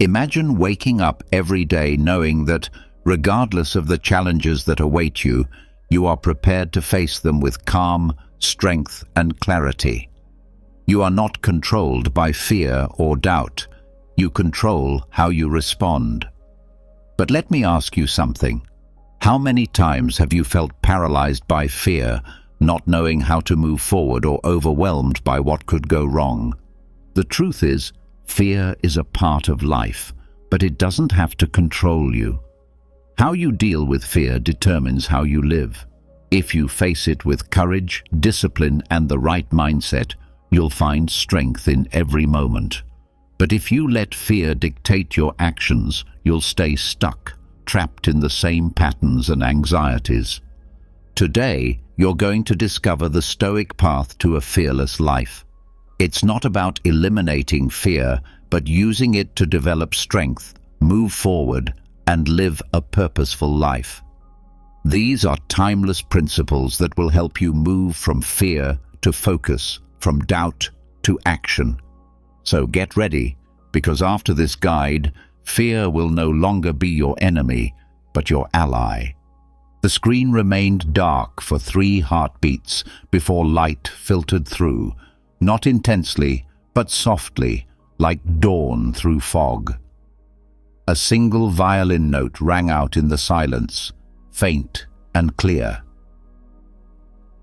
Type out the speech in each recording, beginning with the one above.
Imagine waking up every day knowing that, regardless of the challenges that await you, you are prepared to face them with calm, strength, and clarity. You are not controlled by fear or doubt. You control how you respond. But let me ask you something. How many times have you felt paralyzed by fear, not knowing how to move forward, or overwhelmed by what could go wrong? The truth is, fear is a part of life, but it doesn't have to control you. How you deal with fear determines how you live. If you face it with courage, discipline, and the right mindset, you'll find strength in every moment. But if you let fear dictate your actions, you'll stay stuck, trapped in the same patterns and anxieties. Today, you're going to discover the Stoic path to a fearless life. It's not about eliminating fear, but using it to develop strength, move forward, and live a purposeful life. These are timeless principles that will help you move from fear to focus, from doubt to action. So get ready, because after this guide, fear will no longer be your enemy, but your ally. The screen remained dark for 3 heartbeats before light filtered through, not intensely, but softly, like dawn through fog. A single violin note rang out in the silence, faint and clear.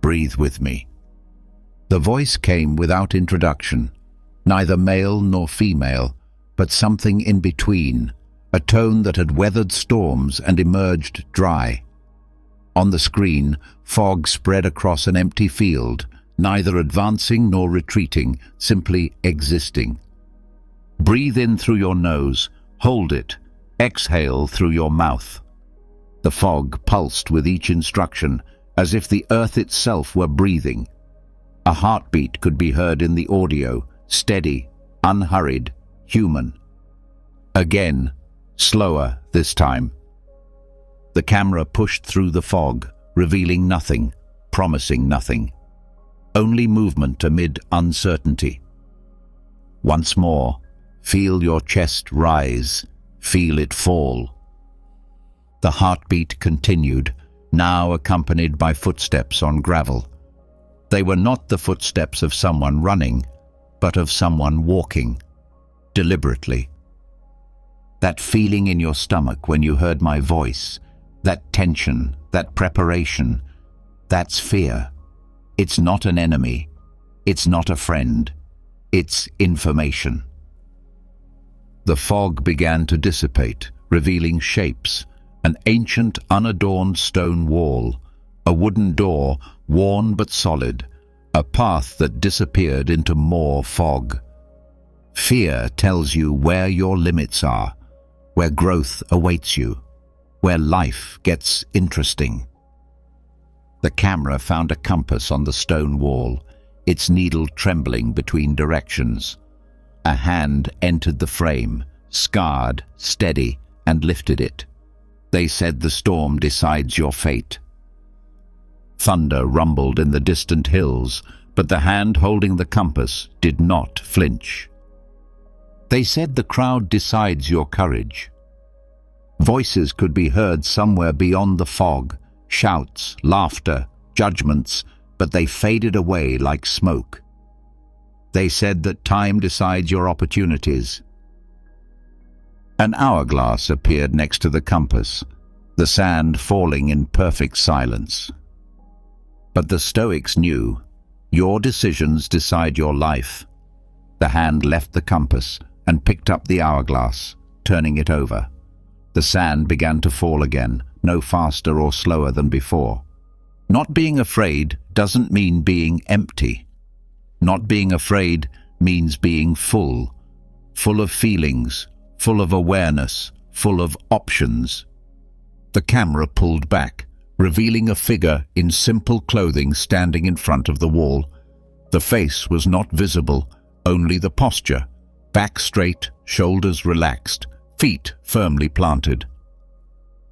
"Breathe with me." The voice came without introduction, neither male nor female, but something in between, a tone that had weathered storms and emerged dry. On the screen, fog spread across an empty field, neither advancing nor retreating, simply existing. Breathe in through your nose, hold it, exhale through your mouth. The fog pulsed with each instruction, as if the earth itself were breathing. A heartbeat could be heard in the audio, steady, unhurried, human. Again, slower this time. The camera pushed through the fog, revealing nothing, promising nothing. Only movement amid uncertainty. Once more, feel your chest rise, feel it fall. The heartbeat continued, now accompanied by footsteps on gravel. They were not the footsteps of someone running, but of someone walking, deliberately. That feeling in your stomach when you heard my voice, that tension, that preparation, that's fear. It's not an enemy. It's not a friend. It's information. The fog began to dissipate, revealing shapes, an ancient, unadorned stone wall, a wooden door, worn but solid, a path that disappeared into more fog. Fear tells you where your limits are, where growth awaits you, where life gets interesting. The camera found a compass on the stone wall, its needle trembling between directions. A hand entered the frame, scarred, steady, and lifted it. They said the storm decides your fate. Thunder rumbled in the distant hills, but the hand holding the compass did not flinch. They said the crowd decides your courage. Voices could be heard somewhere beyond the fog, shouts, laughter, judgments, but they faded away like smoke. They said that time decides your opportunities. An hourglass appeared next to the compass, the sand falling in perfect silence. But the Stoics knew, your decisions decide your life. The hand left the compass and picked up the hourglass, turning it over. The sand began to fall again, no faster or slower than before. Not being afraid doesn't mean being empty. Not being afraid means being full, full of feelings, full of awareness, full of options. The camera pulled back, revealing a figure in simple clothing standing in front of the wall. The face was not visible, only the posture, back straight, shoulders relaxed, feet firmly planted.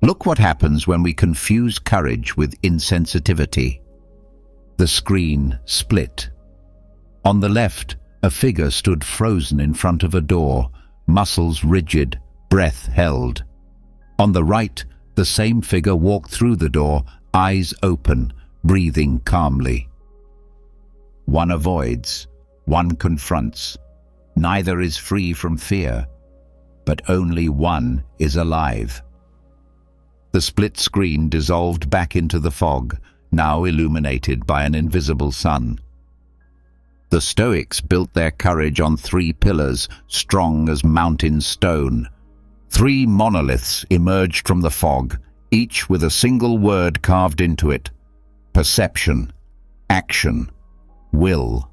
Look what happens when we confuse courage with insensitivity. The screen split. On the left, a figure stood frozen in front of a door, muscles rigid, breath held. On the right, the same figure walked through the door, eyes open, breathing calmly. One avoids, one confronts. Neither is free from fear, but only one is alive. The split screen dissolved back into the fog, now illuminated by an invisible sun. The Stoics built their courage on 3 pillars, strong as mountain stone. 3 monoliths emerged from the fog, each with a single word carved into it: perception, action, will.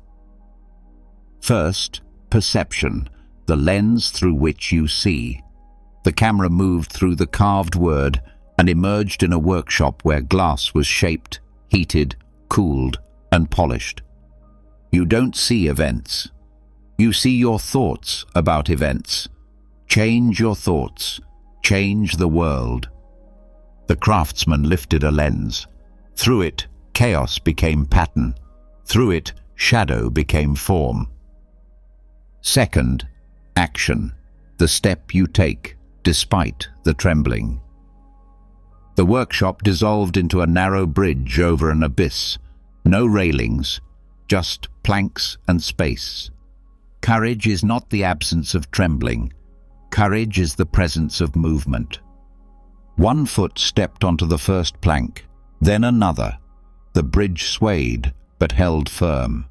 First, perception, the lens through which you see. The camera moved through the carved word and emerged in a workshop where glass was shaped, heated, cooled, and polished. You don't see events. You see your thoughts about events. Change your thoughts. Change the world. The craftsman lifted a lens. Through it, chaos became pattern. Through it, shadow became form. Second, action, the step you take, despite the trembling. The workshop dissolved into a narrow bridge over an abyss. No railings, just planks and space. Courage is not the absence of trembling. Courage is the presence of movement. One foot stepped onto the first plank, then another. The bridge swayed, but held firm.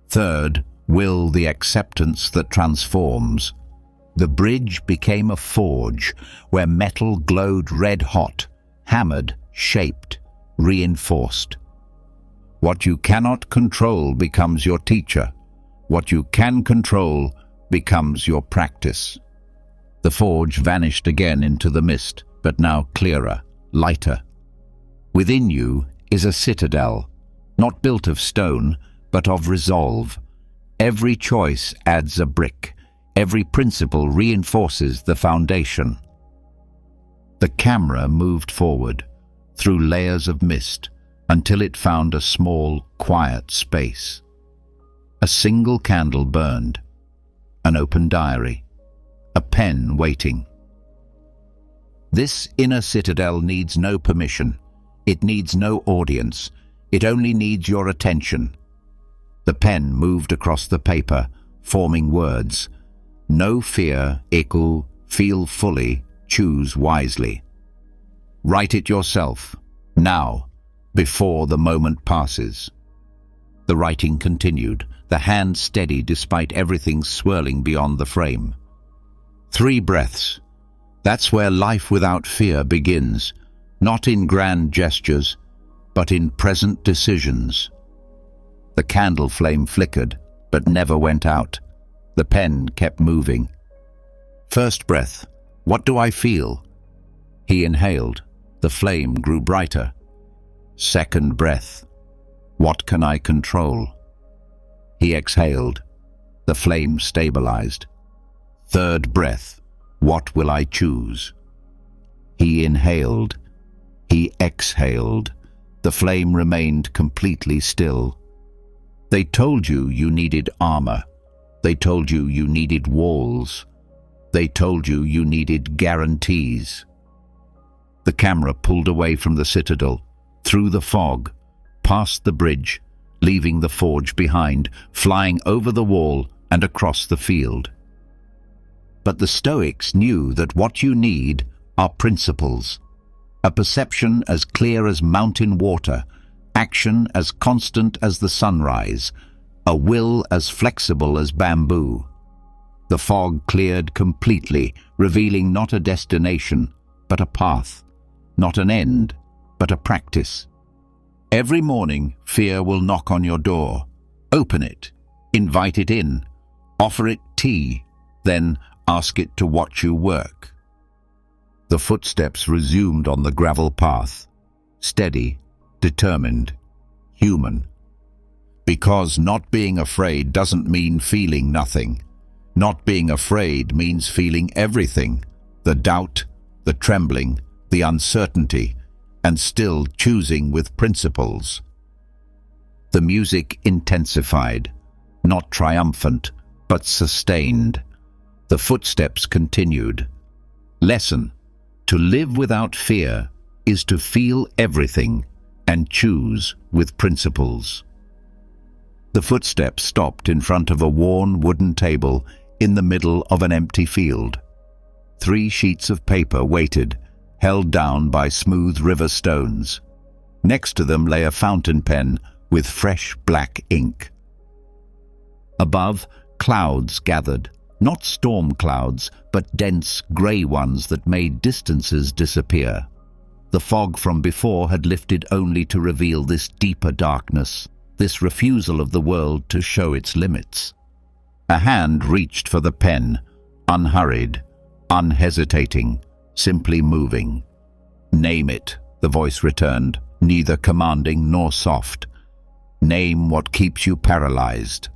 Third, will, the acceptance that transforms. The bridge became a forge where metal glowed red-hot, hammered, shaped, reinforced. What you cannot control becomes your teacher. What you can control becomes your practice. The forge vanished again into the mist, but now clearer, lighter. Within you is a citadel, not built of stone, but of resolve. Every choice adds a brick. Every principle reinforces the foundation. The camera moved forward, through layers of mist, until it found a small, quiet space. A single candle burned, an open diary, a pen waiting. This inner citadel needs no permission. It needs no audience. It only needs your attention. The pen moved across the paper, forming words. No fear, echo, feel fully, choose wisely. Write it yourself, now, before the moment passes. The writing continued, the hand steady despite everything swirling beyond the frame. 3 breaths. That's where life without fear begins, not in grand gestures, but in present decisions. The candle flame flickered, but never went out. The pen kept moving. First breath. What do I feel? He inhaled. The flame grew brighter. Second breath. What can I control? He exhaled. The flame stabilized. Third breath. What will I choose? He inhaled. He exhaled. The flame remained completely still. They told you you needed armor. They told you you needed walls. They told you you needed guarantees. The camera pulled away from the citadel, through the fog, past the bridge, leaving the forge behind, flying over the wall and across the field. But the Stoics knew that what you need are principles. A perception as clear as mountain water, action as constant as the sunrise, a will as flexible as bamboo. The fog cleared completely, revealing not a destination, but a path, not an end, but a practice. Every morning, fear will knock on your door. Open it, invite it in, offer it tea, then ask it to watch you work. The footsteps resumed on the gravel path, steady, determined, human. Because not being afraid doesn't mean feeling nothing. Not being afraid means feeling everything, the doubt, the trembling, the uncertainty, and still choosing with principles. The music intensified, not triumphant, but sustained. The footsteps continued. Lesson: to live without fear is to feel everything and choose with principles. The footsteps stopped in front of a worn wooden table in the middle of an empty field. 3 sheets of paper waited, held down by smooth river stones. Next to them lay a fountain pen with fresh black ink. Above, clouds gathered, not storm clouds, but dense grey ones that made distances disappear. The fog from before had lifted only to reveal this deeper darkness, this refusal of the world to show its limits. A hand reached for the pen, unhurried, unhesitating, simply moving. "Name it," the voice returned, neither commanding nor soft. "Name what keeps you paralyzed."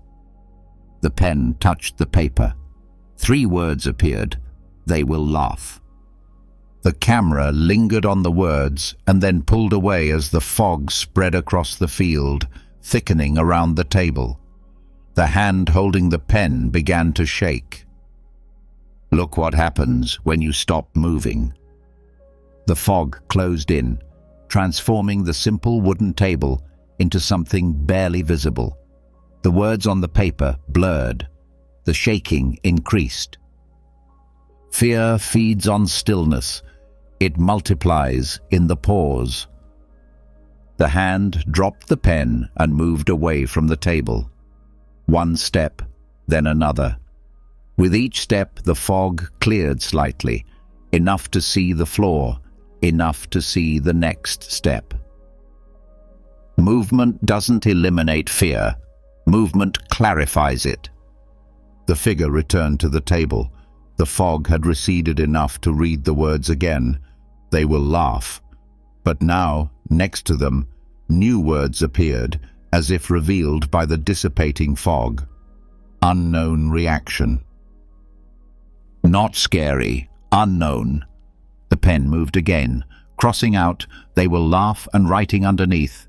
The pen touched the paper. 3 words appeared. "They will laugh." The camera lingered on the words and then pulled away as the fog spread across the field, thickening around the table. The hand holding the pen began to shake. "Look what happens when you stop moving." The fog closed in, transforming the simple wooden table into something barely visible. The words on the paper blurred. The shaking increased. Fear feeds on stillness. It multiplies in the pause. The hand dropped the pen and moved away from the table. 1 step, then another. With each step, the fog cleared slightly, enough to see the floor, enough to see the next step. Movement doesn't eliminate fear. Movement clarifies it. The figure returned to the table. The fog had receded enough to read the words again. "They will laugh." But now, next to them, new words appeared, as if revealed by the dissipating fog. Unknown reaction. Not scary, unknown. The pen moved again, crossing out, "They will laugh," and writing underneath,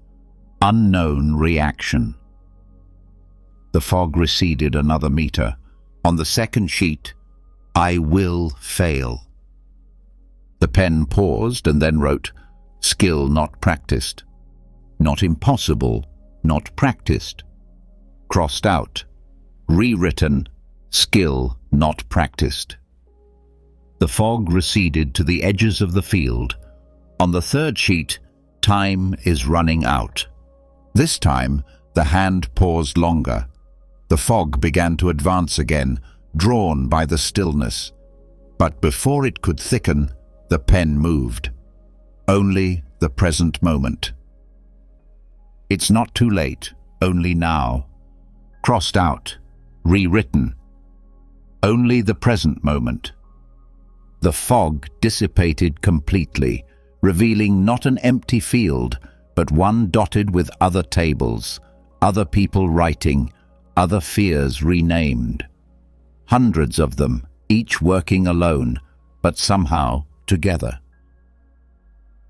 "Unknown reaction." The fog receded another meter. On the second sheet, "I will fail." The pen paused and then wrote, "Skill not practiced." Not impossible, not practiced. Crossed out, rewritten, "Skill not practiced." The fog receded to the edges of the field. On the third sheet, "Time is running out." This time, the hand paused longer. The fog began to advance again, drawn by the stillness. But before it could thicken, the pen moved. Only the present moment. It's not too late, only now. Crossed out, rewritten. Only the present moment. The fog dissipated completely, revealing not an empty field, but one dotted with other tables, other people writing, other fears renamed. Hundreds of them, each working alone, but somehow together.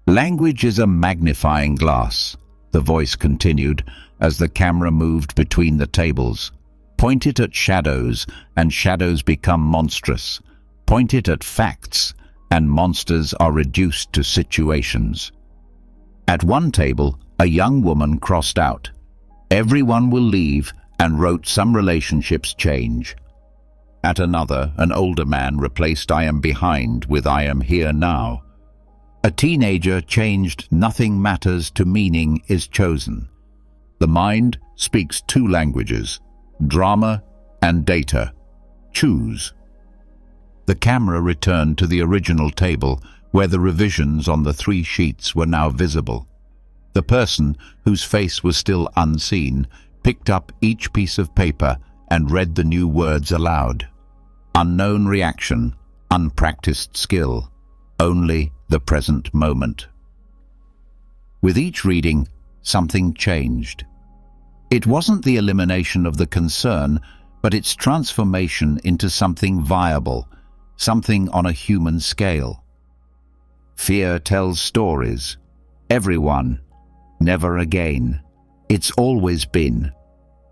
"Language is a magnifying glass," the voice continued as the camera moved between the tables. "Point it at shadows, and shadows become monstrous. Point it at facts, and monsters are reduced to situations." At one table, a young woman crossed out, "Everyone will leave," and wrote, "Some relationships change." At another, an older man replaced "I am behind" with "I am here now." A teenager changed "Nothing matters to meaning is chosen." The mind speaks 2 languages, drama and data. Choose. The camera returned to the original table, where the revisions on the 3 sheets were now visible. The person, whose face was still unseen, picked up each piece of paper and read the new words aloud. Unknown reaction, unpracticed skill, only the present moment. With each reading, something changed. It wasn't the elimination of the concern, but its transformation into something viable, something on a human scale. Fear tells stories. Everyone, never again. It's always been,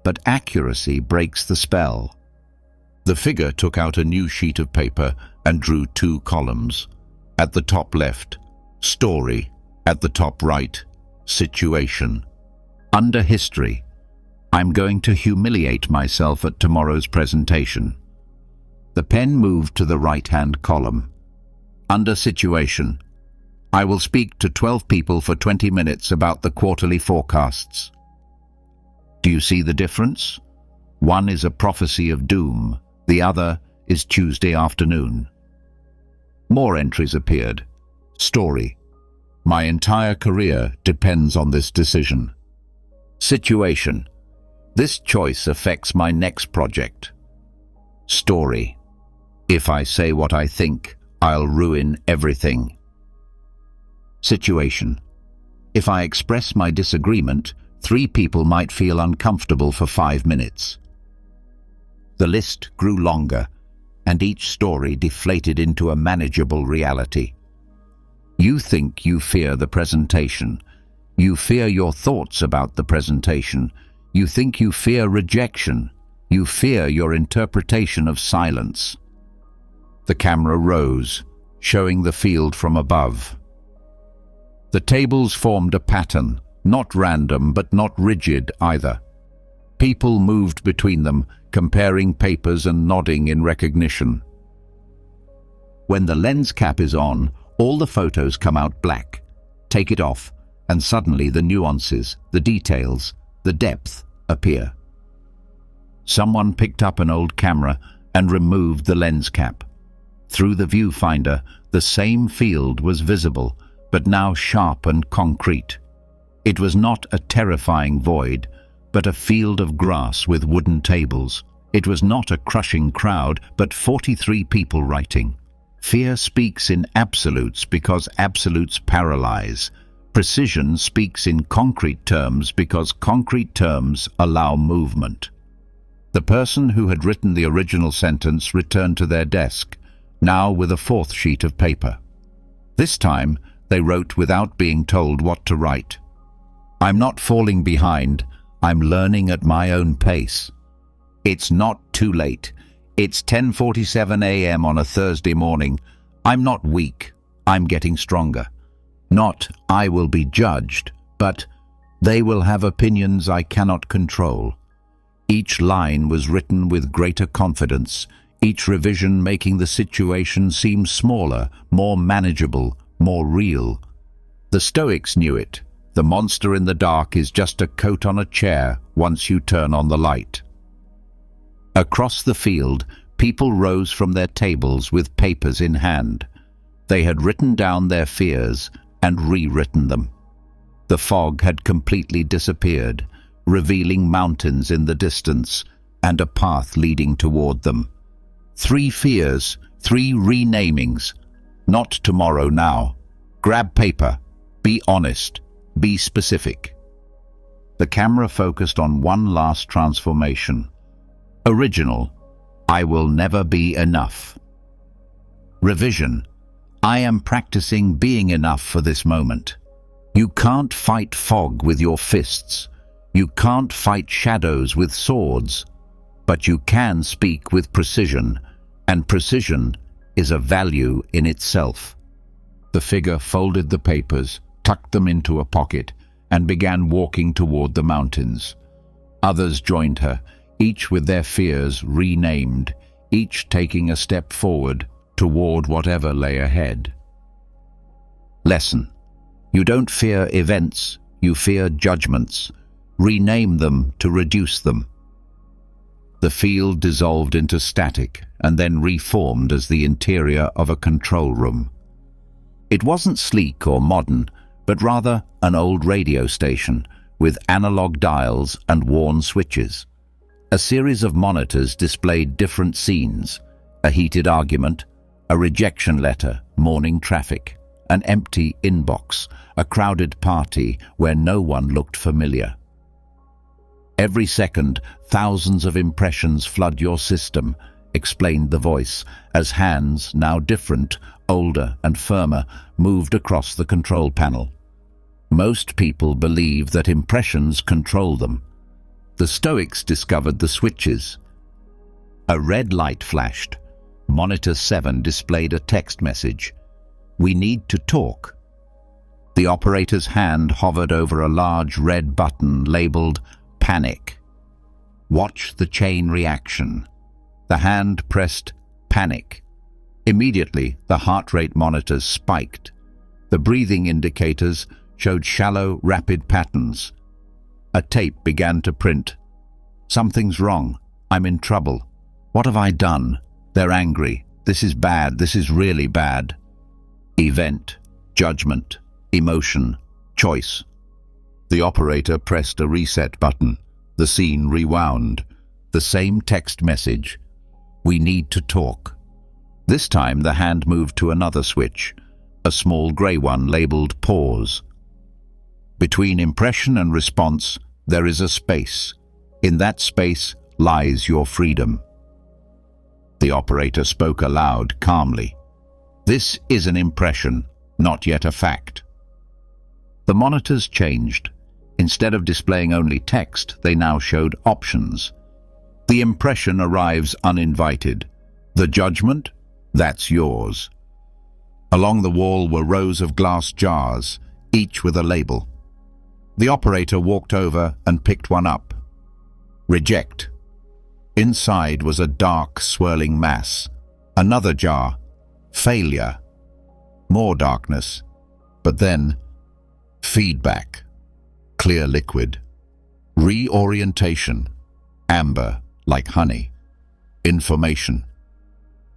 but accuracy breaks the spell. The figure took out a new sheet of paper and drew 2 columns. At the top left, story. At the top right, situation. Under history, I'm going to humiliate myself at tomorrow's presentation. The pen moved to the right-hand column. Under situation, I will speak to 12 people for 20 minutes about the quarterly forecasts. Do you see the difference? One is a prophecy of doom, the other is Tuesday afternoon. More entries appeared. Story. My entire career depends on this decision. Situation. This choice affects my next project. Story. If I say what I think, I'll ruin everything. Situation. If I express my disagreement, 3 people might feel uncomfortable for 5 minutes. The list grew longer, and each story deflated into a manageable reality. You think you fear the presentation. You fear your thoughts about the presentation. You think you fear rejection. You fear your interpretation of silence. The camera rose, showing the field from above. The tables formed a pattern, not random but not rigid either. People moved between them, comparing papers and nodding in recognition. When the lens cap is on, all the photos come out black. Take it off, and suddenly the nuances, the details, the depth appear. Someone picked up an old camera and removed the lens cap. Through the viewfinder, the same field was visible, but now sharp and concrete. It was not a terrifying void, but a field of grass with wooden tables. It was not a crushing crowd, but 43 people writing. Fear speaks in absolutes because absolutes paralyze. Precision speaks in concrete terms because concrete terms allow movement. The person who had written the original sentence returned to their desk, now with a 4th sheet of paper. This time, they wrote without being told what to write. I'm not falling behind. I'm learning at my own pace. It's not too late. It's 10:47 a.m. on a Thursday morning. I'm not weak. I'm getting stronger. Not I will be judged, but they will have opinions I cannot control. Each line was written with greater confidence, each revision making the situation seem smaller, more manageable, more real. The Stoics knew it. The monster in the dark is just a coat on a chair once you turn on the light. Across the field, people rose from their tables with papers in hand. They had written down their fears and rewritten them. The fog had completely disappeared, revealing mountains in the distance and a path leading toward them. 3 fears, 3 renamings. Not tomorrow now. Grab paper. Be honest. Be specific. The camera focused on one last transformation. Original. I will never be enough. Revision. I am practicing being enough for this moment. You can't fight fog with your fists. You can't fight shadows with swords. But you can speak with precision, and precision is a value in itself. The figure folded the papers, tucked them into a pocket, and began walking toward the mountains. Others joined her, each with their fears renamed, each taking a step forward toward whatever lay ahead. Lesson. You don't fear events, you fear judgments. Rename them to reduce them. The field dissolved into static and then reformed as the interior of a control room. It wasn't sleek or modern, but rather an old radio station with analog dials and worn switches. A series of monitors displayed different scenes: a heated argument, a rejection letter, morning traffic, an empty inbox, a crowded party where no one looked familiar. Every second, thousands of impressions flood your system, explained the voice, as hands, now different, older and firmer, moved across the control panel. Most people believe that impressions control them. The Stoics discovered the switches. A red light flashed. Monitor 7 displayed a text message. "We need to talk." The operator's hand hovered over a large red button labeled Panic. Watch the chain reaction. The hand pressed Panic. Immediately, the heart rate monitors spiked. The breathing indicators showed shallow, rapid patterns. A tape began to print. "Something's wrong. I'm in trouble. What have I done? They're angry. This is bad. This is really bad." Event, judgment, emotion, choice. The operator pressed a reset button. The scene rewound. The same text message. "We need to talk." This time the hand moved to another switch, a small grey one labeled Pause. Between impression and response, there is a space. In that space lies your freedom. The operator spoke aloud, calmly. "This is an impression, not yet a fact." The monitors changed. Instead of displaying only text, they now showed options. The impression arrives uninvited. The judgment? That's yours. Along the wall were rows of glass jars, each with a label. The operator walked over and picked one up. Reject. Inside was a dark, swirling mass. Another jar. Failure. More darkness. But then, feedback. Clear liquid. Reorientation. Amber, like honey. Information.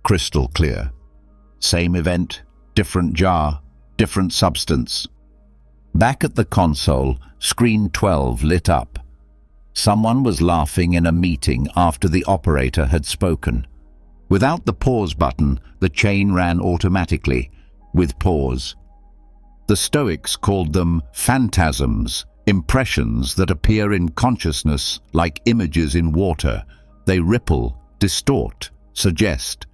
Crystal clear. Same event, different jar, different substance. Back at the console, screen 12 lit up. Someone was laughing in a meeting after the operator had spoken. Without the pause button, the chain ran automatically, with pause. The Stoics called them phantasms, impressions that appear in consciousness like images in water. They ripple, distort, suggest,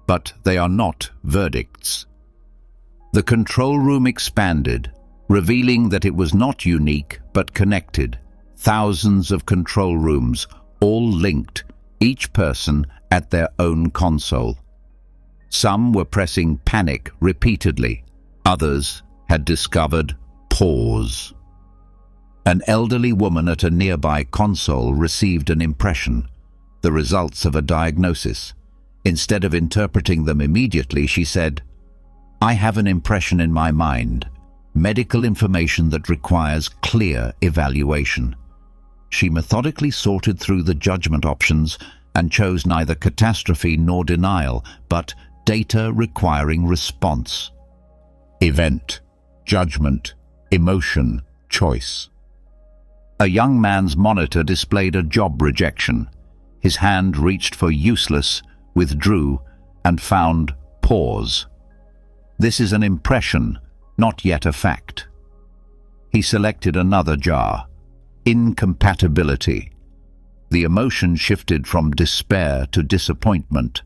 but they are not verdicts. The control room expanded, revealing that it was not unique but connected. Thousands of control rooms, all linked, each person at their own console. Some were pressing panic repeatedly. Others had discovered pause. An elderly woman at a nearby console received an impression, the results of a diagnosis. Instead of interpreting them immediately, she said, "I have an impression in my mind, medical information that requires clear evaluation." She methodically sorted through the judgment options and chose neither catastrophe nor denial, but data requiring response. Event, judgment, emotion, choice. A young man's monitor displayed a job rejection. His hand reached for useless, withdrew, and found pause. This is an impression, not yet a fact. He selected another jar. Incompatibility. The emotion shifted from despair to disappointment.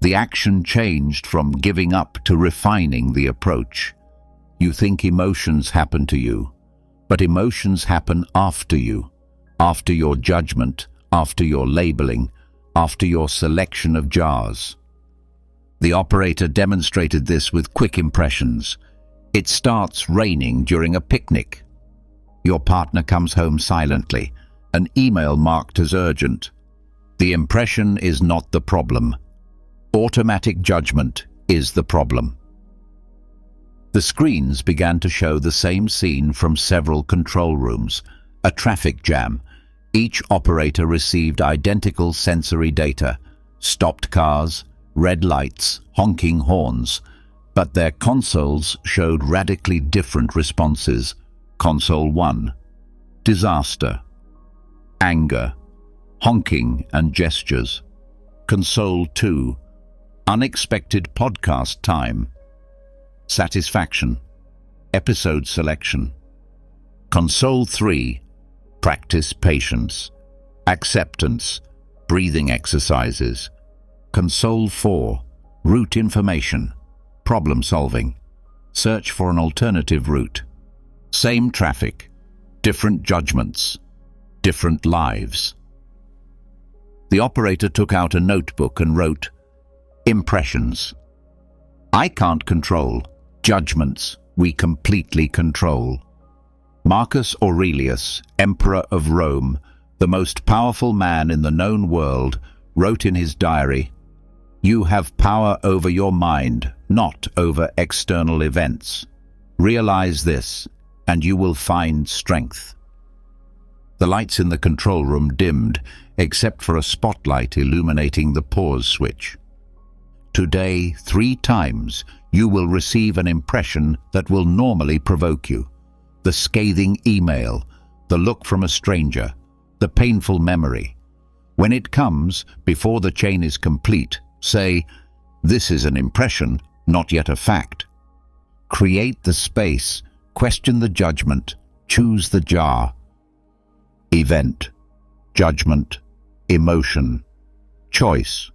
The action changed from giving up to refining the approach. You think emotions happen to you, but emotions happen after you, after your judgment, after your labeling, after your selection of jars. The operator demonstrated this with quick impressions. It starts raining during a picnic. Your partner comes home silently, an email marked as urgent. The impression is not the problem. Automatic judgment is the problem. The screens began to show the same scene from several control rooms, a traffic jam. Each operator received identical sensory data, stopped cars, red lights, honking horns, but their consoles showed radically different responses. Console 1, disaster, anger, honking and gestures. Console 2, unexpected podcast time, satisfaction, episode selection. Console 3, practice patience, acceptance, breathing exercises. Console 4, route information, problem solving, search for an alternative route. Same traffic, different judgments, different lives. The operator took out a notebook and wrote, "Impressions. I can't control. Judgments we completely control." Marcus Aurelius, Emperor of Rome, the most powerful man in the known world, wrote in his diary, "You have power over your mind, not over external events. Realize this, and you will find strength." The lights in the control room dimmed, except for a spotlight illuminating the pause switch. Today, 3 times, you will receive an impression that will normally provoke you. The scathing email, the look from a stranger, the painful memory. When it comes, before the chain is complete, say, "This is an impression, not yet a fact." Create the space, question the judgment, choose the jar. Event, judgment, emotion, choice.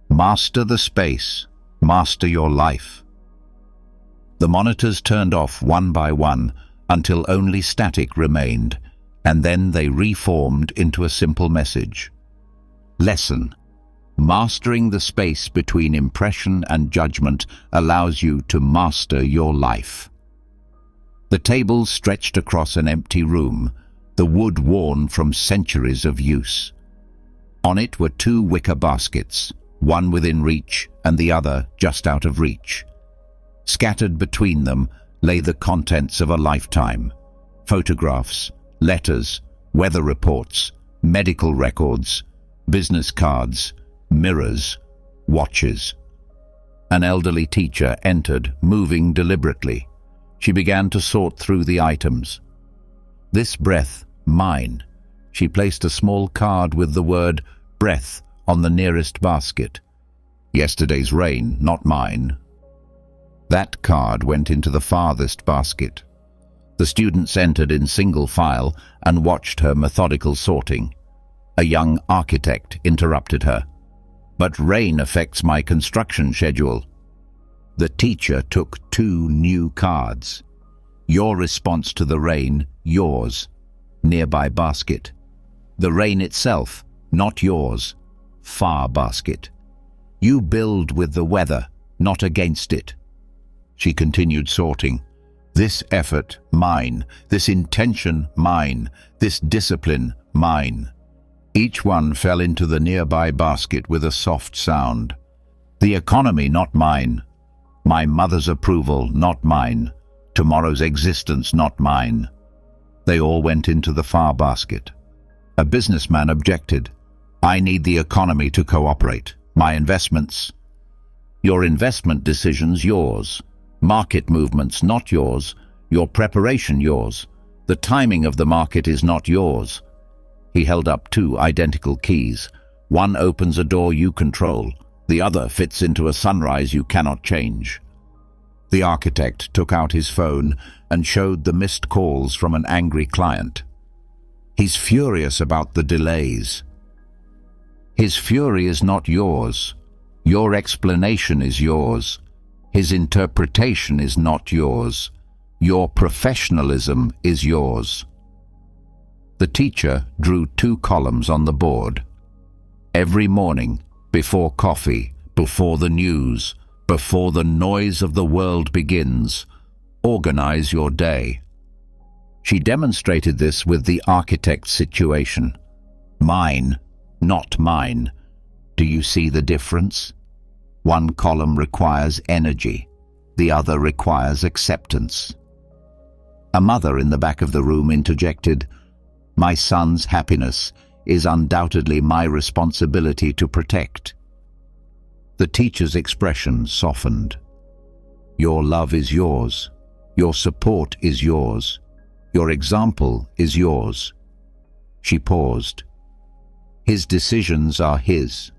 Master the space, master your life. The monitors turned off one by one until only static remained, and then they reformed into a simple message. Lesson: mastering the space between impression and judgment allows you to master your life. The table stretched across an empty room, the wood worn from centuries of use. On it were 2 wicker baskets, one within reach and the other just out of reach. Scattered between them lay the contents of a lifetime: photographs, letters, weather reports, medical records, business cards, mirrors, watches. An elderly teacher entered, moving deliberately. She began to sort through the items. "This breath, mine." She placed a small card with the word "breath" on the nearest basket. "Yesterday's rain, not mine." That card went into the farthest basket. The students entered in single file and watched her methodical sorting. A young architect interrupted her. "But rain affects my construction schedule." The teacher took 2 new cards. "Your response to the rain, yours." Nearby basket. "The rain itself, not yours." Far basket. "You build with the weather, not against it." She continued sorting. "This effort, mine. This intention, mine. This discipline, mine." Each one fell into the nearby basket with a soft sound. "The economy, not mine. My mother's approval, not mine. Tomorrow's existence, not mine." They all went into the far basket. A businessman objected. "I need the economy to cooperate. My investments." "Your investment decisions, yours. Market movements, not yours. Your preparation, yours. The timing of the market is not yours." He held up 2 identical keys. "One opens a door you control. The other fits into a sunrise you cannot change." The architect took out his phone and showed the missed calls from an angry client. "He's furious about the delays." "His fury is not yours. Your explanation is yours. His interpretation is not yours. Your professionalism is yours." The teacher drew 2 columns on the board. "Every morning, before coffee, before the news, before the noise of the world begins, organize your day." She demonstrated this with the architect's situation. "Mine, not mine. Do you see the difference? One column requires energy, the other requires acceptance." A mother in the back of the room interjected, "My son's happiness is undoubtedly my responsibility to protect." The teacher's expression softened. "Your love is yours. Your support is yours. Your example is yours." She paused. "His decisions are his.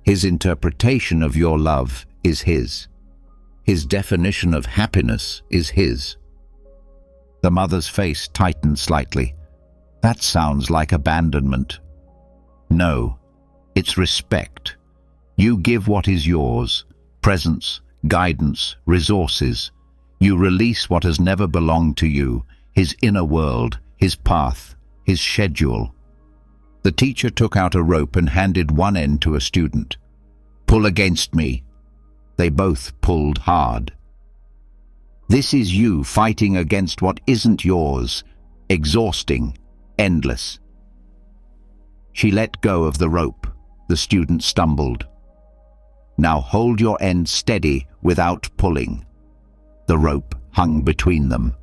His interpretation of your love is his. His definition of happiness is his." The mother's face tightened slightly. "That sounds like abandonment." "No, it's respect. You give what is yours: presence, guidance, resources. You release what has never belonged to you, his inner world, his path, his schedule." The teacher took out a rope and handed one end to a student. "Pull against me." They both pulled hard. This is you fighting against what isn't yours, exhausting, endless. She let go of the rope. The student stumbled. "Now hold your end steady without pulling." The rope hung between them.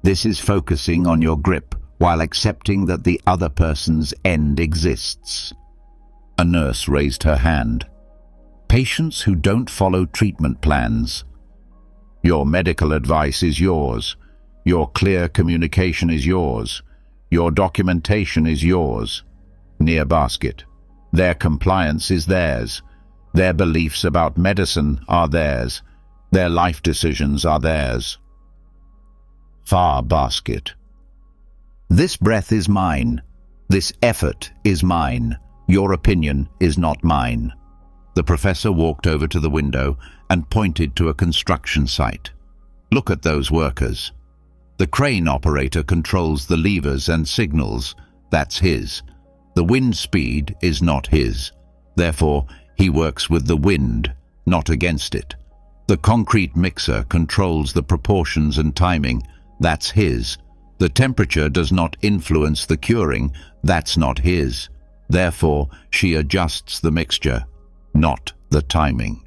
This is focusing on your grip while accepting that the other person's end exists. A nurse raised her hand. Patients who don't follow treatment plans. Your medical advice is yours. Your clear communication is yours. Your documentation is yours. Near basket. Their compliance is theirs. Their beliefs about medicine are theirs. Their life decisions are theirs. Far basket. This breath is mine. This effort is mine. Your opinion is not mine. The professor walked over to the window and pointed to a construction site. Look at those workers. The crane operator controls the levers and signals. That's his. The wind speed is not his. Therefore, he works with the wind, not against it. The concrete mixer controls the proportions and timing. That's his. The temperature does not influence the curing. That's not his. Therefore, she adjusts the mixture, not the timing.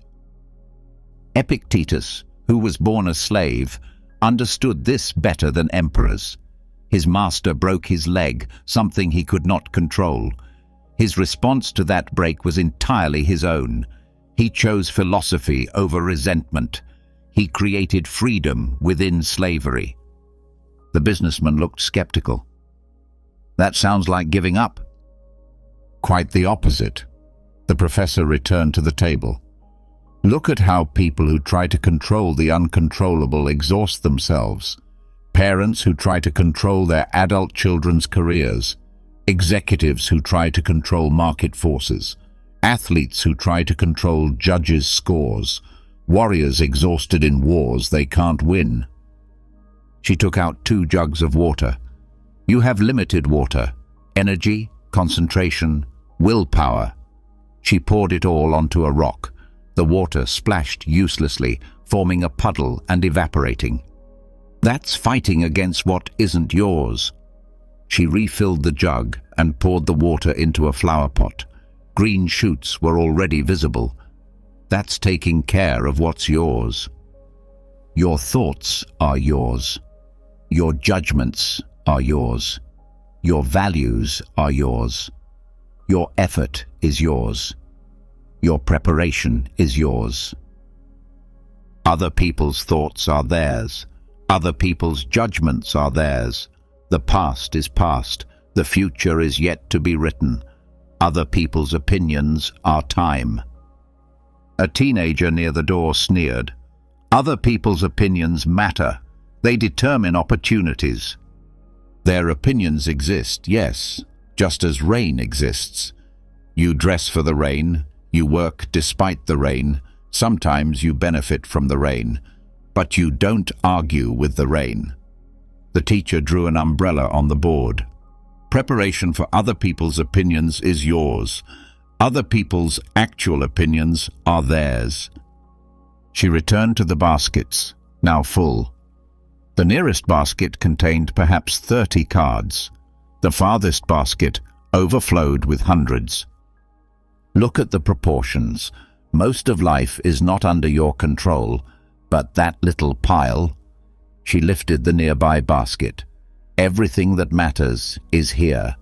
Epictetus, who was born a slave, understood this better than emperors. His master broke his leg, something he could not control. His response to that break was entirely his own. He chose philosophy over resentment. He created freedom within slavery. The businessman looked skeptical. That sounds like giving up. Quite the opposite. The professor returned to the table. Look at how people who try to control the uncontrollable exhaust themselves. Parents who try to control their adult children's careers. Executives who try to control market forces. Athletes who try to control judges' scores. Warriors exhausted in wars they can't win. She took out 2 jugs of water. You have limited water, energy, concentration, willpower. She poured it all onto a rock. The water splashed uselessly, forming a puddle and evaporating. That's fighting against what isn't yours. She refilled the jug and poured the water into a flower pot. Green shoots were already visible. That's taking care of what's yours. Your thoughts are yours. Your judgments are yours. Your values are yours. Your effort is yours. Your preparation is yours. Other people's thoughts are theirs. Other people's judgments are theirs. The past is past. The future is yet to be written. Other people's opinions are time. A teenager near the door sneered. Other people's opinions matter. They determine opportunities. Their opinions exist, yes, just as rain exists. You dress for the rain. You work despite the rain. Sometimes you benefit from the rain, but you don't argue with the rain. The teacher drew an umbrella on the board. Preparation for other people's opinions is yours. Other people's actual opinions are theirs. She returned to the baskets, now full. The nearest basket contained perhaps 30 cards. The farthest basket overflowed with hundreds. Look at the proportions. Most of life is not under your control, but that little pile. She lifted the nearby basket. Everything that matters is here.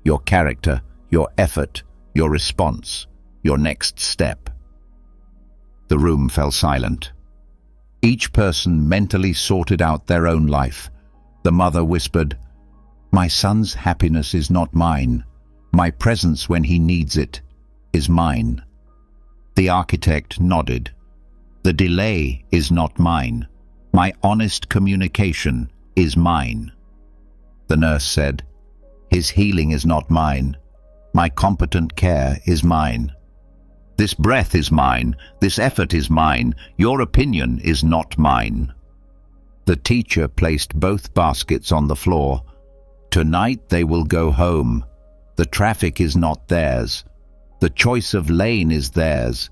Your character, your effort, your response, your next step. The room fell silent. Each person mentally sorted out their own life. The mother whispered, "My son's happiness is not mine. My presence when he needs it is mine." The architect nodded. "The delay is not mine. My honest communication is mine." The nurse said, "His healing is not mine. My competent care is mine. This breath is mine. This effort is mine. Your opinion is not mine." The teacher placed both baskets on the floor. "Tonight they will go home. The traffic is not theirs. The choice of lane is theirs.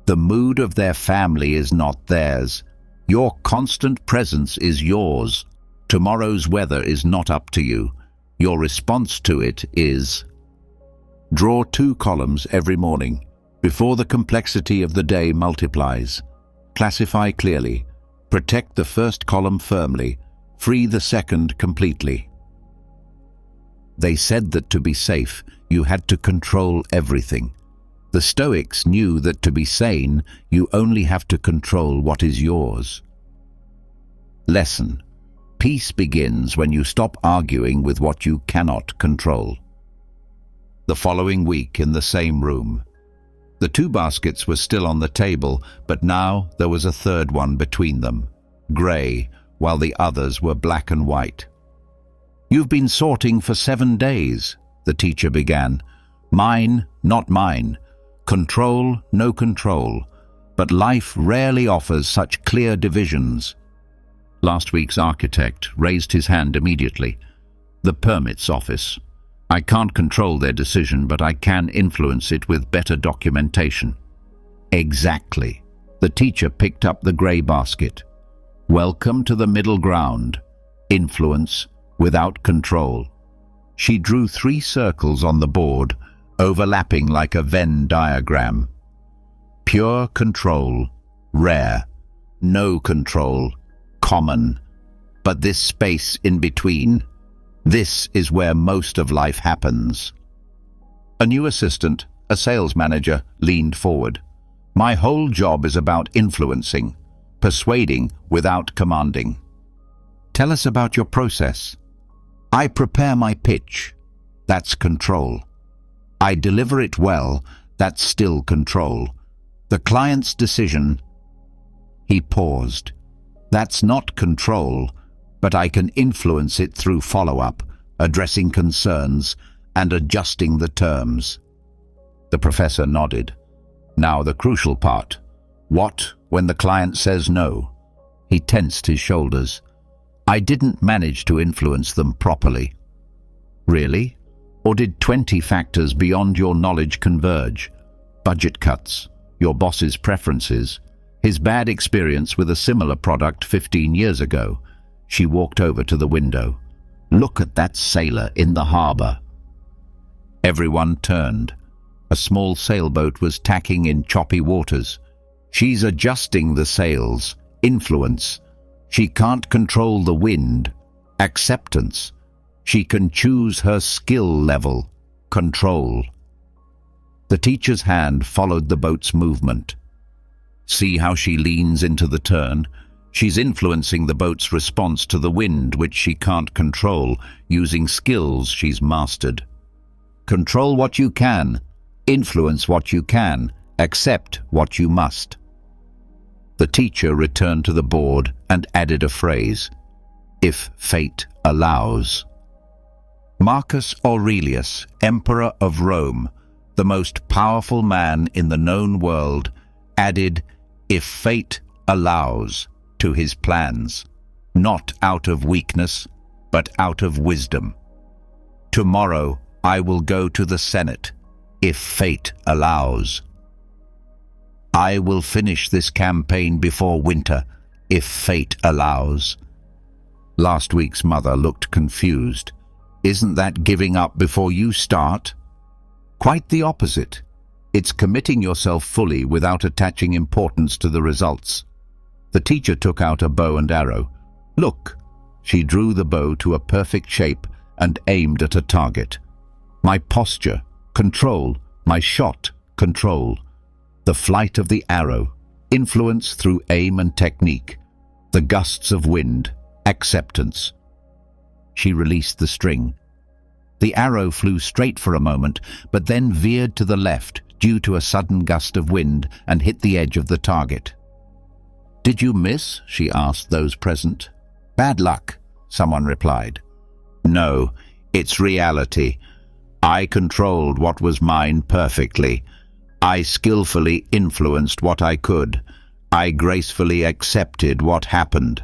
The mood of their family is not theirs. Your constant presence is yours. Tomorrow's weather is not up to you. Your response to it is. Draw 2 columns every morning, before the complexity of the day multiplies. Classify clearly. Protect the first column firmly. Free the second completely. They said that to be safe, you had to control everything. The Stoics knew that to be sane, you only have to control what is yours. Lesson. Peace begins when you stop arguing with what you cannot control. The following week in the same room. The 2 baskets were still on the table, but now there was a third one between them, grey, while the others were black and white. You've been sorting for 7 days, the teacher began. Mine, not mine. Control, no control. But life rarely offers such clear divisions. Last week's architect raised his hand immediately. The permits office. I can't control their decision, but I can influence it with better documentation. Exactly. The teacher picked up the grey basket. Welcome to the middle ground. Influence without control. She drew 3 circles on the board, overlapping like a Venn diagram. Pure control, rare. No control, common. But this space in between, this is where most of life happens. A new assistant, a sales manager, leaned forward. My whole job is about influencing, persuading without commanding. Tell us about your process. I prepare my pitch. That's control. I deliver it well. That's still control. The client's decision. He paused. That's not control, but I can influence it through follow-up, addressing concerns, and adjusting the terms. The professor nodded. Now the crucial part. What when the client says no? He tensed his shoulders. I didn't manage to influence them properly. Really? Or did 20 factors beyond your knowledge converge? Budget cuts, your boss's preferences, his bad experience with a similar product 15 years ago. She walked over to the window. Look at that sailor in the harbor. Everyone turned. A small sailboat was tacking in choppy waters. She's adjusting the sails. Influence. She can't control the wind. Acceptance. She can choose her skill level. Control. The teacher's hand followed the boat's movement. See how she leans into the turn? She's influencing the boat's response to the wind, which she can't control, using skills she's mastered. Control what you can. Influence what you can. Accept what you must. The teacher returned to the board and added a phrase. If fate allows. Marcus Aurelius, Emperor of Rome, the most powerful man in the known world, added, if fate allows, to his plans, not out of weakness, but out of wisdom. Tomorrow I will go to the Senate, if fate allows. I will finish this campaign before winter, if fate allows. Last week's mother looked confused. Isn't that giving up before you start? Quite the opposite. It's committing yourself fully without attaching importance to the results. The teacher took out a bow and arrow. Look, she drew the bow to a perfect shape and aimed at a target. My posture, control. My shot, control. The flight of the arrow, influence through aim and technique. The gusts of wind, acceptance. She released the string. The arrow flew straight for a moment, but then veered to the left due to a sudden gust of wind and hit the edge of the target. Did you miss? She asked those present. Bad luck, someone replied. No, it's reality. I controlled what was mine perfectly. I skillfully influenced what I could. I gracefully accepted what happened.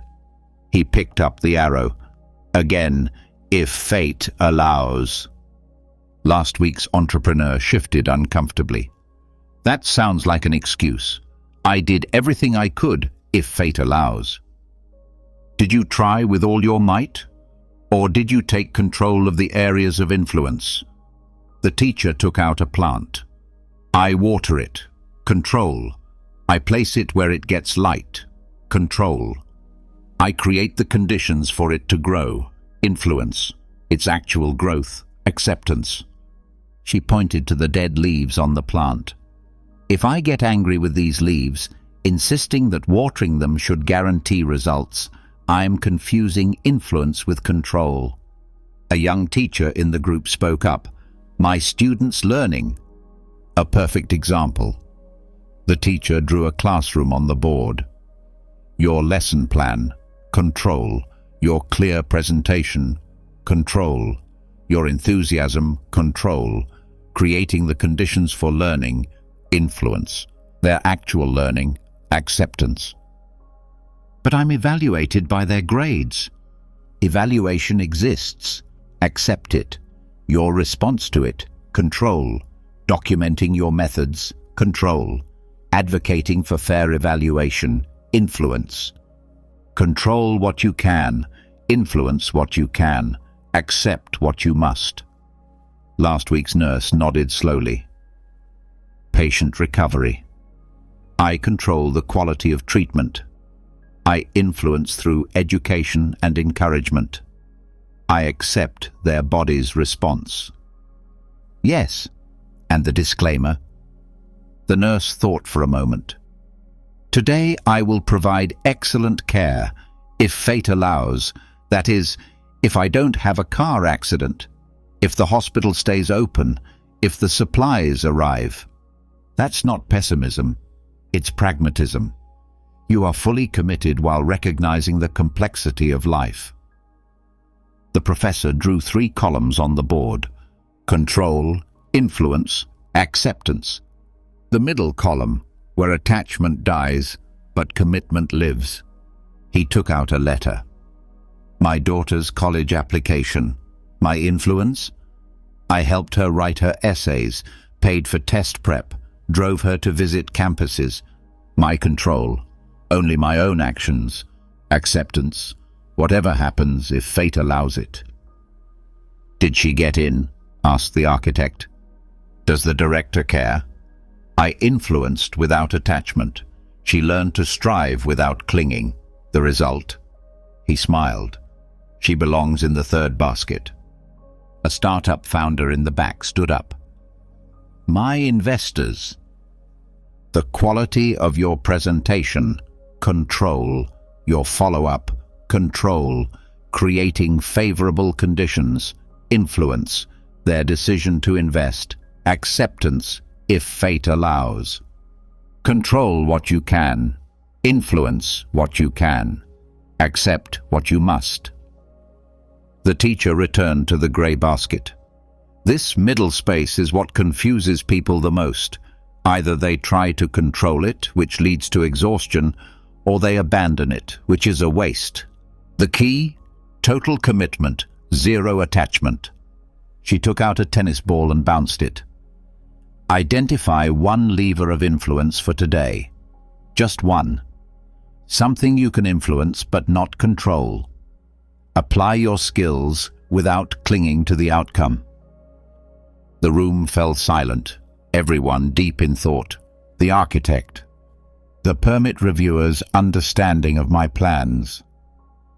He picked up the arrow. Again, if fate allows. Last week's entrepreneur shifted uncomfortably. That sounds like an excuse. I did everything I could, if fate allows. Did you try with all your might? Or did you take control of the areas of influence? The teacher took out a plant. I water it. Control. I place it where it gets light. Control. I create the conditions for it to grow. Influence. Its actual growth. Acceptance. She pointed to the dead leaves on the plant. If I get angry with these leaves, insisting that watering them should guarantee results, I am confusing influence with control. A young teacher in the group spoke up. My students' learning. A perfect example. The teacher drew a classroom on the board. Your lesson plan. Control. Your clear presentation. Control. Your enthusiasm. Control. Creating the conditions for learning. Influence. Their actual learning. Acceptance. But I'm evaluated by their grades. Evaluation exists. Accept it. Your response to it. Control. Documenting your methods. Control. Advocating for fair evaluation. Influence. Control what you can. Influence what you can. Accept what you must. Last week's nurse nodded slowly. Patient recovery. I control the quality of treatment. I influence through education and encouragement. I accept their body's response. Yes, and the disclaimer. The nurse thought for a moment. Today I will provide excellent care, if fate allows, that is, if I don't have a car accident, if the hospital stays open, if the supplies arrive. That's not pessimism, it's pragmatism. You are fully committed while recognizing the complexity of life. The professor drew 3 columns on the board: control, influence, acceptance. The middle column, where attachment dies, but commitment lives. He took out a letter. My daughter's college application. My influence? I helped her write her essays, paid for test prep, drove her to visit campuses. My control. Only my own actions. Acceptance. Whatever happens, if fate allows it. Did she get in? Asked the architect. Does the director care? I influenced without attachment. She learned to strive without clinging. The result? He smiled. She belongs in the 3rd basket. A startup founder in the back stood up. My investors. The quality of your presentation. Control. Your follow-up. Control. Creating favorable conditions. Influence. Their decision to invest. Acceptance, if fate allows. Control what you can. Influence what you can. Accept what you must. The teacher returned to the grey basket. This middle space is what confuses people the most. Either they try to control it, which leads to exhaustion, or they abandon it, which is a waste. The key? Total commitment, 0 attachment. She took out a tennis ball and bounced it. Identify 1 lever of influence for today. Just 1. Something you can influence but not control. Apply your skills without clinging to the outcome. The room fell silent, everyone deep in thought. The architect. The permit reviewer's understanding of my plans.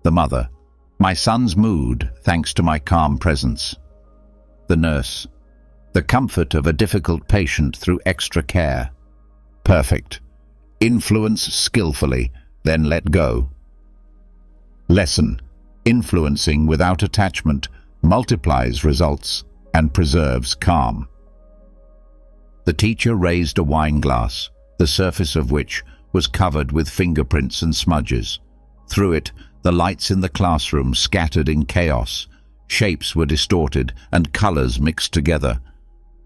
The mother. My son's mood, thanks to my calm presence. The nurse. The comfort of a difficult patient through extra care. Perfect. Influence skillfully, then let go. Lesson. Influencing without attachment multiplies results and preserves calm. The teacher raised a wine glass, the surface of which was covered with fingerprints and smudges. Through it, the lights in the classroom scattered in chaos. Shapes were distorted and colors mixed together.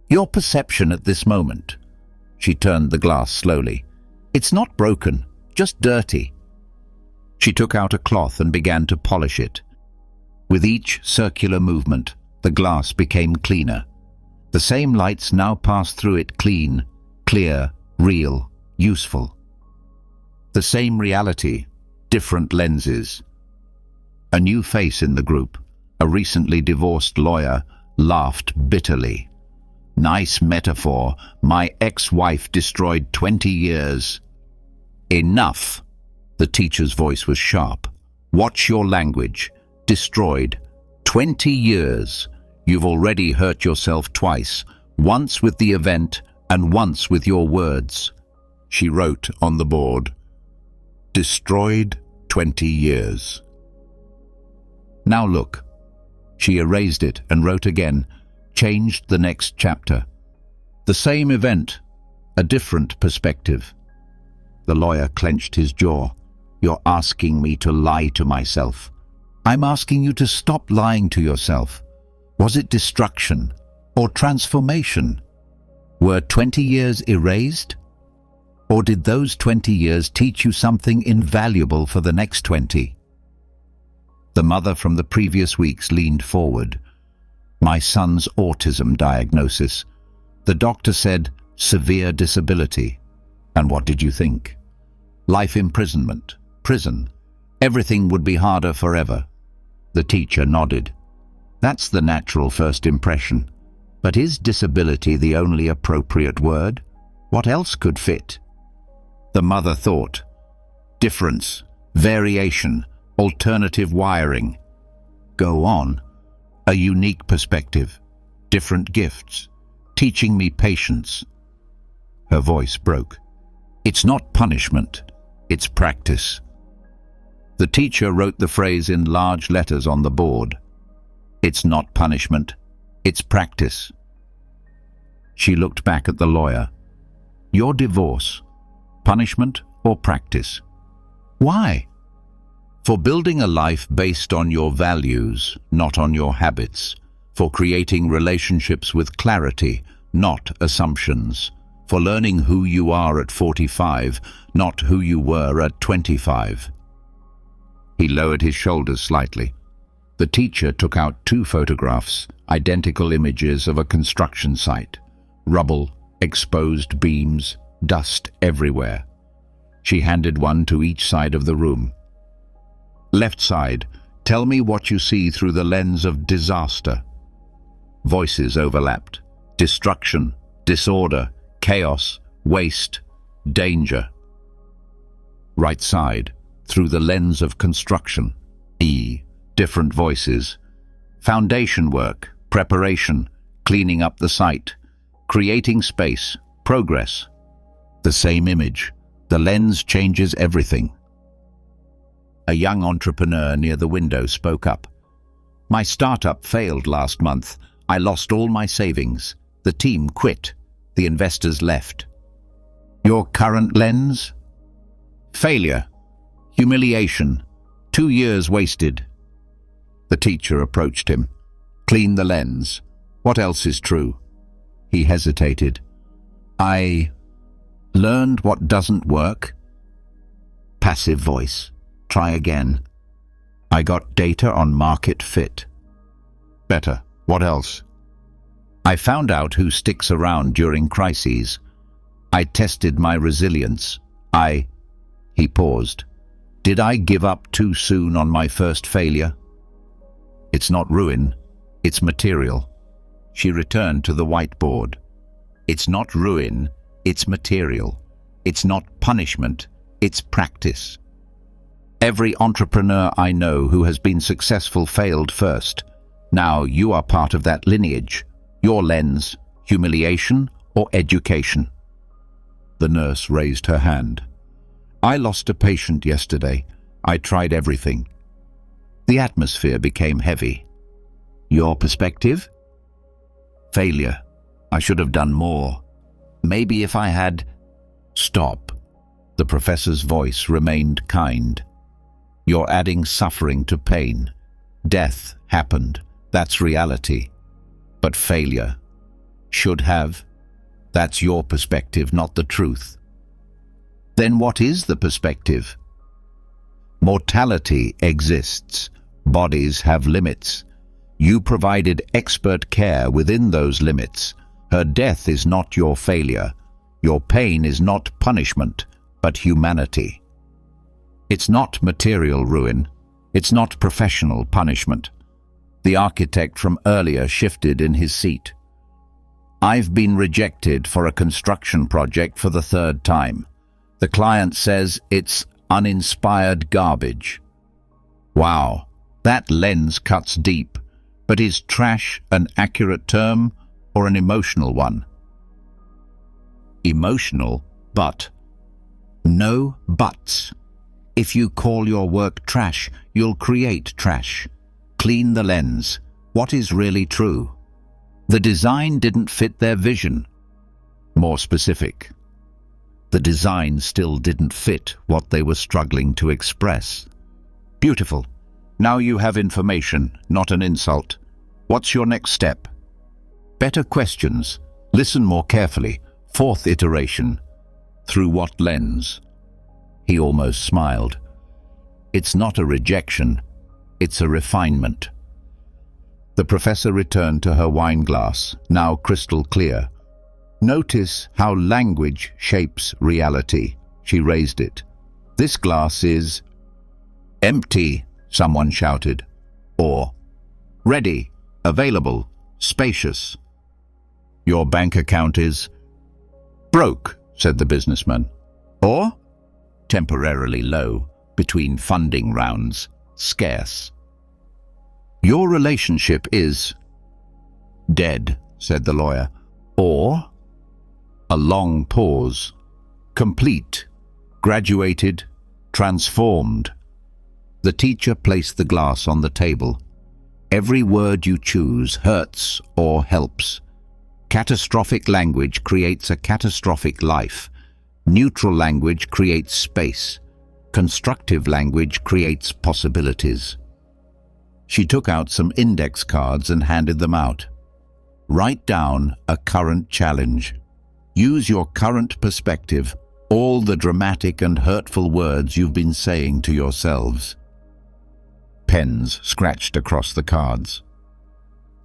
Your perception at this moment. She turned the glass slowly. It's not broken, just dirty. She took out a cloth and began to polish it. With each circular movement, the glass became cleaner. The same lights now pass through it, clean, clear, real, useful. The same reality, different lenses. A new face in the group, a recently divorced lawyer, laughed bitterly. Nice metaphor. My ex-wife destroyed 20 years. Enough. The teacher's voice was sharp. Watch your language. Destroyed. 20 years. You've already hurt yourself twice, once with the event and once with your words. She wrote on the board. Destroyed 20 years. Now look. She erased it and wrote again, changed the next chapter. The same event, a different perspective. The lawyer clenched his jaw. You're asking me to lie to myself. I'm asking you to stop lying to yourself. Was it destruction or transformation? Were 20 years erased? Or did those 20 years teach you something invaluable for the next 20? The mother from the previous weeks leaned forward. My son's autism diagnosis. The doctor said severe disability. And what did you think? Life imprisonment, prison. Everything would be harder forever. The teacher nodded. That's the natural first impression. But is disability the only appropriate word? What else could fit? The mother thought. Difference, variation, alternative wiring. Go on. A unique perspective, different gifts, teaching me patience. Her voice broke. It's not punishment, it's practice. The teacher wrote the phrase in large letters on the board. It's not punishment, it's practice. She looked back at the lawyer. Your divorce, punishment or practice? Why? For building a life based on your values, not on your habits. For creating relationships with clarity, not assumptions. For learning who you are at 45, not who you were at 25. He lowered his shoulders slightly. The teacher took out 2 photographs, identical images of a construction site. Rubble, exposed beams, dust everywhere. She handed one to each side of the room. Left side, tell me what you see through the lens of disaster. Voices overlapped. Destruction, disorder, chaos, waste, danger. Right side, through the lens of construction. Different voices. Foundation work, preparation, cleaning up the site, creating space, progress. The same image. The lens changes everything. A young entrepreneur near the window spoke up. My startup failed last month. I lost all my savings. The team quit. The investors left. Your current lens? Failure. Humiliation. 2 years wasted. The teacher approached him. Clean the lens. What else is true? He hesitated. I learned what doesn't work. Passive voice. Try again. I got data on market fit. Better. What else? I found out who sticks around during crises. I tested my resilience. He paused. Did I give up too soon on my first failure? It's not ruin, it's material. She returned to the whiteboard. It's not ruin, it's material. It's not punishment, it's practice. Every entrepreneur I know who has been successful failed first. Now you are part of that lineage. Your lens, humiliation or education? The nurse raised her hand. I lost a patient yesterday. I tried everything. The atmosphere became heavy. Your perspective? Failure. I should have done more. Maybe if I had... Stop. The professor's voice remained kind. You're adding suffering to pain. Death happened. That's reality. But failure. Should have. That's your perspective, not the truth. Then what is the perspective? Mortality exists. Bodies have limits. You provided expert care within those limits. Her death is not your failure. Your pain is not punishment, but humanity. It's not material ruin. It's not professional punishment. The architect from earlier shifted in his seat. I've been rejected for a construction project for the third time. The client says it's uninspired garbage. Wow, that lens cuts deep. But is trash an accurate term or an emotional one? Emotional, but. No buts. If you call your work trash, you'll create trash. Clean the lens. What is really true? The design didn't fit their vision. More specific. The design still didn't fit what they were struggling to express. Beautiful. Now you have information, not an insult. What's your next step? Better questions. Listen more carefully. Fourth iteration. Through what lens? He almost smiled. It's not a rejection. It's a refinement. The professor returned to her wine glass, now crystal clear. Notice how language shapes reality. She raised it. This glass is empty, someone shouted. Or ready, available, spacious. Your bank account is broke, said the businessman. Or temporarily low, between funding rounds, scarce. Your relationship is dead, said the lawyer. Or a long pause. Complete, graduated, transformed. The teacher placed the glass on the table. Every word you choose hurts or helps. Catastrophic language creates a catastrophic life. Neutral language creates space. Constructive language creates possibilities. She took out some index cards and handed them out. Write down a current challenge. Use your current perspective, all the dramatic and hurtful words you've been saying to yourselves. Pens scratched across the cards.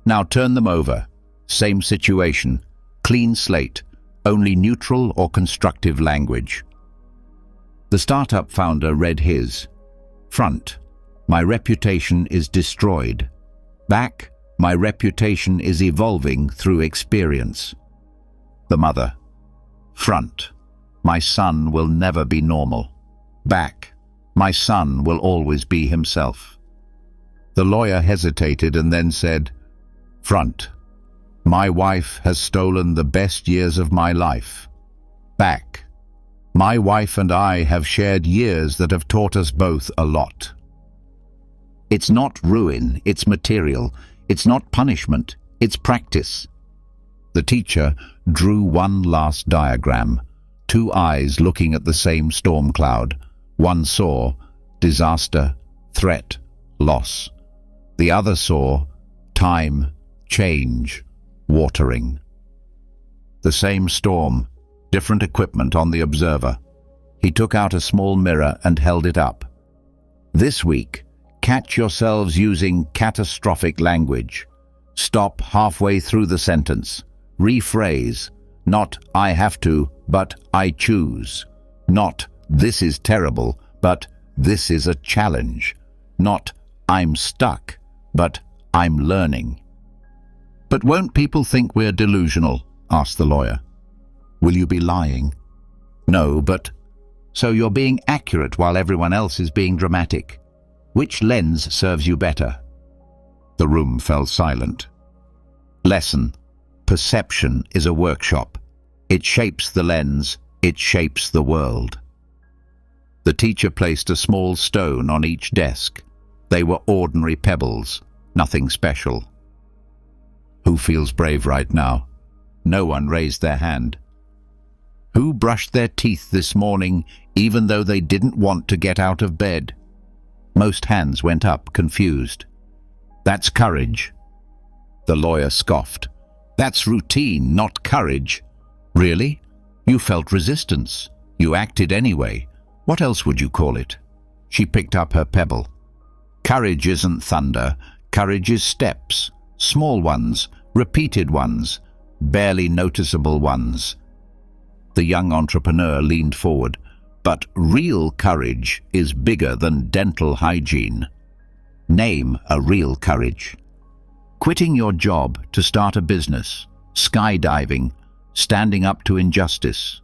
Now turn them over. Same situation. Clean slate. Only neutral or constructive language. The startup founder read his. Front. My reputation is destroyed. Back. My reputation is evolving through experience. The mother. Front. My son will never be normal. Back. My son will always be himself. The lawyer hesitated and then said, Front. My wife has stolen the best years of my life. Back. My wife and I have shared years that have taught us both a lot. It's not ruin, it's material. It's not punishment, it's practice. The teacher drew one last diagram. Two eyes looking at the same storm cloud. One saw disaster, threat, loss. The other saw time, change, watering. The same storm, different equipment on the observer. He took out a small mirror and held it up. This week, catch yourselves using catastrophic language. Stop halfway through the sentence. Rephrase. Not I have to, but I choose. Not this is terrible, but this is a challenge. Not I'm stuck, but I'm learning. But won't people think we're delusional? Asked the lawyer. Will you be lying? No, but... So you're being accurate while everyone else is being dramatic. Which lens serves you better? The room fell silent. Lesson. Perception is a workshop. It shapes the lens, it shapes the world. The teacher placed a small stone on each desk. They were ordinary pebbles, nothing special. Who feels brave right now? No one raised their hand. Who brushed their teeth this morning even though they didn't want to get out of bed? Most hands went up, confused. That's courage. The lawyer scoffed. That's routine, not courage. Really? You felt resistance. You acted anyway. What else would you call it? She picked up her pebble. Courage isn't thunder. Courage is steps. Small ones, repeated ones. barely noticeable ones. The young entrepreneur leaned forward. But real courage is bigger than dental hygiene. Name a real courage. Quitting your job to start a business, skydiving, standing up to injustice.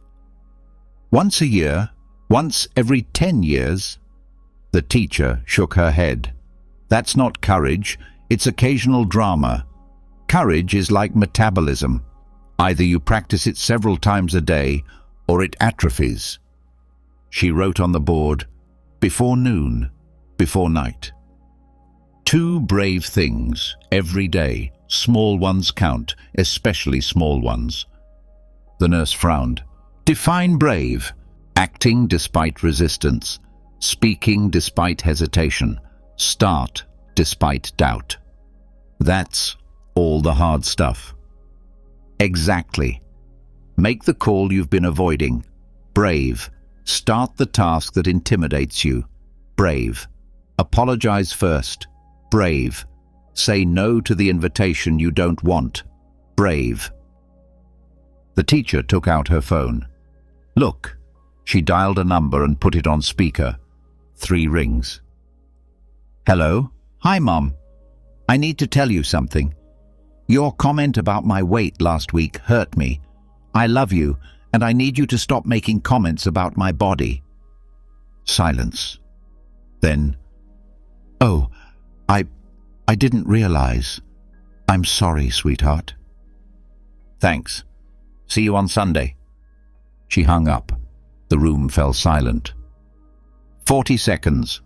Once a year, once every 10 years. The teacher shook her head. That's not courage, it's occasional drama. Courage is like metabolism. Either you practice it several times a day, or it atrophies. She wrote on the board, before noon, before night. 2 brave things every day. Small ones count, especially small ones. The nurse frowned. Define brave. Acting despite resistance. Speaking despite hesitation. Start despite doubt. That's all the hard stuff. Exactly. Make the call you've been avoiding. Brave. Start the task that intimidates you. Brave. Apologize first. Brave. Say no to the invitation you don't want. Brave. The teacher took out her phone. Look. She dialed a number and put it on speaker. 3 rings. Hello? Hi, Mom. I need to tell you something. Your comment about my weight last week hurt me. I love you, and I need you to stop making comments about my body. Silence. Then, oh, I didn't realize. I'm sorry, sweetheart. Thanks. See you on Sunday. She hung up. The room fell silent. 40 seconds.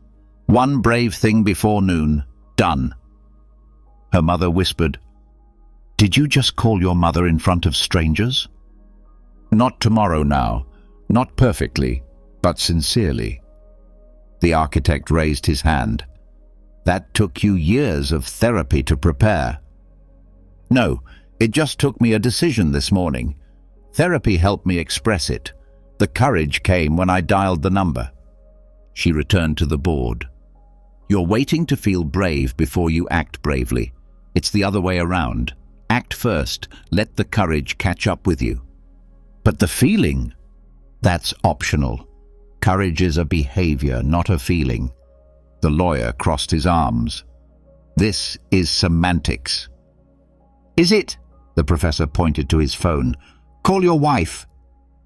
1 brave thing before noon. Done. Her mother whispered, Did you just call your mother in front of strangers? Not tomorrow now. Not perfectly, but sincerely. The architect raised his hand. That took you years of therapy to prepare. No, it just took me a decision this morning. Therapy helped me express it. The courage came when I dialed the number. She returned to the board. You're waiting to feel brave before you act bravely. It's the other way around. Act first, let the courage catch up with you. But the feeling, that's optional. Courage is a behavior, not a feeling. The lawyer crossed his arms. This is semantics. Is it? The professor pointed to his phone. Call your wife.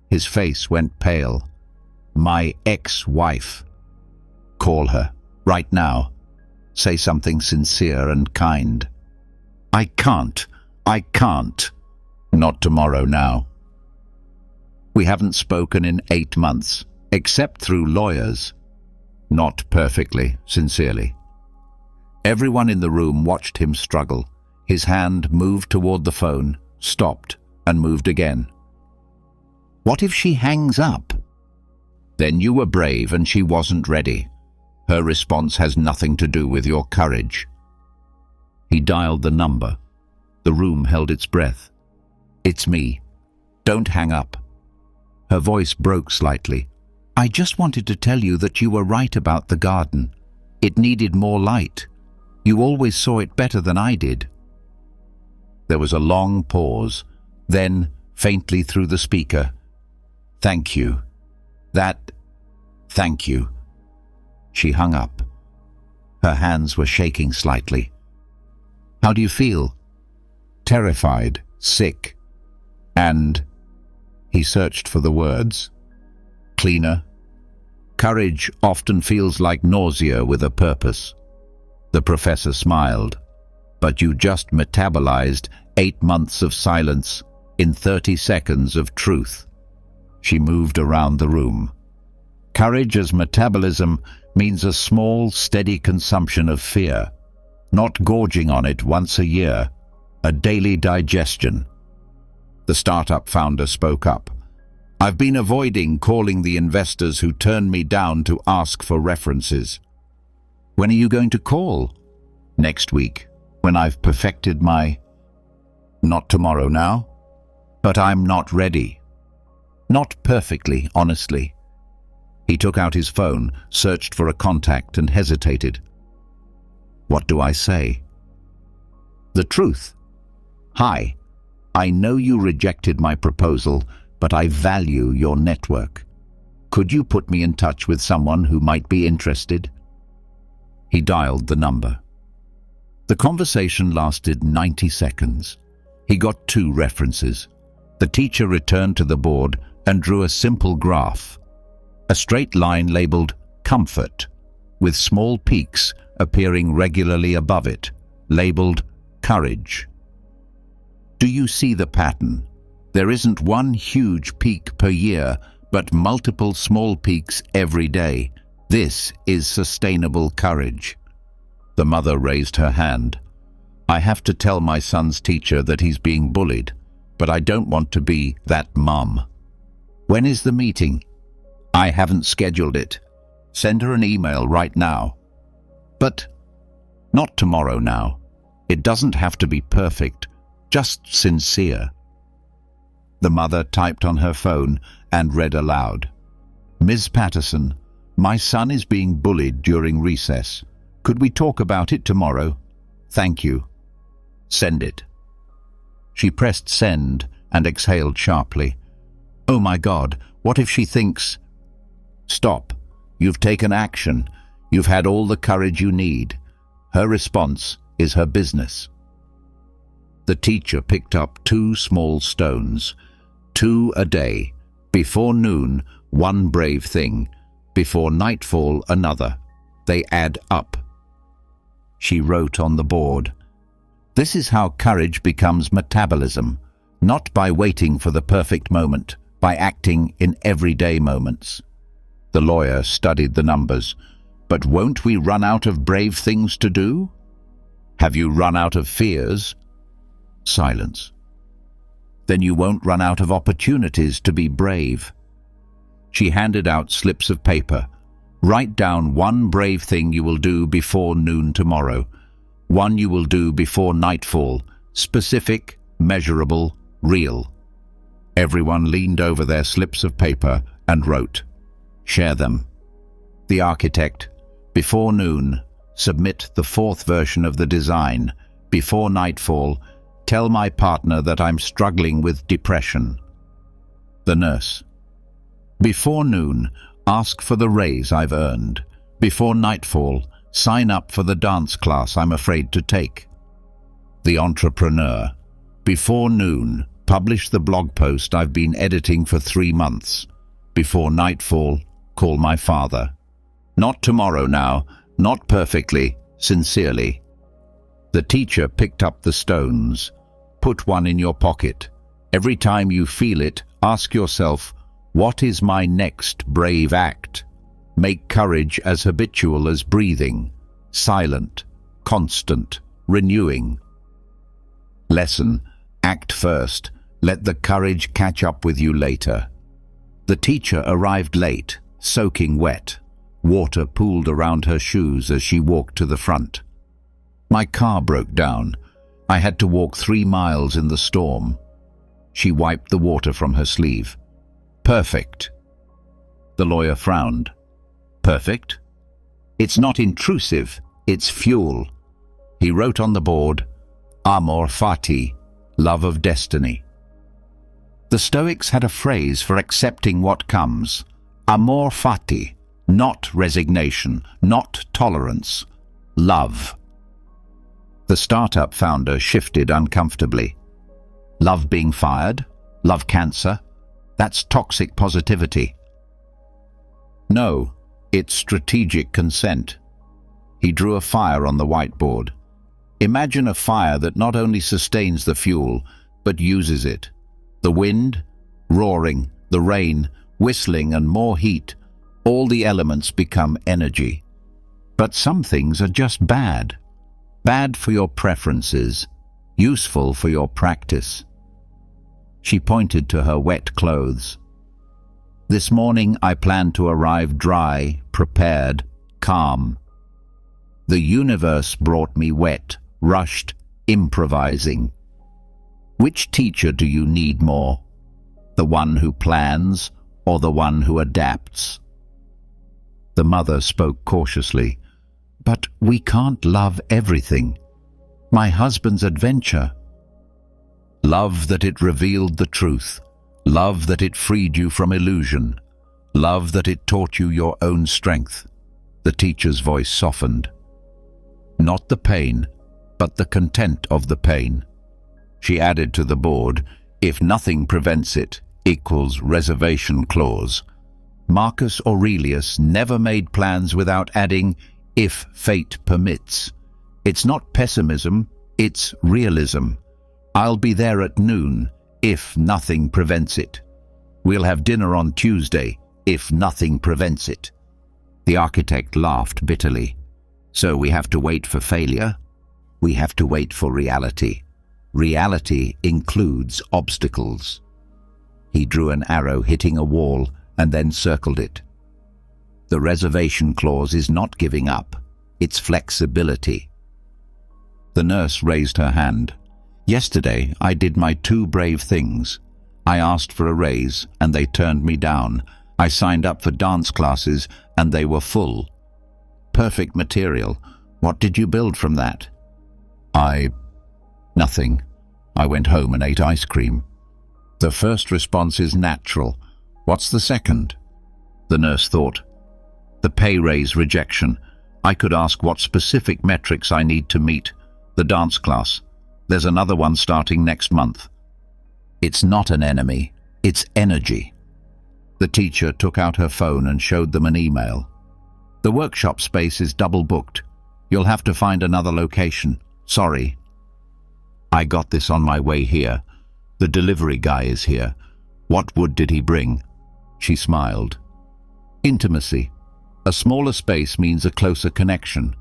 His face went pale. My ex-wife. Call her, right now. Say something sincere and kind. I can't. Not tomorrow now. We haven't spoken in 8 months, except through lawyers. Not perfectly, sincerely. Everyone in the room watched him struggle. His hand moved toward the phone, stopped, and moved again. What if she hangs up? Then you were brave and she wasn't ready. Her response has nothing to do with your courage. He dialed the number. The room held its breath. It's me. Don't hang up. Her voice broke slightly. I just wanted to tell you that you were right about the garden. It needed more light. You always saw it better than I did. There was a long pause. Then, faintly through the speaker, Thank you. Thank you. She hung up. Her hands were shaking slightly. How do you feel? Terrified, sick, and... He searched for the words. Cleaner. Courage often feels like nausea with a purpose. The professor smiled. But you just metabolized 8 months of silence in 30 seconds of truth. She moved around the room. Courage as metabolism means a small, steady consumption of fear, not gorging on it once a year, a daily digestion. The startup founder spoke up. I've been avoiding calling the investors who turned me down to ask for references. When are you going to call? Next week, when I've perfected my... Not tomorrow now, but I'm not ready. Not perfectly, honestly. He took out his phone, searched for a contact, and hesitated. What do I say? The truth. Hi, I know you rejected my proposal, but I value your network. Could you put me in touch with someone who might be interested?" He dialed the number. The conversation lasted 90 seconds. He got 2 references. The teacher returned to the board and drew a simple graph. A straight line labeled comfort, with small peaks appearing regularly above it, labeled courage. Do you see the pattern? There isn't one huge peak per year, but multiple small peaks every day. This is sustainable courage. The mother raised her hand. "I have to tell my son's teacher that he's being bullied, but I don't want to be that mum." "When is the meeting?" "I haven't scheduled it. Send her an email right now." "But not tomorrow now. It doesn't have to be perfect, just sincere." The mother typed on her phone and read aloud. "Ms. Patterson, my son is being bullied during recess. Could we talk about it tomorrow? Thank you. Send it." She pressed send and exhaled sharply. "Oh my God, what if she thinks—" "Stop. You've taken action. You've had all the courage you need. Her response is her business." The teacher picked up 2 small stones, 2 a day. Before noon, 1 brave thing. Before nightfall, another. They add up. She wrote on the board, "This is how courage becomes metabolism, not by waiting for the perfect moment, by acting in everyday moments." The lawyer studied the numbers. "But won't we run out of brave things to do? Have you run out of fears?" Silence. "Then you won't run out of opportunities to be brave." She handed out slips of paper. "Write down 1 brave thing you will do before noon tomorrow, 1 you will do before nightfall, specific, measurable, real." Everyone leaned over their slips of paper and wrote. "Share them." The architect, "Before noon, submit the 4th version of the design. Before nightfall, tell my partner that I'm struggling with depression." The nurse, "Before noon, ask for the raise I've earned. Before nightfall, sign up for the dance class I'm afraid to take." The entrepreneur, "Before noon, publish the blog post I've been editing for 3 months. Before nightfall, call my father. Not tomorrow now, not perfectly, sincerely." The teacher picked up the stones. "Put 1 in your pocket. Every time you feel it, ask yourself, what is my next brave act? Make courage as habitual as breathing, silent, constant, renewing." Lesson: act first. Let the courage catch up with you later. The teacher arrived late, soaking wet. Water pooled around her shoes as she walked to the front. "My car broke down. I had to walk 3 miles in the storm." She wiped the water from her sleeve. "Perfect." The lawyer frowned. "Perfect? It's not intrusive, it's fuel." He wrote on the board, "Amore fati, love of destiny." The Stoics had a phrase for accepting what comes. Amore fati, not resignation, not tolerance, love. The startup founder shifted uncomfortably. Love being fired? Love cancer? That's toxic positivity. No, it's strategic consent. He drew a fire on the whiteboard. Imagine a fire that not only sustains the fuel, but uses it. The wind, roaring, the rain, whistling, and more heat, all the elements become energy. But some things are just bad. Bad for your preferences, useful for your practice. She pointed to her wet clothes. "This morning I planned to arrive dry, prepared, calm. The universe brought me wet, rushed, improvising. Which teacher do you need more? The one who plans or the one who adapts?" The mother spoke cautiously. "But we can't love everything. My husband's adventure." Love that it revealed the truth. Love that it freed you from illusion. Love that it taught you your own strength. The teacher's voice softened. Not the pain, but the content of the pain. She added to the board, if nothing prevents it, equals reservation clause. Marcus Aurelius never made plans without adding, if fate permits. It's not pessimism, it's realism. I'll be there at noon, if nothing prevents it. We'll have dinner on Tuesday, if nothing prevents it. The architect laughed bitterly. So we have to wait for failure? We have to wait for reality. Reality includes obstacles. He drew an arrow hitting a wall and then circled it. The reservation clause is not giving up, it's flexibility. The nurse raised her hand. Yesterday, I did my 2 brave things. I asked for a raise and they turned me down. I signed up for dance classes and they were full. Perfect material. What did you build from that? Nothing. I went home and ate ice cream. The first response is natural. What's the second? The nurse thought. The pay raise rejection. I could ask what specific metrics I need to meet. The dance class. There's another one starting next month. It's not an enemy. It's energy. The teacher took out her phone and showed them an email. The workshop space is double booked. You'll have to find another location. Sorry. I got this on my way here. The delivery guy is here. What wood did he bring? She smiled. Intimacy. A smaller space means a closer connection.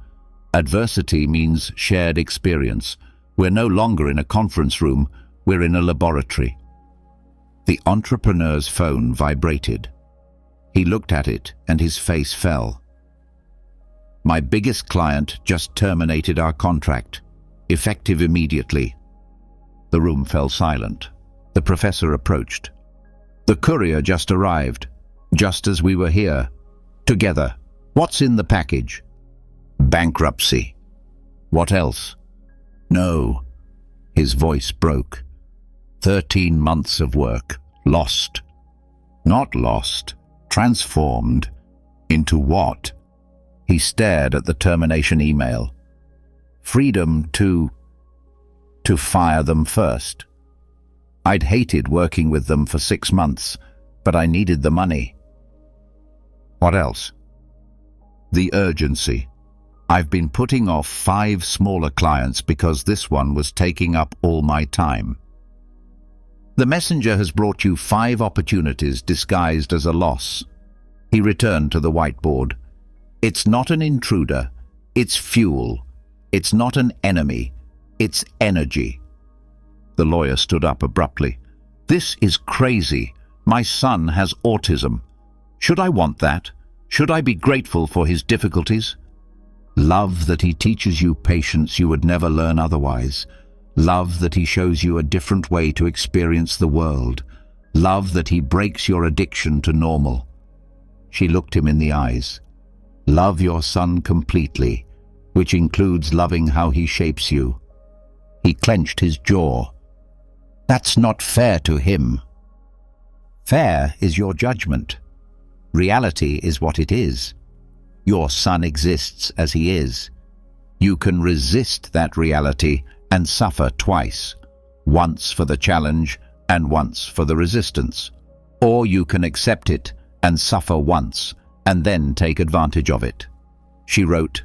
Adversity means shared experience. We're no longer in a conference room, we're in a laboratory. The entrepreneur's phone vibrated. He looked at it and his face fell. My biggest client just terminated our contract, effective immediately. The room fell silent. The professor approached. The courier just arrived, just as we were here. Together. What's in the package? Bankruptcy. What else? No. His voice broke. 13 months of work. Lost. Not lost. Transformed. Into what? He stared at the termination email. Freedom to fire them first. I'd hated working with them for 6 months, but I needed the money. What else? The urgency. I've been putting off 5 smaller clients because this one was taking up all my time. The messenger has brought you 5 opportunities disguised as a loss. He returned to the whiteboard. It's not an intruder, it's fuel. It's not an enemy, it's energy. The lawyer stood up abruptly. This is crazy. My son has autism. Should I want that? Should I be grateful for his difficulties? Love that he teaches you patience you would never learn otherwise. Love that he shows you a different way to experience the world. Love that he breaks your addiction to normal. She looked him in the eyes. Love your son completely, which includes loving how he shapes you. He clenched his jaw. That's not fair to him. Fair is your judgment. Reality is what it is. Your son exists as he is. You can resist that reality and suffer twice, once for the challenge and once for the resistance. Or you can accept it and suffer once and then take advantage of it. She wrote,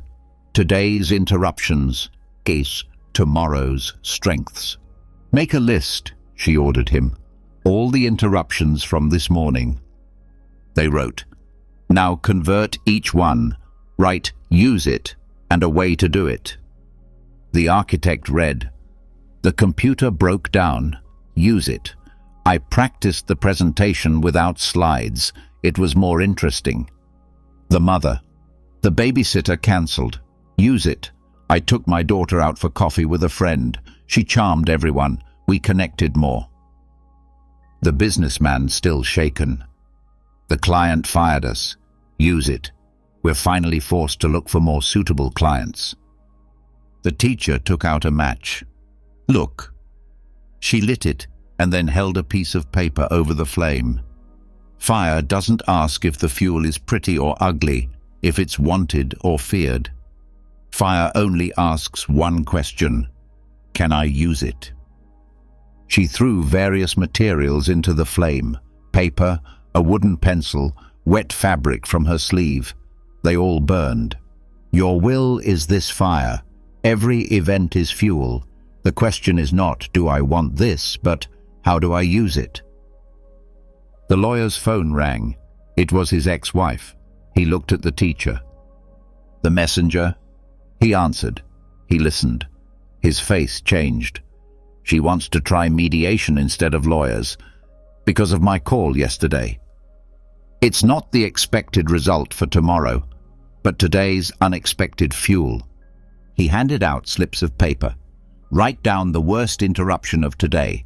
today's interruptions is tomorrow's strengths. Make a list, she ordered him. All the interruptions from this morning. They wrote, now convert each one. Write, use it, and a way to do it. The architect read, the computer broke down. Use it. I practiced the presentation without slides. It was more interesting. The mother, the babysitter cancelled. Use it. I took my daughter out for coffee with a friend. She charmed everyone. We connected more. The businessman still shaken. The client fired us. Use it. We're finally forced to look for more suitable clients. The teacher took out a match. Look. She lit it and then held a piece of paper over the flame. Fire doesn't ask if the fuel is pretty or ugly, if it's wanted or feared. Fire only asks one question: can I use it? She threw various materials into the flame: paper, a wooden pencil, wet fabric from her sleeve. They all burned. Your will is this fire. Every event is fuel. The question is not, do I want this, but how do I use it? The lawyer's phone rang. It was his ex-wife. He looked at the teacher. The messenger? He answered. He listened. His face changed. She wants to try mediation instead of lawyers, because of my call yesterday. It's not the expected result for tomorrow, but today's unexpected fuel. He handed out slips of paper. Write down the worst interruption of today.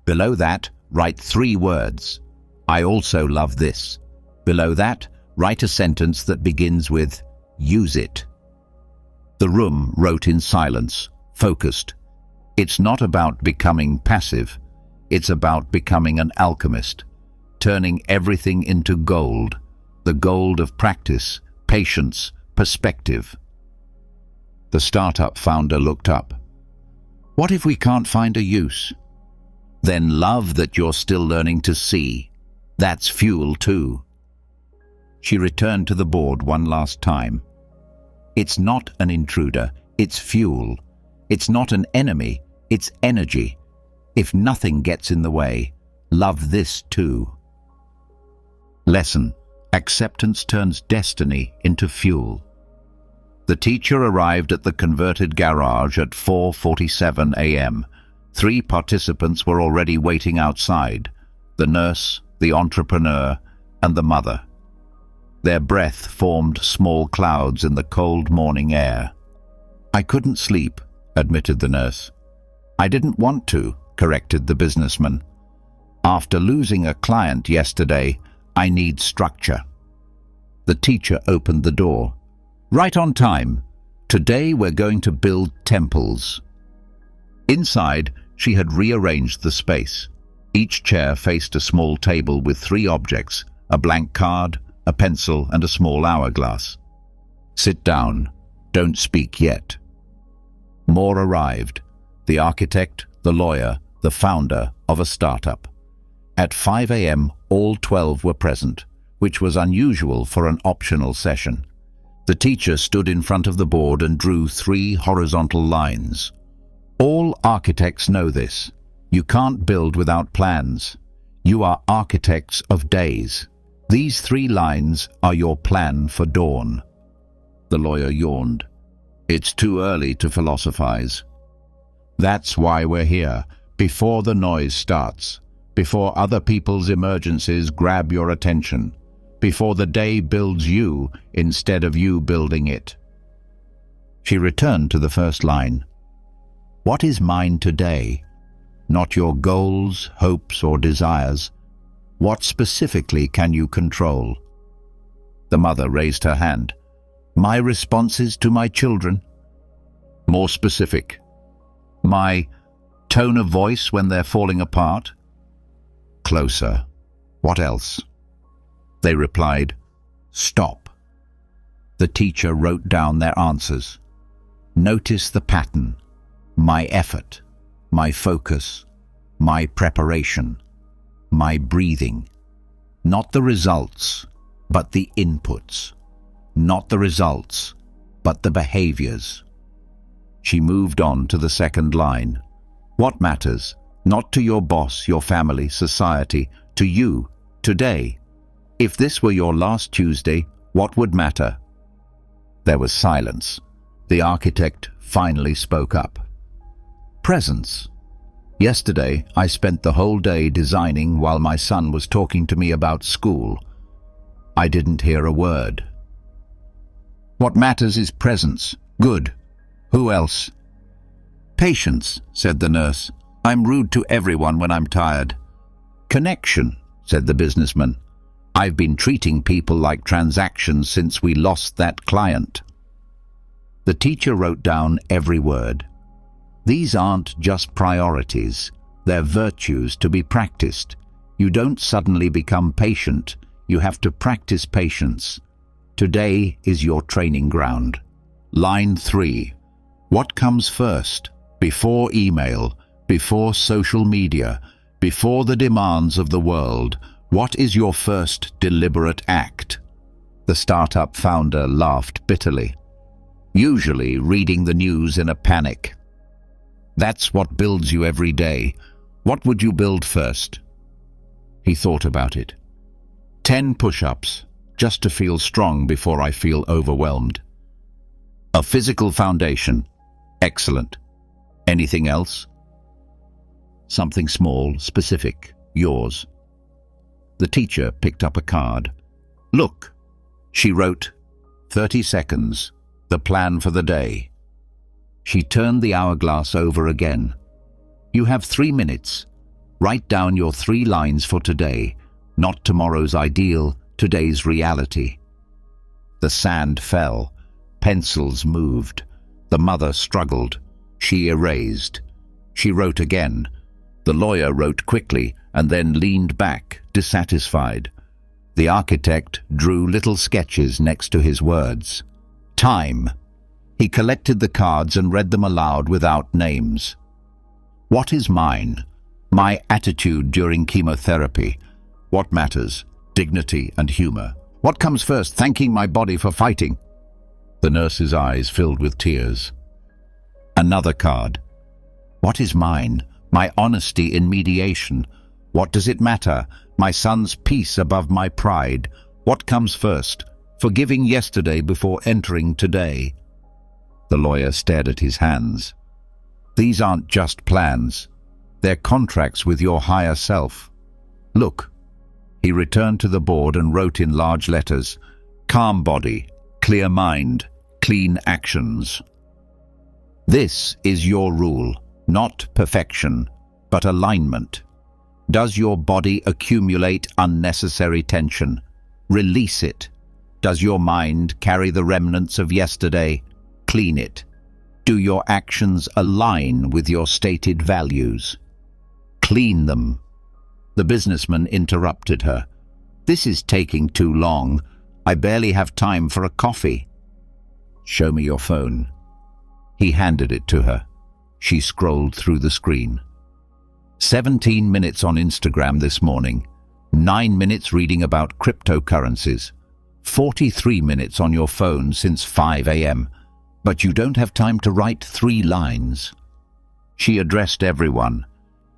Below that, write 3 words. I also love this. Below that, write a sentence that begins with, use it. The room wrote in silence, focused. It's not about becoming passive. It's about becoming an alchemist, turning everything into gold, the gold of practice, patience, perspective. The startup founder looked up. What if we can't find a use? Then love that you're still learning to see. That's fuel too. She returned to the board one last time. It's not an intruder, it's fuel. It's not an enemy, it's energy. If nothing gets in the way, love this too. Lesson: acceptance turns destiny into fuel. The teacher arrived at the converted garage at 4:47 a.m. 3 participants were already waiting outside: the nurse, the entrepreneur, and the mother. Their breath formed small clouds in the cold morning air. I couldn't sleep, admitted the nurse. I didn't want to, corrected the businessman. After losing a client yesterday, I need structure. The teacher opened the door. Right on time. Today we're going to build temples. Inside, she had rearranged the space. Each chair faced a small table with 3 objects: a blank card, a pencil, and a small hourglass. Sit down. Don't speak yet. More arrived. The architect, the lawyer, the founder of a startup. At 5 a.m., all 12 were present, which was unusual for an optional session. The teacher stood in front of the board and drew 3 horizontal lines. All architects know this. You can't build without plans. You are architects of days. These 3 lines are your plan for dawn. The lawyer yawned. It's too early to philosophize. That's why we're here, before the noise starts, before other people's emergencies grab your attention, before the day builds you instead of you building it. She returned to the first line. What is mine today? Not your goals, hopes, or desires. What specifically can you control? The mother raised her hand. My responses to my children. More specific. My tone of voice when they're falling apart. Closer. What else? They replied, stop. The teacher wrote down their answers. Notice the pattern. My effort, my focus, my preparation, my breathing. Not the results, but the inputs. Not the results, but the behaviors. She moved on to the second line. What matters? Not to your boss, your family, society, to you, today. If this were your last Tuesday, what would matter? There was silence. The architect finally spoke up. Presence. Yesterday, I spent the whole day designing while my son was talking to me about school. I didn't hear a word. What matters is presence. Good. Who else? Patience, said the nurse. I'm rude to everyone when I'm tired. Connection, said the businessman. I've been treating people like transactions since we lost that client. The teacher wrote down every word. These aren't just priorities. They're virtues to be practiced. You don't suddenly become patient. You have to practice patience. Today is your training ground. Line 3. What comes first? Before email, before social media, before the demands of the world, what is your first deliberate act? The startup founder laughed bitterly. Usually reading the news in a panic. That's what builds you every day. What would you build first? He thought about it. 10 push-ups, just to feel strong before I feel overwhelmed. A physical foundation. Excellent. Anything else? Something small, specific, yours. The teacher picked up a card. Look, she wrote, 30 seconds, the plan for the day. She turned the hourglass over again. You have 3 minutes. Write down your 3 lines for today, not tomorrow's ideal, today's reality. The sand fell. Pencils moved. The mother struggled. She erased. She wrote again. The lawyer wrote quickly and then leaned back, dissatisfied. The architect drew little sketches next to his words. Time. He collected the cards and read them aloud without names. What is mine? My attitude during chemotherapy. What matters? Dignity and humor. What comes first? Thanking my body for fighting. The nurse's eyes filled with tears. Another card. What is mine? My honesty in mediation. What does it matter? My son's peace above my pride. What comes first? Forgiving yesterday before entering today. The lawyer stared at his hands. These aren't just plans. They're contracts with your higher self. Look. He returned to the board and wrote in large letters, calm body, clear mind, clean actions. This is your rule, not perfection, but alignment. Does your body accumulate unnecessary tension? Release it. Does your mind carry the remnants of yesterday? Clean it. Do your actions align with your stated values? Clean them. The businessman interrupted her. This is taking too long. I barely have time for a coffee. Show me your phone. He handed it to her. She scrolled through the screen. 17 minutes on Instagram this morning. 9 minutes reading about cryptocurrencies. 43 minutes on your phone since 5 a.m. But you don't have time to write 3 lines. She addressed everyone.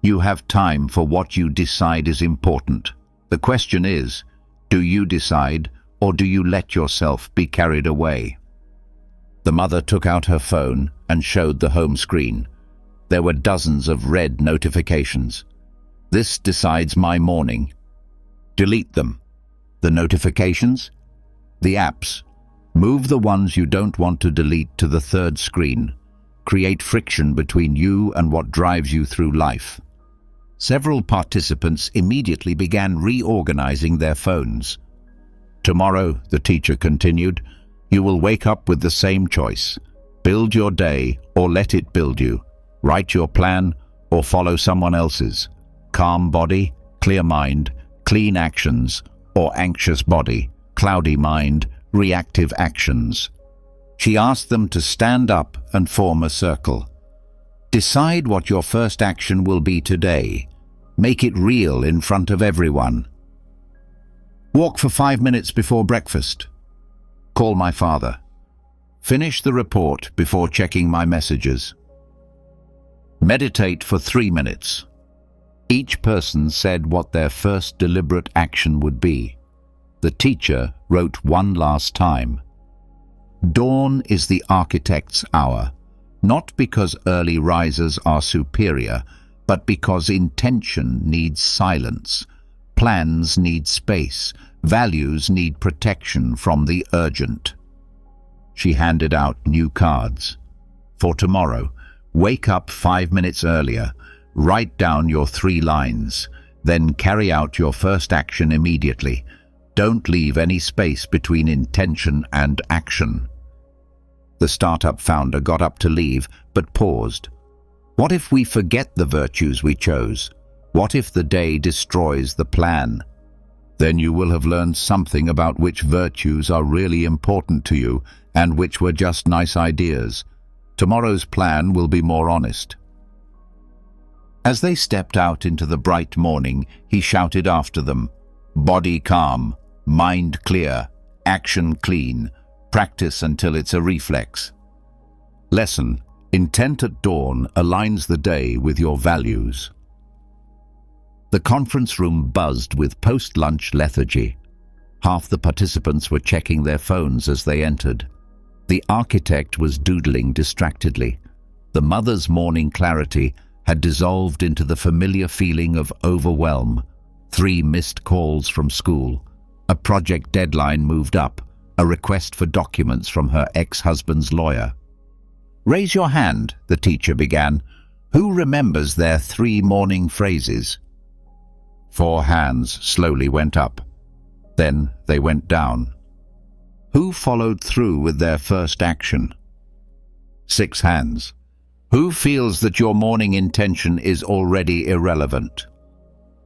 You have time for what you decide is important. The question is, do you decide or do you let yourself be carried away? The mother took out her phone and showed the home screen. There were dozens of red notifications. This decides my morning. Delete them. The notifications? The apps. Move the ones you don't want to delete to the third screen. Create friction between you and what drives you through life. Several participants immediately began reorganizing their phones. Tomorrow, the teacher continued, you will wake up with the same choice. Build your day or let it build you. Write your plan or follow someone else's. Calm body, clear mind, clean actions, or anxious body, cloudy mind, reactive actions. She asked them to stand up and form a circle. Decide what your first action will be today. Make it real in front of everyone. Walk for 5 minutes before breakfast. Call my father. Finish the report before checking my messages. Meditate for 3 minutes. Each person said what their first deliberate action would be. The teacher wrote one last time. Dawn is the architect's hour, not because early risers are superior, but because intention needs silence, plans need space, values need protection from the urgent. She handed out new cards. For tomorrow, wake up 5 minutes earlier, write down your 3 lines, then carry out your first action immediately. Don't leave any space between intention and action. The startup founder got up to leave, but paused. What if we forget the virtues we chose? What if the day destroys the plan? Then you will have learned something about which virtues are really important to you and which were just nice ideas. Tomorrow's plan will be more honest. As they stepped out into the bright morning, he shouted after them, "Body calm, mind clear, action clean, practice until it's a reflex." Lesson: intent at dawn aligns the day with your values. The conference room buzzed with post-lunch lethargy. Half the participants were checking their phones as they entered. The architect was doodling distractedly. The mother's morning clarity had dissolved into the familiar feeling of overwhelm. 3 missed calls from school. A project deadline moved up. A request for documents from her ex-husband's lawyer. "Raise your hand," the teacher began. "Who remembers their 3 morning phrases?" 4 hands slowly went up. Then they went down. Who followed through with their first action? 6 hands. Who feels that your morning intention is already irrelevant?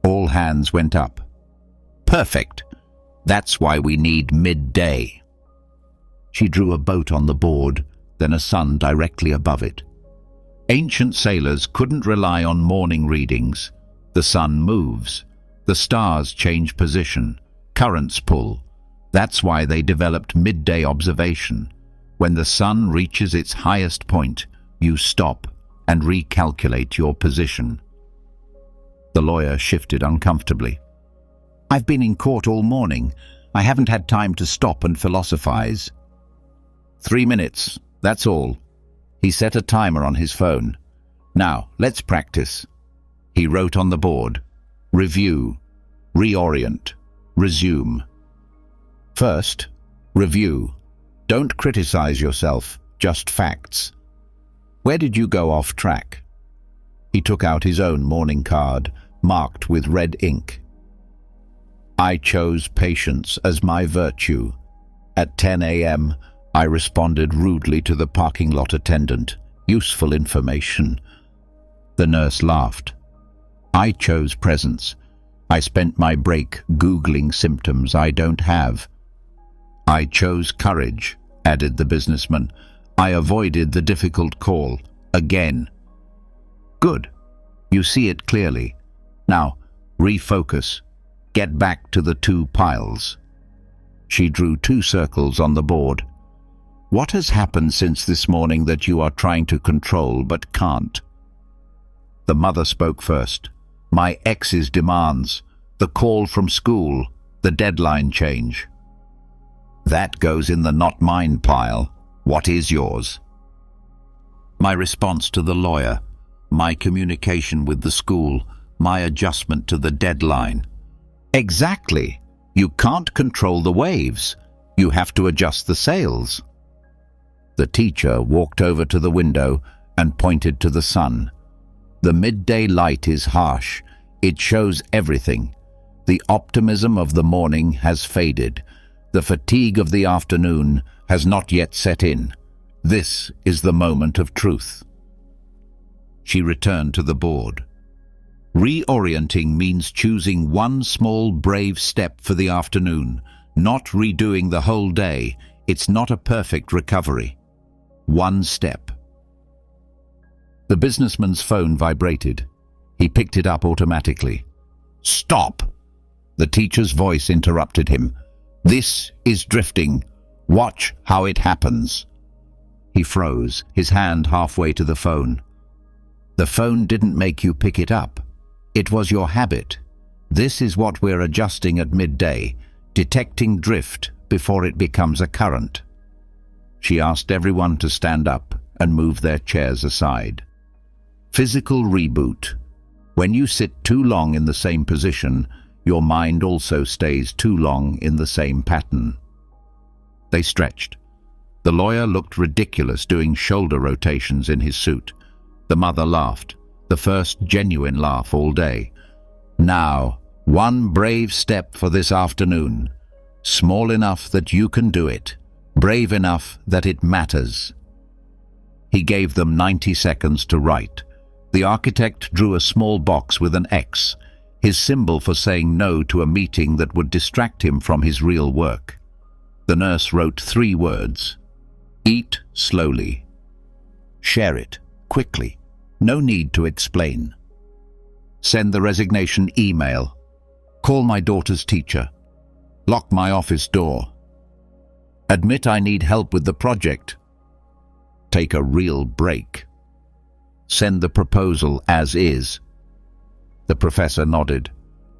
All hands went up. Perfect. That's why we need midday. She drew a boat on the board, then a sun directly above it. Ancient sailors couldn't rely on morning readings. The sun moves. The stars change position. Currents pull. That's why they developed midday observation. When the sun reaches its highest point, you stop and recalculate your position. The lawyer shifted uncomfortably. "I've been in court all morning. I haven't had time to stop and philosophize." 3 minutes, that's all. He set a timer on his phone. "Now, let's practice." He wrote on the board, "Review, reorient, resume." First, review. Don't criticize yourself, just facts. Where did you go off track? He took out his own morning card, marked with red ink. "I chose patience as my virtue. At 10 a.m., I responded rudely to the parking lot attendant. Useful information." The nurse laughed. "I chose presence. I spent my break Googling symptoms I don't have." "I chose courage," added the businessman. "I avoided the difficult call. Again." "Good. You see it clearly. Now, refocus. Get back to the 2 piles." She drew 2 circles on the board. "What has happened since this morning that you are trying to control but can't?" The mother spoke first. "My ex's demands, the call from school, the deadline change." "That goes in the not mine pile. What is yours?" "My response to the lawyer, my communication with the school, my adjustment to the deadline." "Exactly. You can't control the waves. You have to adjust the sails." The teacher walked over to the window and pointed to the sun. "The midday light is harsh. It shows everything. The optimism of the morning has faded. The fatigue of the afternoon has not yet set in. This is the moment of truth." She returned to the board. Reorienting means choosing one small, brave step for the afternoon, not redoing the whole day. It's not a perfect recovery. One step. The businessman's phone vibrated. He picked it up automatically. "Stop!" The teacher's voice interrupted him. "This is drifting. Watch how it happens." He froze, his hand halfway to the phone. "The phone didn't make you pick it up. It was your habit. This is what we're adjusting at midday, detecting drift before it becomes a current." She asked everyone to stand up and move their chairs aside. Physical reboot. When you sit too long in the same position, your mind also stays too long in the same pattern. They stretched. The lawyer looked ridiculous doing shoulder rotations in his suit. The mother laughed, the first genuine laugh all day. "Now, one brave step for this afternoon. Small enough that you can do it. Brave enough that it matters." He gave them 90 seconds to write. The architect drew a small box with an X, his symbol for saying no to a meeting that would distract him from his real work. The nurse wrote 3 words: eat slowly. Share it, quickly. No need to explain. Send the resignation email. Call my daughter's teacher. Lock my office door. Admit I need help with the project. Take a real break. Send the proposal as is. The professor nodded.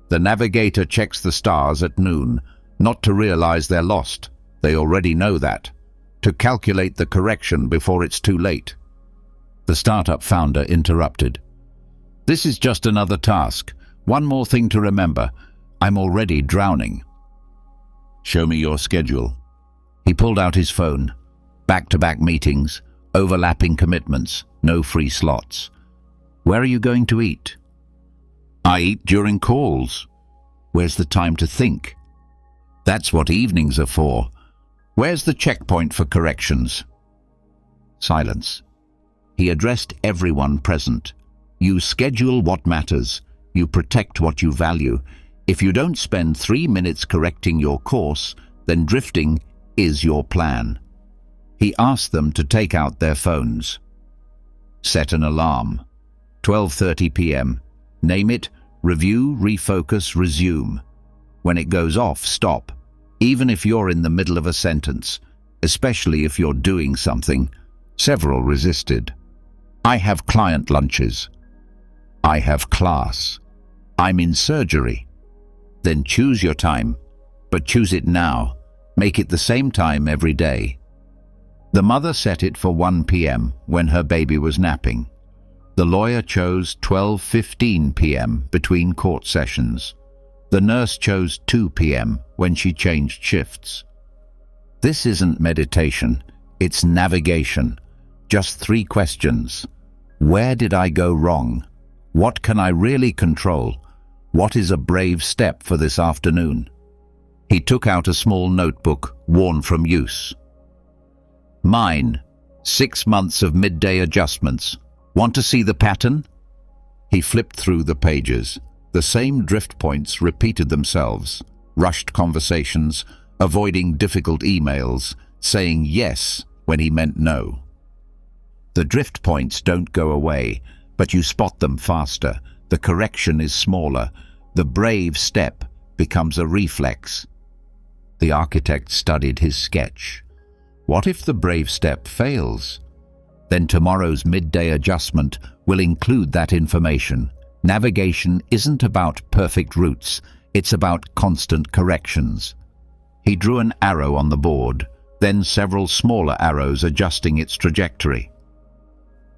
The navigator checks the stars at noon, not to realize they're lost. They already know that. To calculate the correction before it's too late. The startup founder interrupted. This is just another task. One more thing to remember. I'm already drowning. Show me your schedule. He pulled out his phone. Back-to-back meetings, overlapping commitments, no free slots. Where are you going to eat? I eat during calls. Where's the time to think? That's what evenings are for. Where's the checkpoint for corrections? Silence. He addressed everyone present. You schedule what matters. You protect what you value. If you don't spend 3 minutes correcting your course, then drifting is your plan. He asked them to take out their phones. Set an alarm. 12:30 p.m. Name it, review, refocus, resume. When it goes off, stop. Even if you're in the middle of a sentence, especially if you're doing something. Several resisted. I have client lunches. I have class. I'm in surgery. Then choose your time, but choose it now. Make it the same time every day. The mother set it for 1 p.m. when her baby was napping. The lawyer chose 12:15 p.m. between court sessions. The nurse chose 2 p.m. when she changed shifts. This isn't meditation, it's navigation. Just 3 questions. Where did I go wrong? What can I really control? What is a brave step for this afternoon? He took out a small notebook, worn from use. Mine, 6 months of midday adjustments. Want to see the pattern? He flipped through the pages. The same drift points repeated themselves. Rushed conversations, avoiding difficult emails, saying yes when he meant no. The drift points don't go away, but you spot them faster. The correction is smaller. The brave step becomes a reflex. The architect studied his sketch. What if the brave step fails? Then tomorrow's midday adjustment will include that information. Navigation isn't about perfect routes, it's about constant corrections. He drew an arrow on the board, then several smaller arrows adjusting its trajectory.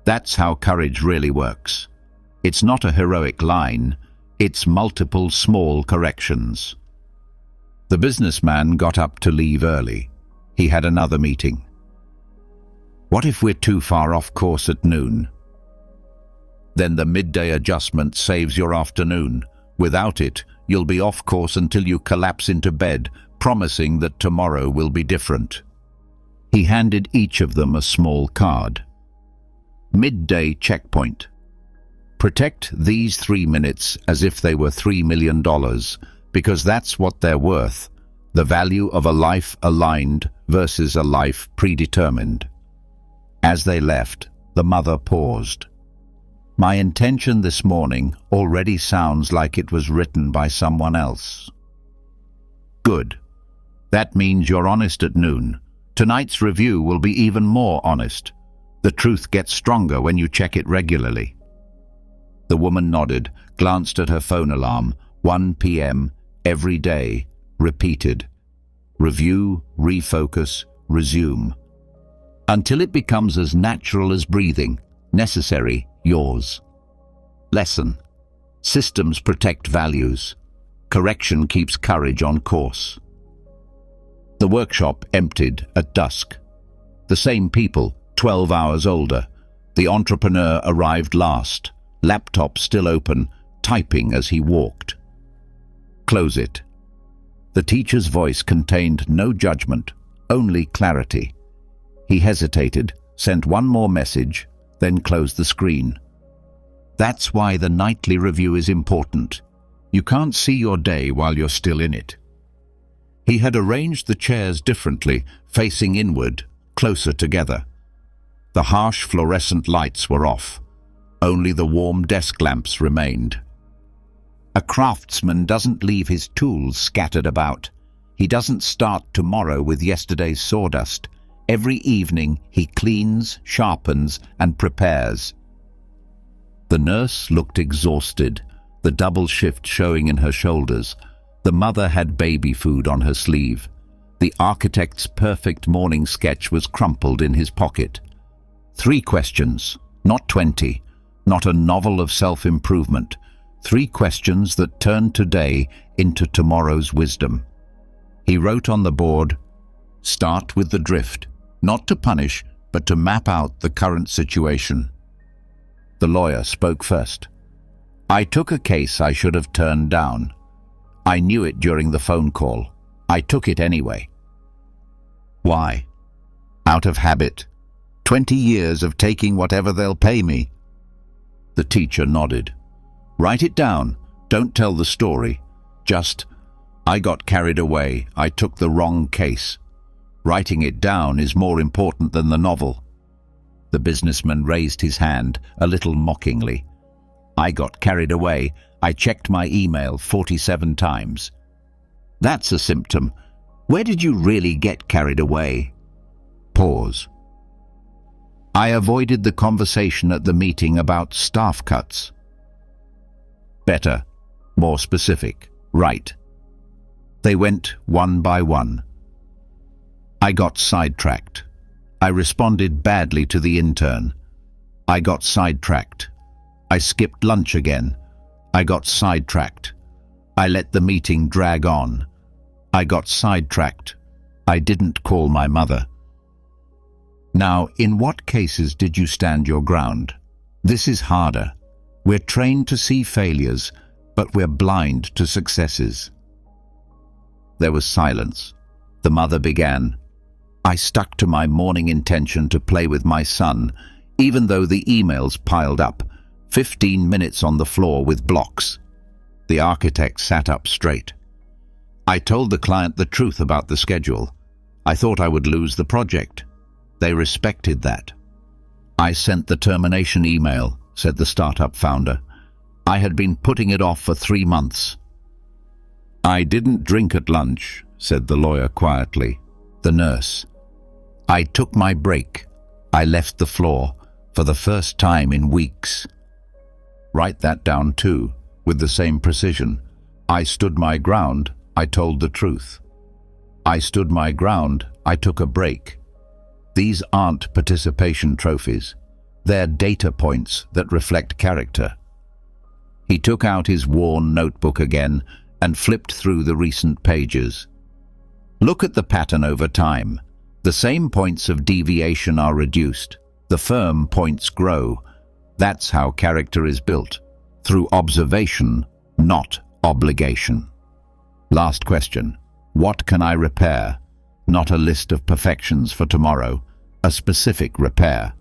That's how courage really works. It's not a heroic line, it's multiple small corrections. The businessman got up to leave early. He had another meeting. What if we're too far off course at noon? Then the midday adjustment saves your afternoon. Without it, you'll be off course until you collapse into bed, promising that tomorrow will be different. He handed each of them a small card. Midday checkpoint. Protect these 3 minutes as if they were $3 million, because that's what they're worth, the value of a life aligned versus a life predetermined. As they left, the mother paused. My intention this morning already sounds like it was written by someone else. Good. That means you're honest at noon. Tonight's review will be even more honest. The truth gets stronger when you check it regularly. The woman nodded, glanced at her phone alarm. 1 p.m. every day, repeated. Review, refocus, resume. Until it becomes as natural as breathing, necessary, yours. Lesson. Systems protect values. Correction keeps courage on course. The workshop emptied at dusk. The same people, 12 hours older. The entrepreneur arrived last, laptop still open, typing as he walked. Close it. The teacher's voice contained no judgment, only clarity. He hesitated, sent one more message, then closed the screen. That's why the nightly review is important. You can't see your day while you're still in it. He had arranged the chairs differently, facing inward, closer together. The harsh fluorescent lights were off. Only the warm desk lamps remained. A craftsman doesn't leave his tools scattered about. He doesn't start tomorrow with yesterday's sawdust. Every evening he cleans, sharpens, and prepares. The nurse looked exhausted, the double shift showing in her shoulders. The mother had baby food on her sleeve. The architect's perfect morning sketch was crumpled in his pocket. 3 questions, not 20, not a novel of self-improvement. 3 questions that turned today into tomorrow's wisdom. He wrote on the board, "Start with the drift, not to punish, but to map out the current situation." The lawyer spoke first. "I took a case I should have turned down. I knew it during the phone call. I took it anyway." "Why?" "Out of habit. 20 years of taking whatever they'll pay me." The teacher nodded. "Write it down. Don't tell the story. Just, I got carried away. I took the wrong case. Writing it down is more important than the novel." The businessman raised his hand, a little mockingly. "I got carried away. I checked my email 47 times. That's a symptom. Where did you really get carried away?" Pause. "I avoided the conversation at the meeting about staff cuts." "Better. More specific. Right." They went one by one. "I got sidetracked. I responded badly to the intern. I got sidetracked. I skipped lunch again. I got sidetracked. I let the meeting drag on. I got sidetracked. I didn't call my mother." Now, in what cases did you stand your ground? This is harder. We're trained to see failures, but we're blind to successes. There was silence. The mother began. "I stuck to my morning intention to play with my son, even though the emails piled up, 15 minutes on the floor with blocks." The architect sat up straight. "I told the client the truth about the schedule. I thought I would lose the project. They respected that." "I sent the termination email," said the startup founder. "I had been putting it off for 3 months." "I didn't drink at lunch," said the lawyer quietly. The nurse. "I took my break. I left the floor for the first time in weeks." Write that down too, with the same precision. "I stood my ground. I told the truth. I stood my ground. I took a break." These aren't participation trophies. They're data points that reflect character. He took out his worn notebook again and flipped through the recent pages. Look at the pattern over time. The same points of deviation are reduced. The firm points grow. That's how character is built, through observation, not obligation. Last question. What can I repair? Not a list of perfections for tomorrow, a specific repair.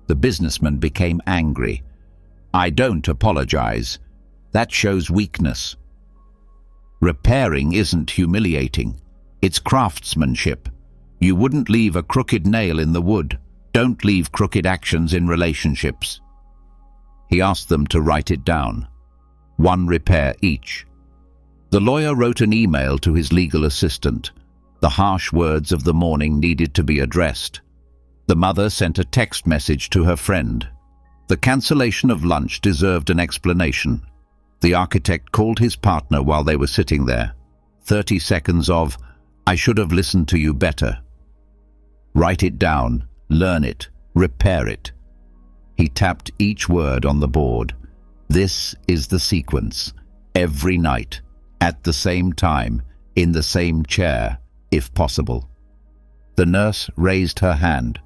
The businessman became angry. "I don't apologize. That shows weakness. Repairing isn't humiliating. It's craftsmanship. You wouldn't leave a crooked nail in the wood. Don't leave crooked actions in relationships." He asked them to write it down. 1 repair each. The lawyer wrote an email to his legal assistant. The harsh words of the morning needed to be addressed. The mother sent a text message to her friend. The cancellation of lunch deserved an explanation. The architect called his partner while they were sitting there. 30 seconds of, "I should have listened to you better." Write it down, learn it, repair it. He tapped each word on the board. This is the sequence. Every night, at the same time, in the same chair, if possible. The nurse raised her hand.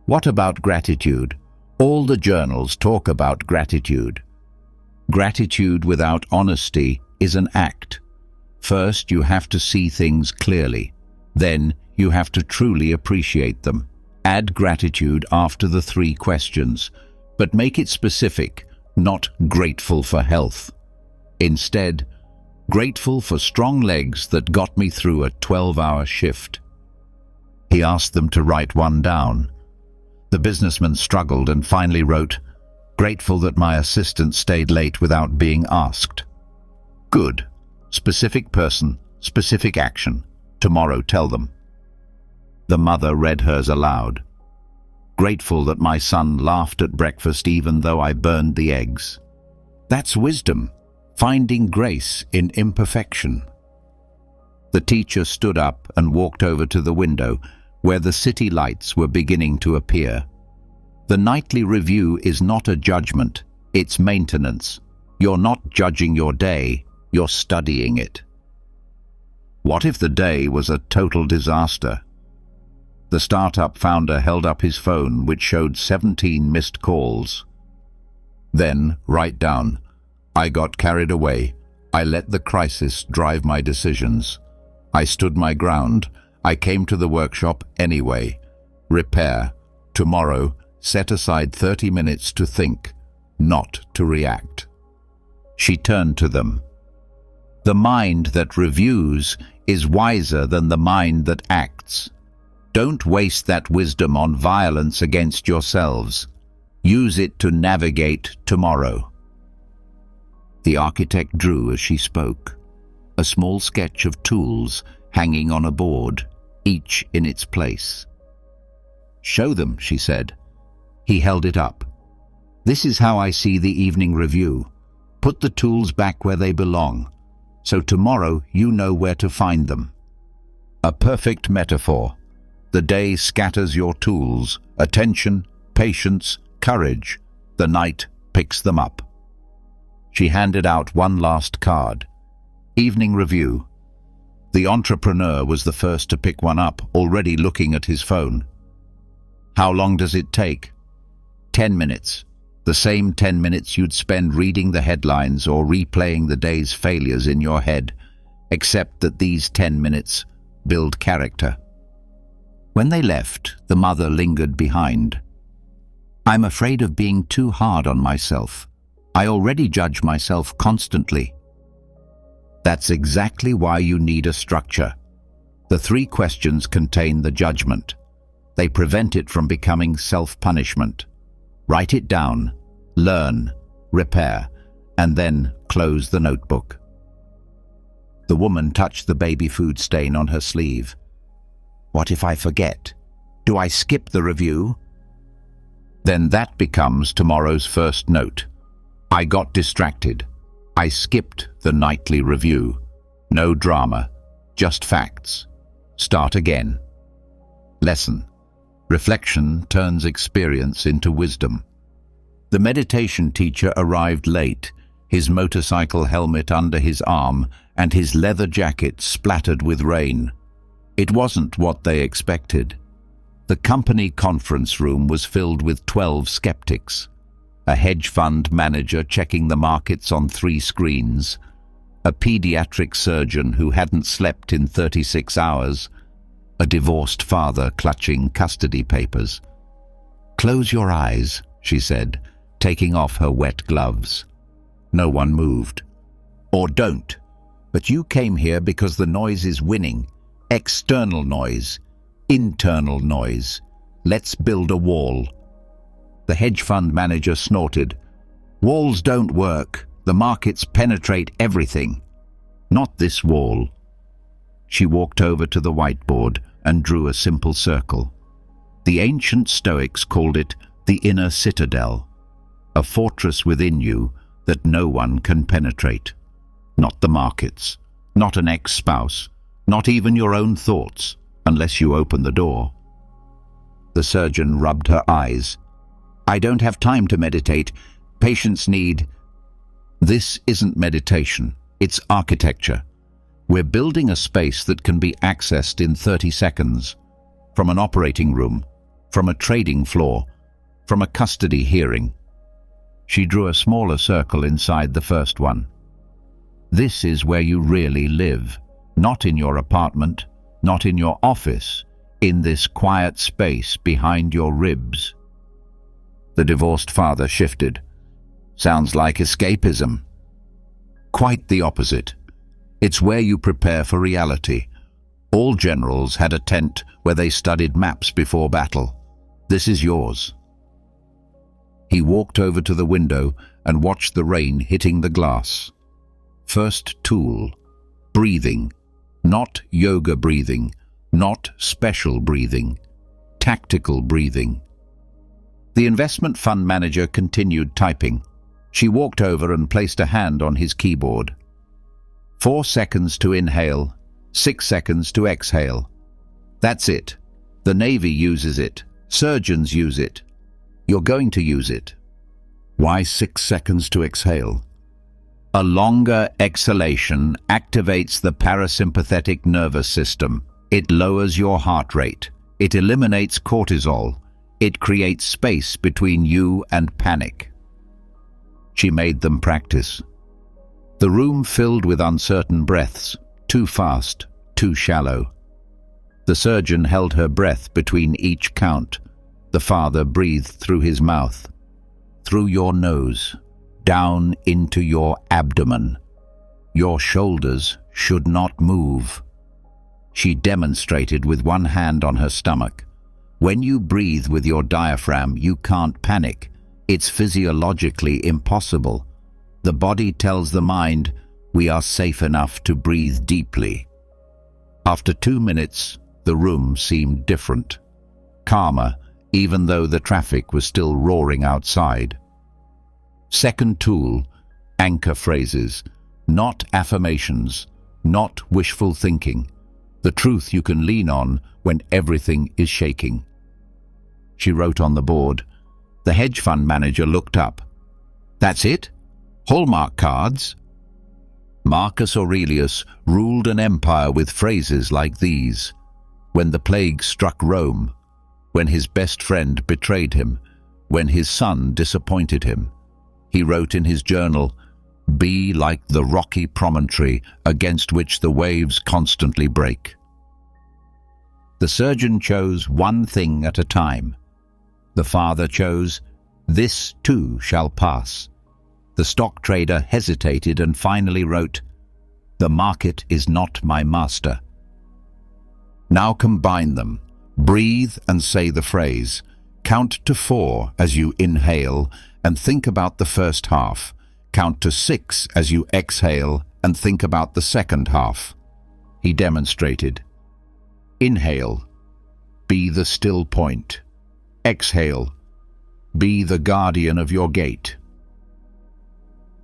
"What about gratitude? All the journals talk about gratitude." Gratitude without honesty is an act. First, you have to see things clearly. Then, you have to truly appreciate them. Add gratitude after the 3 questions, but make it specific, not grateful for health. Instead, grateful for strong legs that got me through a 12-hour shift. He asked them to write one down. The businessman struggled and finally wrote, "Grateful that my assistant stayed late without being asked." Good. Specific person, specific action. Tomorrow tell them. The mother read hers aloud. "Grateful that my son laughed at breakfast even though I burned the eggs." That's wisdom, finding grace in imperfection. The teacher stood up and walked over to the window where the city lights were beginning to appear. The nightly review is not a judgment, it's maintenance. You're not judging your day, you're studying it. What if the day was a total disaster? The startup founder held up his phone, which showed 17 missed calls. Then, write down, "I got carried away. I let the crisis drive my decisions. I stood my ground. I came to the workshop anyway. Repair. Tomorrow, set aside 30 minutes to think, not to react." She turned to them. The mind that reviews is wiser than the mind that acts. Don't waste that wisdom on violence against yourselves. Use it to navigate tomorrow. The architect drew as she spoke, a small sketch of tools hanging on a board, each in its place. "Show them," she said. He held it up. "This is how I see the evening review. Put the tools back where they belong, so tomorrow you know where to find them." A perfect metaphor. The day scatters your tools, attention, patience, courage. The night picks them up. She handed out one last card. Evening review. The entrepreneur was the first to pick one up, already looking at his phone. "How long does it take?" 10 minutes. The same 10 minutes you'd spend reading the headlines or replaying the day's failures in your head, except that these 10 minutes build character. When they left, the mother lingered behind. "I'm afraid of being too hard on myself. I already judge myself constantly." That's exactly why you need a structure. The 3 questions contain the judgment. They prevent it from becoming self-punishment. Write it down, learn, repair, and then close the notebook. The woman touched the baby food stain on her sleeve. "What if I forget? Do I skip the review?" Then that becomes tomorrow's first note. I got distracted. I skipped the nightly review. No drama, just facts. Start again. Lesson. Reflection turns experience into wisdom. The meditation teacher arrived late, his motorcycle helmet under his arm and his leather jacket splattered with rain. It wasn't what they expected. The company conference room was filled with 12 skeptics. A hedge fund manager checking the markets on 3 screens, a pediatric surgeon who hadn't slept in 36 hours, a divorced father clutching custody papers. "Close your eyes," she said, taking off her wet gloves. No one moved. "Or don't. But you came here because the noise is winning. External noise. Internal noise. Let's build a wall." The hedge fund manager snorted. "Walls don't work. The markets penetrate everything. Not this wall." She walked over to the whiteboard and drew a simple circle. The ancient Stoics called it the inner citadel, a fortress within you that no one can penetrate. Not the markets, not an ex-spouse, not even your own thoughts, unless you open the door. The surgeon rubbed her eyes. "I don't have time to meditate. Patients need..." This isn't meditation, it's architecture. We're building a space that can be accessed in 30 seconds. From an operating room, from a trading floor, from a custody hearing. She drew a smaller circle inside the first one. This is where you really live, not in your apartment, not in your office, in this quiet space behind your ribs. The divorced father shifted. Sounds like escapism. Quite the opposite. It's where you prepare for reality. All generals had a tent where they studied maps before battle. This is yours. He walked over to the window and watched the rain hitting the glass. First tool, breathing. Not yoga breathing, not special breathing, tactical breathing. The investment fund manager continued typing. She walked over and placed a hand on his keyboard. 4 seconds to inhale, 6 seconds to exhale. That's it. The Navy uses it. Surgeons use it. You're going to use it. Why 6 seconds to exhale? A longer exhalation activates the parasympathetic nervous system. It lowers your heart rate. It eliminates cortisol. It creates space between you and panic. She made them practice. The room filled with uncertain breaths, too fast, too shallow. The surgeon held her breath between each count. The father breathed through his mouth, through your nose, down into your abdomen. Your shoulders should not move. She demonstrated with one hand on her stomach. When you breathe with your diaphragm, you can't panic. It's physiologically impossible. The body tells the mind, we are safe enough to breathe deeply. After 2 minutes, the room seemed different, calmer, even though the traffic was still roaring outside. Second tool, anchor phrases, not affirmations, not wishful thinking, the truth you can lean on when everything is shaking. She wrote on the board. The hedge fund manager looked up. That's it? Hallmark cards? Marcus Aurelius ruled an empire with phrases like these. When the plague struck Rome, when his best friend betrayed him, when his son disappointed him. He wrote in his journal, "Be like the rocky promontory against which the waves constantly break." The surgeon chose one thing at a time. The father chose, "This too shall pass." The stock trader hesitated and finally wrote, "The market is not my master." Now combine them. Breathe and say the phrase. Count to 4 as you inhale and think about the first half. Count to 6 as you exhale and think about the second half. He demonstrated. Inhale. Be the still point. Exhale. Be the guardian of your gate.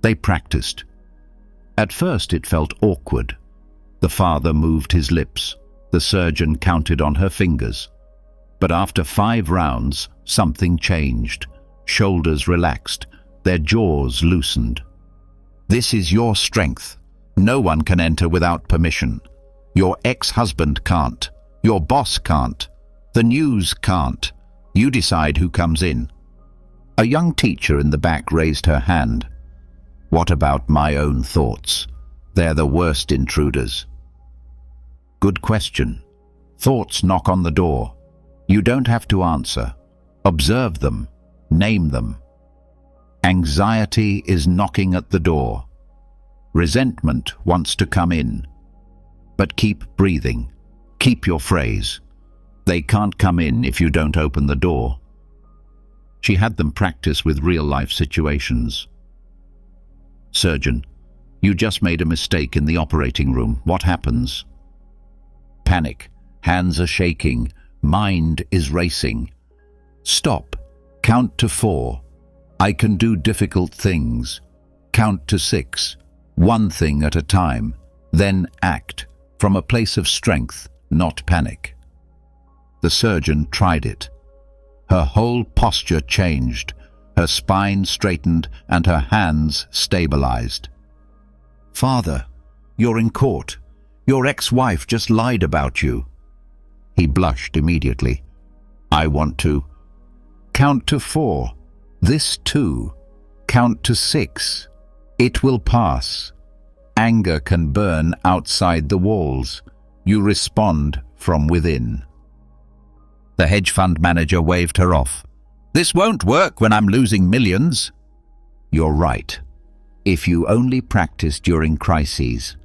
They practiced. At first it felt awkward. The father moved his lips. The surgeon counted on her fingers. But after 5 rounds, something changed. Shoulders relaxed. Their jaws loosened. This is your strength. No one can enter without permission. Your ex-husband can't. Your boss can't. The news can't. You decide who comes in. A young teacher in the back raised her hand. What about my own thoughts? They're the worst intruders. Good question. Thoughts knock on the door. You don't have to answer. Observe them. Name them. Anxiety is knocking at the door. Resentment wants to come in. But keep breathing. Keep your phrase. They can't come in if you don't open the door. She had them practice with real-life situations. Surgeon, you just made a mistake in the operating room. What happens? Panic. Hands are shaking. Mind is racing. Stop. Count to 4. I can do difficult things. Count to 6. One thing at a time. Then act. From a place of strength, not panic. The surgeon tried it. Her whole posture changed. Her spine straightened and her hands stabilized. Father, you're in court. Your ex-wife just lied about you. He blushed immediately. I want to. Count to 4. This too. Count to 6. It will pass. Anger can burn outside the walls. You respond from within. The hedge fund manager waved her off. This won't work when I'm losing millions. you're right. If you only practice during crises.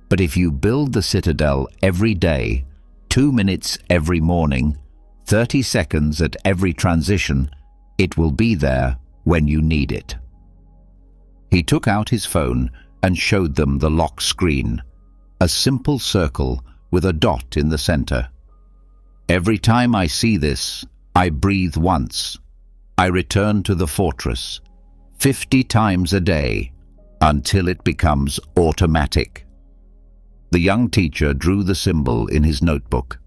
But if you build the citadel every day, 2 minutes every morning, 30 seconds at every transition, it will be there when you need it. He took out his phone and showed them the lock screen, a simple circle with a dot in the center. Every time I see this, I breathe once. I return to the fortress, 50 times a day, until it becomes automatic. The young teacher drew the symbol in his notebook.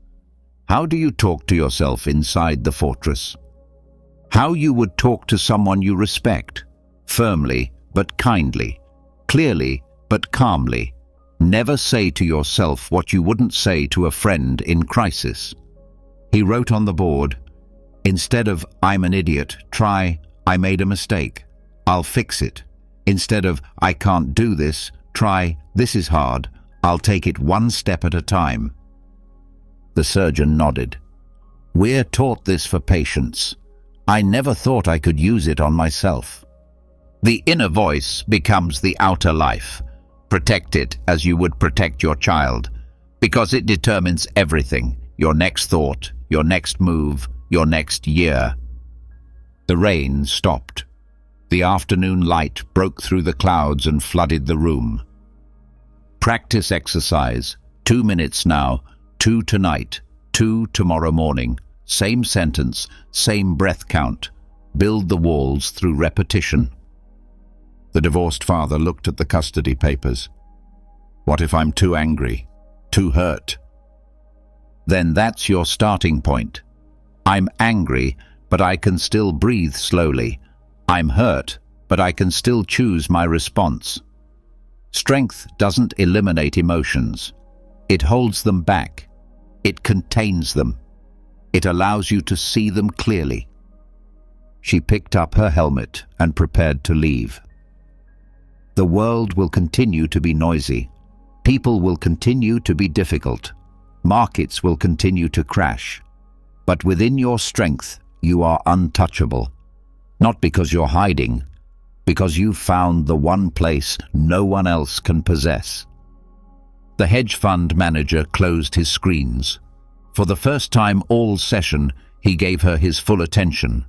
How do you talk to yourself inside the fortress? How you would talk to someone you respect, firmly but kindly, clearly but calmly. Never say to yourself what you wouldn't say to a friend in crisis. He wrote on the board, instead of "I'm an idiot," try "I made a mistake. I'll fix it." Instead of "I can't do this," try "This is hard. I'll take it one step at a time." The surgeon nodded. We're taught this for patients. I never thought I could use it on myself. The inner voice becomes the outer life. Protect it as you would protect your child, because it determines everything: your next thought, your next move, your next year. The rain stopped. The afternoon light broke through the clouds and flooded the room. Practice exercise. 2 minutes now, 2 tonight, 2 tomorrow morning. Same sentence, same breath count. Build the walls through repetition. The divorced father looked at the custody papers. What if I'm too angry, too hurt? Then that's your starting point. I'm angry, but I can still breathe slowly. I'm hurt, but I can still choose my response. Strength doesn't eliminate emotions. It holds them back. It contains them. It allows you to see them clearly. She picked up her helmet and prepared to leave. The world will continue to be noisy. People will continue to be difficult. Markets will continue to crash. But within your strength, you are untouchable. Not because you're hiding, because you've found the one place no one else can possess. The hedge fund manager closed his screens. For the first time all session, he gave her his full attention.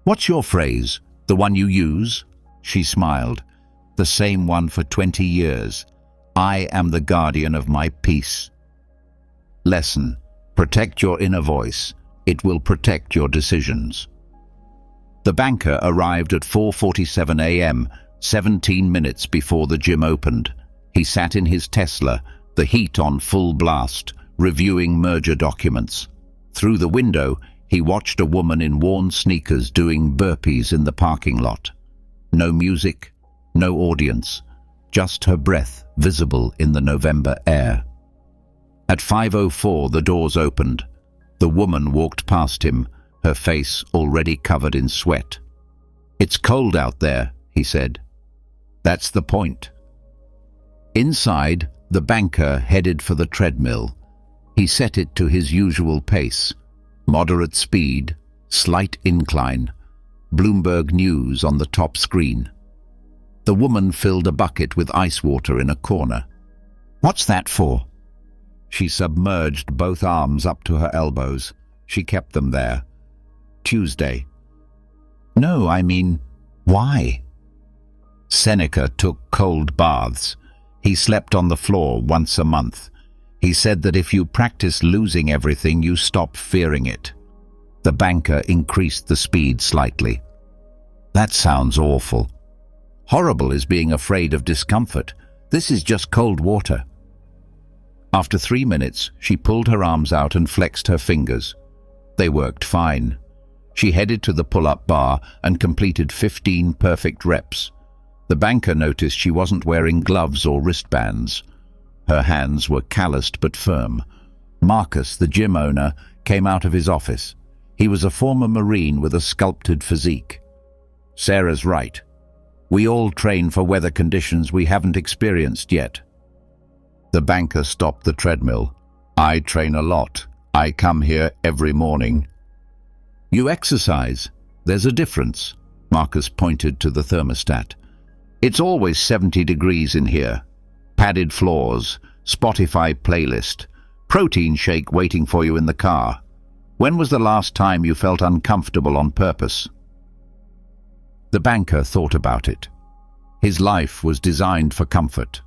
What's your phrase? The one you use? She smiled. The same one for 20 years. I am the guardian of my peace. Lesson: protect your inner voice. It will protect your decisions. The banker arrived at 4:47 a.m., 17 minutes before the gym opened. He sat in his Tesla, the heat on full blast, reviewing merger documents. Through the window, he watched a woman in worn sneakers doing burpees in the parking lot. No music, no audience, just her breath visible in the November air. At 5:04, the doors opened. The woman walked past him, her face already covered in sweat. It's cold out there, he said. That's the point. Inside, the banker headed for the treadmill. He set it to his usual pace. Moderate speed, slight incline. Bloomberg News on the top screen. The woman filled a bucket with ice water in a corner. What's that for? She submerged both arms up to her elbows. She kept them there. Tuesday. No, I mean, why? Seneca took cold baths. He slept on the floor once a month. He said that if you practice losing everything, you stop fearing it. The banker increased the speed slightly. That sounds awful. Horrible is being afraid of discomfort. This is just cold water. After 3 minutes, she pulled her arms out and flexed her fingers. They worked fine. She headed to the pull-up bar and completed 15 perfect reps. The banker noticed she wasn't wearing gloves or wristbands. Her hands were calloused but firm. Marcus, the gym owner, came out of his office. He was a former Marine with a sculpted physique. Sarah's right. We all train for weather conditions we haven't experienced yet. The banker stopped the treadmill. I train a lot. I come here every morning. You exercise. There's a difference. Marcus pointed to the thermostat. It's always 70 degrees in here. Padded floors, Spotify playlist, protein shake waiting for you in the car. When was the last time you felt uncomfortable on purpose? The banker thought about it. His life was designed for comfort.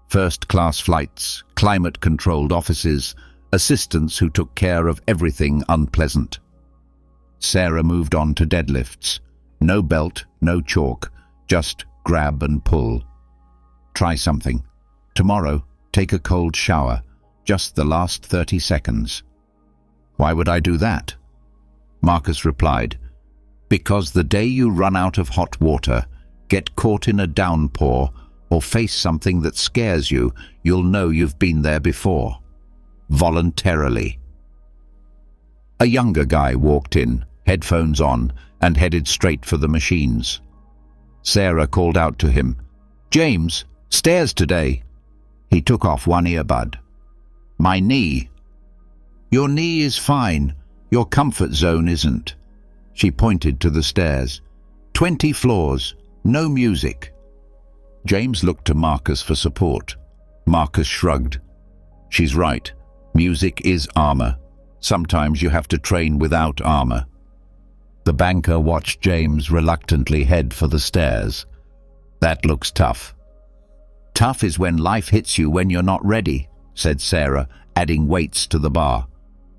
First-class flights, climate-controlled offices, assistants who took care of everything unpleasant. Sarah moved on to deadlifts. No belt, no chalk, just grab and pull. Try something. Tomorrow, take a cold shower, just the last 30 seconds. Why would I do that? Marcus replied, because the day you run out of hot water, get caught in a downpour, or face something that scares you, you'll know you've been there before. Voluntarily. A younger guy walked in, headphones on, and headed straight for the machines. Sarah called out to him, "James, stairs today." He took off one earbud. "My knee." "Your knee is fine. Your comfort zone isn't." She pointed to the stairs. 20 floors, no music. James looked to Marcus for support. Marcus shrugged. "She's right. Music is armor. Sometimes you have to train without armor." The banker watched James reluctantly head for the stairs. "That looks tough." "Tough is when life hits you when you're not ready," said Sarah, adding weights to the bar.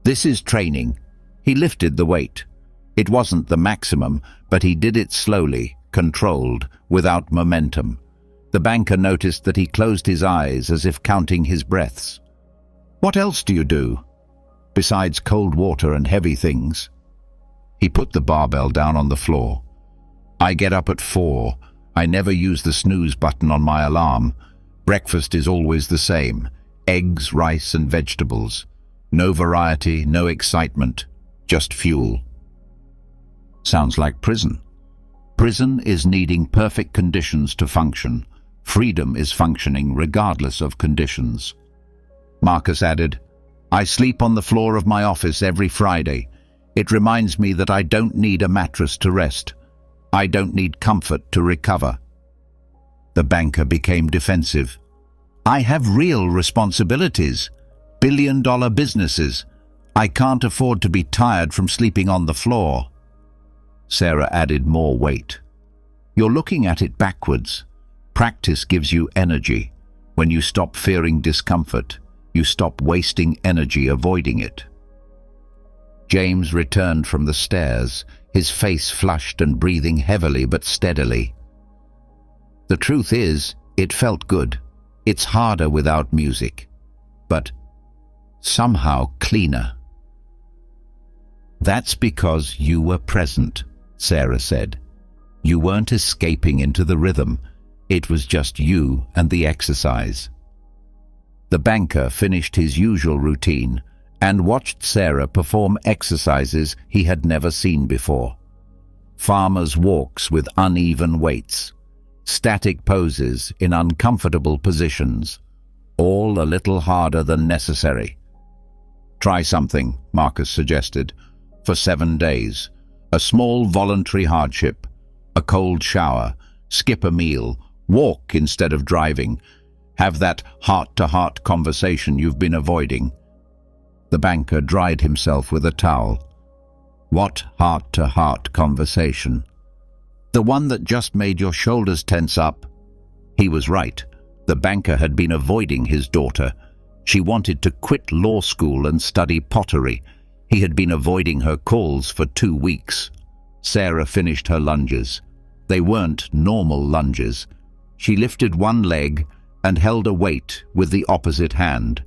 "This is training." He lifted the weight. It wasn't the maximum, but he did it slowly, controlled, without momentum. The banker noticed that he closed his eyes as if counting his breaths. "What else do you do, besides cold water and heavy things?" He put the barbell down on the floor. "I get up at 4. I never use the snooze button on my alarm. Breakfast is always the same. Eggs, rice, and vegetables. No variety, no excitement, just fuel." Sounds like prison. Prison is needing perfect conditions to function. Freedom is functioning regardless of conditions. Marcus added, "I sleep on the floor of my office every Friday. It reminds me that I don't need a mattress to rest. I don't need comfort to recover." The banker became defensive. "I have real responsibilities. Billion-dollar businesses. I can't afford to be tired from sleeping on the floor." Sarah added more weight. "You're looking at it backwards. Practice gives you energy. When you stop fearing discomfort, you stop wasting energy avoiding it." James returned from the stairs, his face flushed and breathing heavily but steadily. "The truth is, it felt good. It's harder without music, but somehow cleaner." "That's because you were present," Sarah said. "You weren't escaping into the rhythm. It was just you and the exercise." The banker finished his usual routine and watched Sarah perform exercises he had never seen before. Farmers' walks with uneven weights, static poses in uncomfortable positions, all a little harder than necessary. "Try something," Marcus suggested, "for 7 days. A small voluntary hardship, a cold shower, skip a meal, walk instead of driving, have that heart-to-heart conversation you've been avoiding." The banker dried himself with a towel. "What heart-to-heart conversation?" "The one that just made your shoulders tense up." He was right. The banker had been avoiding his daughter. She wanted to quit law school and study pottery. He had been avoiding her calls for 2 weeks. Sarah finished her lunges. They weren't normal lunges. She lifted one leg and held a weight with the opposite hand.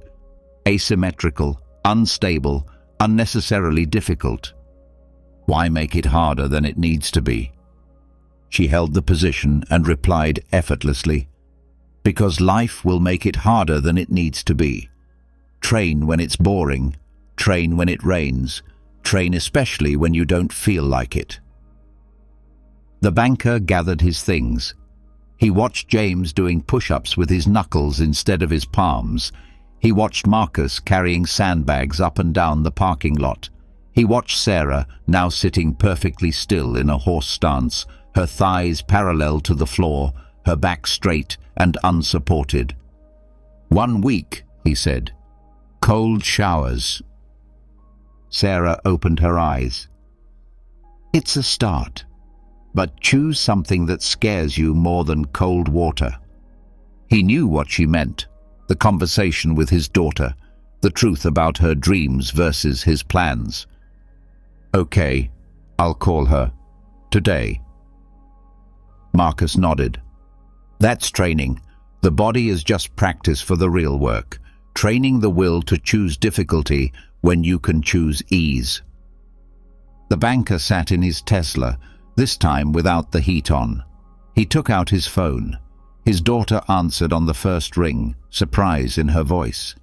Asymmetrical, unstable, unnecessarily difficult. Why make it harder than it needs to be? She held the position and replied effortlessly, "Because life will make it harder than it needs to be. Train when it's boring. Train when it rains. Train especially when you don't feel like it." The banker gathered his things. He watched James doing push-ups with his knuckles instead of his palms. He watched Marcus carrying sandbags up and down the parking lot. He watched Sarah, now sitting perfectly still in a horse stance, her thighs parallel to the floor, her back straight and unsupported. 1 week, he said. Cold showers. Sarah opened her eyes. It's a start, but choose something that scares you more than cold water. He knew what she meant, the conversation with his daughter, the truth about her dreams versus his plans. Okay, I'll call her. Today. Marcus nodded. That's training. The body is just practice for the real work, training the will to choose difficulty when you can choose ease. The banker sat in his Tesla, this time without the heat on. He took out his phone. His daughter answered on the first ring, surprise in her voice.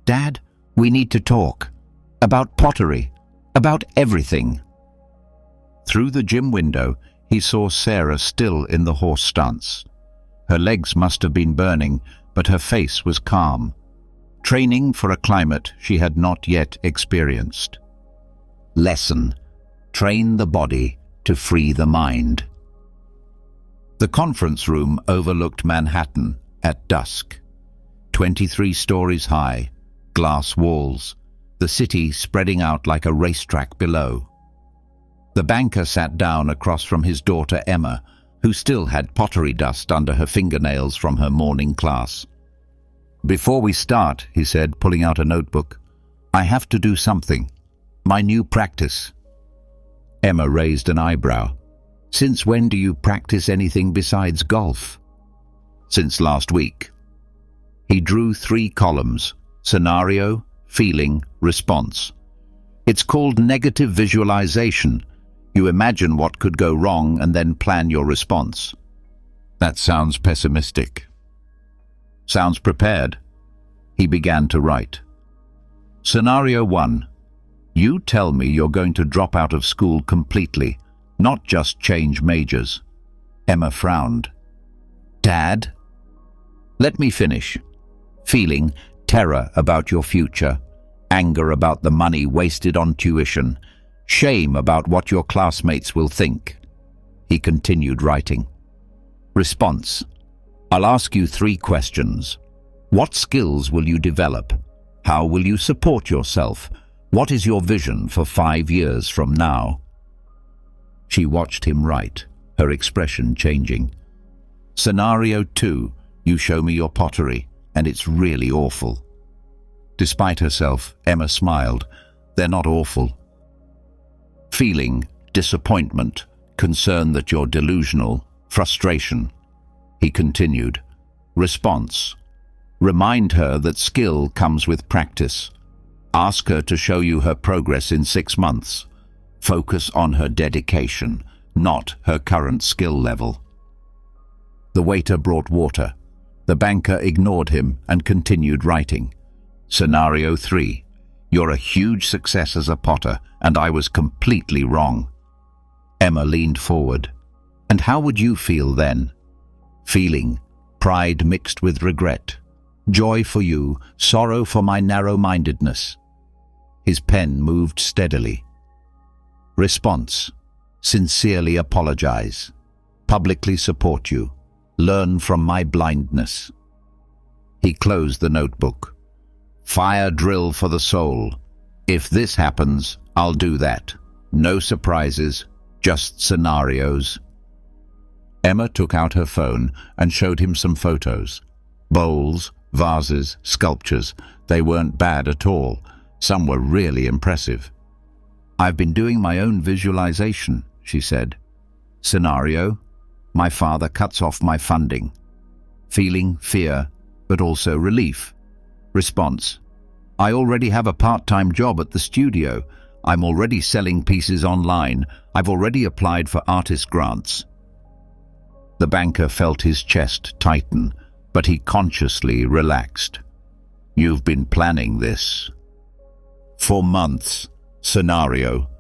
Dad, we need to talk. About pottery. About everything. Through the gym window, he saw Sarah still in the horse stance. Her legs must have been burning, but her face was calm. Training for a climate she had not yet experienced. Lesson: train the body to free the mind. The conference room overlooked Manhattan at dusk. 23 stories high, glass walls, the city spreading out like a racetrack below. The banker sat down across from his daughter Emma, who still had pottery dust under her fingernails from her morning class. Before we start, he said, pulling out a notebook, I have to do something. My new practice. Emma raised an eyebrow. Since when do you practice anything besides golf? Since last week. He drew 3 columns: scenario, feeling, response. It's called negative visualization. You imagine what could go wrong and then plan your response. That sounds pessimistic. Sounds prepared. He began to write. Scenario 1. You tell me you're going to drop out of school completely, not just change majors. Emma frowned. Dad? Let me finish. Feeling terror about your future, anger about the money wasted on tuition, shame about what your classmates will think. He continued writing. Response. I'll ask you 3 questions. What skills will you develop? How will you support yourself? What is your vision for 5 years from now? She watched him write, her expression changing. Scenario 2. You show me your pottery, and it's really awful. Despite herself, Emma smiled. They're not awful. Feeling, disappointment, concern that you're delusional, frustration. He continued. Response. Remind her that skill comes with practice. Ask her to show you her progress in 6 months. Focus on her dedication, not her current skill level. The waiter brought water. The banker ignored him and continued writing. Scenario 3. You're a huge success as a potter, and I was completely wrong. Emma leaned forward. And how would you feel then? Feeling, pride mixed with regret. Joy for you, sorrow for my narrow-mindedness. His pen moved steadily. Response. Sincerely apologize. Publicly support you. Learn from my blindness. He closed the notebook. Fire drill for the soul. If this happens, I'll do that. No surprises, just scenarios. Emma took out her phone and showed him some photos. Bowls, vases, sculptures. They weren't bad at all. Some were really impressive. I've been doing my own visualization, she said. Scenario. My father cuts off my funding. Feeling fear, but also relief. Response. I already have a part-time job at the studio. I'm already selling pieces online. I've already applied for artist grants. The banker felt his chest tighten, but he consciously relaxed. You've been planning this. For months. Scenario.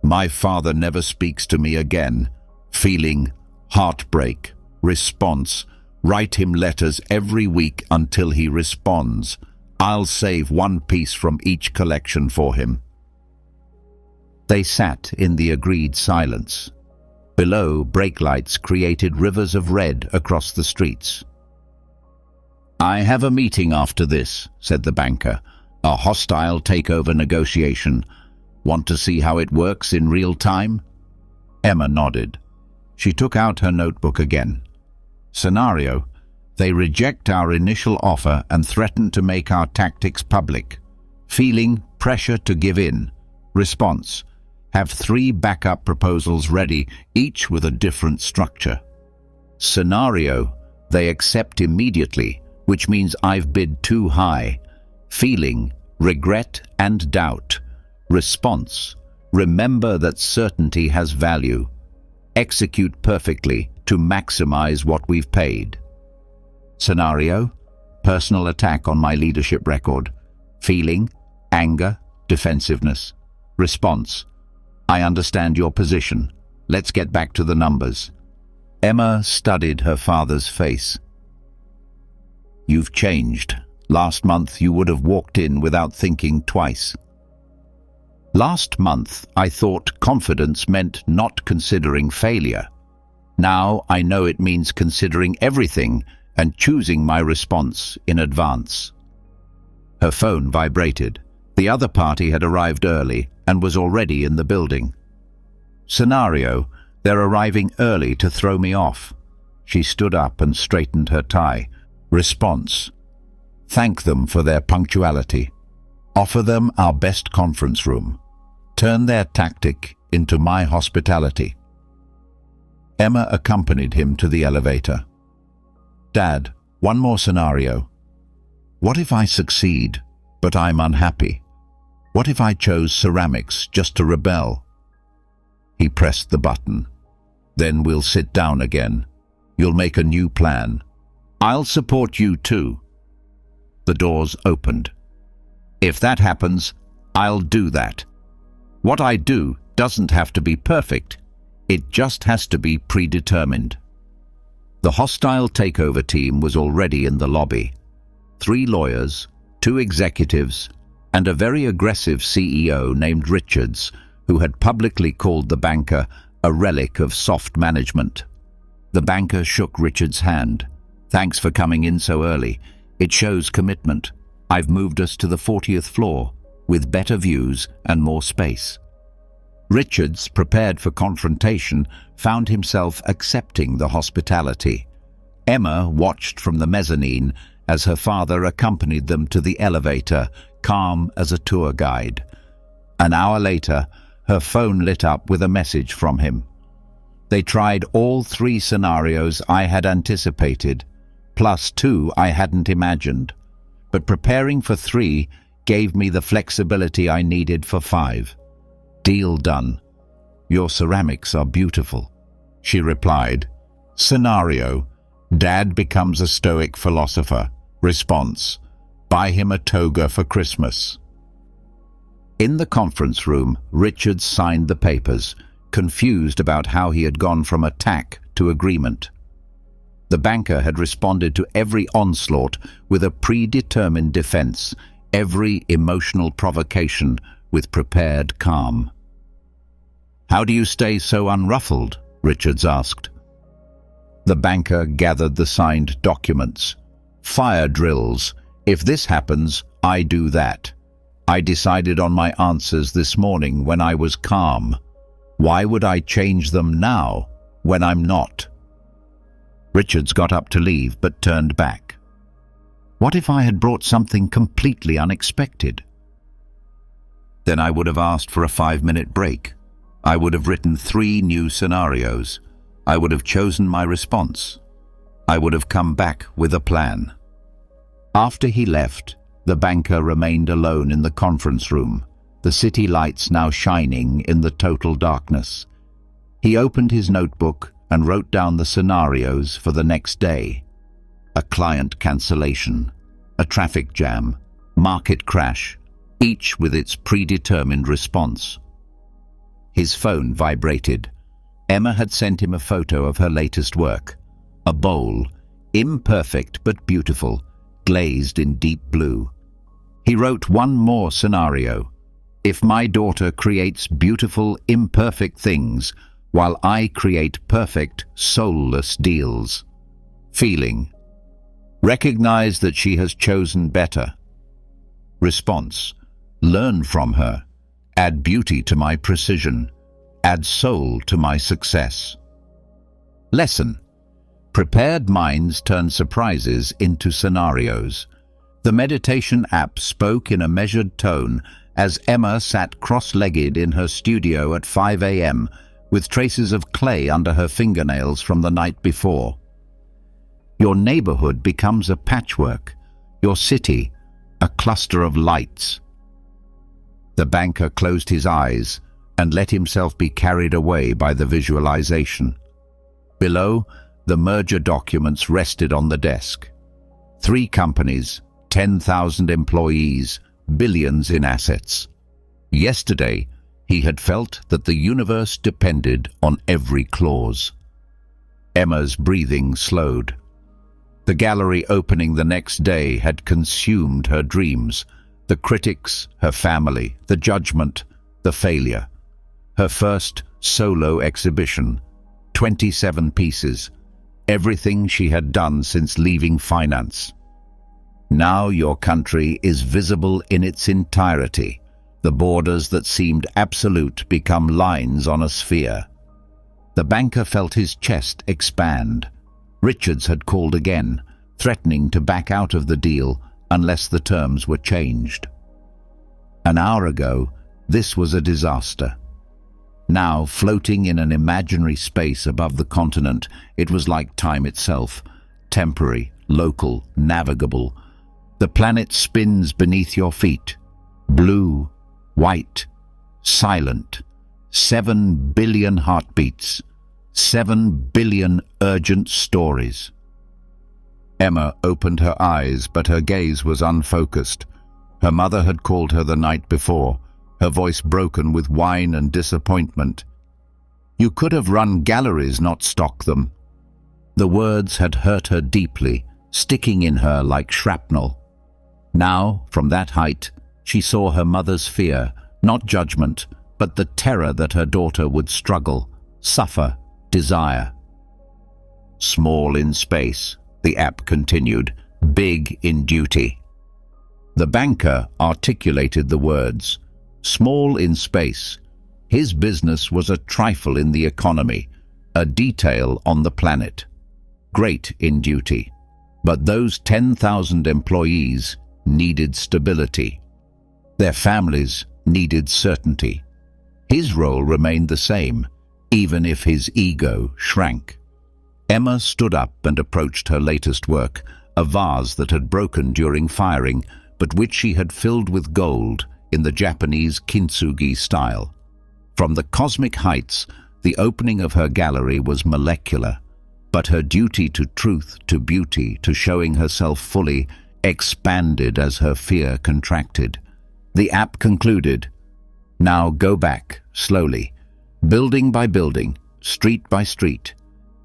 My father never speaks to me again. Feeling heartbreak. Response. Write him letters every week until he responds. I'll save 1 piece from each collection for him. They sat in the agreed silence. Below, brake lights created rivers of red across the streets. "I have a meeting after this," said the banker. "A hostile takeover negotiation. Want to see how it works in real time?" Emma nodded. She took out her notebook again. Scenario: they reject our initial offer and threaten to make our tactics public. Feeling: pressure to give in. Response: have 3 backup proposals ready, each with a different structure. Scenario: they accept immediately, which means I've bid too high. Feeling: regret and doubt. Response: remember that certainty has value. Execute perfectly to maximize what we've paid. Scenario: personal attack on my leadership record. Feeling: anger, defensiveness. Response: I understand your position. Let's get back to the numbers. Emma studied her father's face. You've changed. Last month you would have walked in without thinking twice. Last month I thought confidence meant not considering failure. Now I know it means considering everything and choosing my response in advance. Her phone vibrated. The other party had arrived early and was already in the building. Scenario: they're arriving early to throw me off. She stood up and straightened her tie. Response: thank them for their punctuality. Offer them our best conference room. Turn their tactic into my hospitality. Emma accompanied him to the elevator. Dad, one more scenario. What if I succeed, but I'm unhappy? What if I chose ceramics just to rebel? He pressed the button. Then we'll sit down again. You'll make a new plan. I'll support you too. The doors opened. If that happens, I'll do that. What I do doesn't have to be perfect. It just has to be predetermined. The hostile takeover team was already in the lobby. 3 lawyers, 2 executives, and a very aggressive CEO named Richards, who had publicly called the banker a relic of soft management. The banker shook Richards' hand. Thanks for coming in so early. It shows commitment. I've moved us to the 40th floor, with better views and more space. Richards, prepared for confrontation, found himself accepting the hospitality. Emma watched from the mezzanine as her father accompanied them to the elevator, calm as a tour guide. An hour later, her phone lit up with a message from him. They tried all 3 scenarios I had anticipated, plus 2 I hadn't imagined. But preparing for 3 gave me the flexibility I needed for 5. Deal done. Your ceramics are beautiful, she replied. Scenario: Dad becomes a Stoic philosopher. Response: buy him a toga for Christmas. In the conference room, Richards signed the papers, confused about how he had gone from attack to agreement. The banker had responded to every onslaught with a predetermined defense, every emotional provocation with prepared calm. How do you stay so unruffled? Richards asked. The banker gathered the signed documents. Fire drills. If this happens, I do that. I decided on my answers this morning when I was calm. Why would I change them now, when I'm not? Richards got up to leave, but turned back. What if I had brought something completely unexpected? Then I would have asked for a 5-minute break. I would have written 3 new scenarios. I would have chosen my response. I would have come back with a plan. After he left, the banker remained alone in the conference room, the city lights now shining in the total darkness. He opened his notebook and wrote down the scenarios for the next day. A client cancellation, a traffic jam, market crash, each with its predetermined response. His phone vibrated. Emma had sent him a photo of her latest work. A bowl, imperfect but beautiful, glazed in deep blue. He wrote one more scenario. If my daughter creates beautiful, imperfect things, while I create perfect, soulless deals. Feeling. Recognize that she has chosen better. Response. Learn from her. Add beauty to my precision. Add soul to my success. Lesson. Prepared minds turn surprises into scenarios. The meditation app spoke in a measured tone as Emma sat cross-legged in her studio at 5 a.m. with traces of clay under her fingernails from the night before. Your neighborhood becomes a patchwork, your city a cluster of lights. The banker closed his eyes and let himself be carried away by the visualization. Below, the merger documents rested on the desk. 3 companies, 10,000 employees, billions in assets. Yesterday, he had felt that the universe depended on every clause. Emma's breathing slowed. The gallery opening the next day had consumed her dreams, the critics, her family, the judgment, the failure. Her first solo exhibition, 27 pieces, everything she had done since leaving finance. Now your country is visible in its entirety. The borders that seemed absolute become lines on a sphere. The banker felt his chest expand. Richards had called again, threatening to back out of the deal unless the terms were changed. An hour ago, this was a disaster. Now, floating in an imaginary space above the continent, it was like time itself, temporary, local, navigable. The planet spins beneath your feet, blue, white, silent, 7 billion heartbeats, 7 billion urgent stories. Emma opened her eyes, but her gaze was unfocused. Her mother had called her the night before, her voice broken with wine and disappointment. You could have run galleries, not stock them. The words had hurt her deeply, sticking in her like shrapnel. Now, from that height, she saw her mother's fear, not judgment, but the terror that her daughter would struggle, suffer, desire. Small in space, the app continued, big in duty. The banker articulated the words, small in space. His business was a trifle in the economy, a detail on the planet. Great in duty. But those 10,000 employees needed stability. Their families needed certainty. His role remained the same, even if his ego shrank. Emma stood up and approached her latest work, a vase that had broken during firing, but which she had filled with gold in the Japanese kintsugi style. From the cosmic heights, the opening of her gallery was molecular, but her duty to truth, to beauty, to showing herself fully, expanded as her fear contracted. The app concluded, now go back, slowly, building by building, street by street.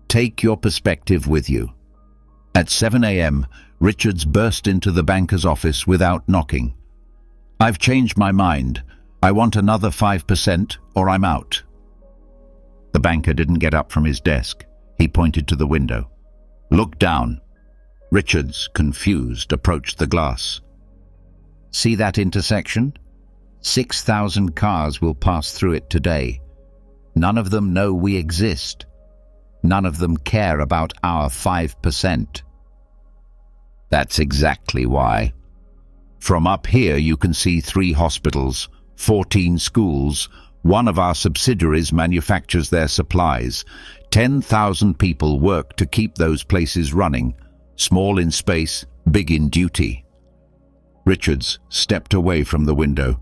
Take your perspective with you. At 7 a.m., Richards burst into the banker's office without knocking. I've changed my mind. I want another 5% or I'm out. The banker didn't get up from his desk. He pointed to the window. Look down. Richards, confused, approached the glass. See that intersection? 6,000 cars will pass through it today. None of them know we exist. None of them care about our 5%. That's exactly why. From up here you can see 3 hospitals, 14 schools. One of our subsidiaries manufactures their supplies. 10,000 people work to keep those places running. Small in space, big in duty. Richards stepped away from the window.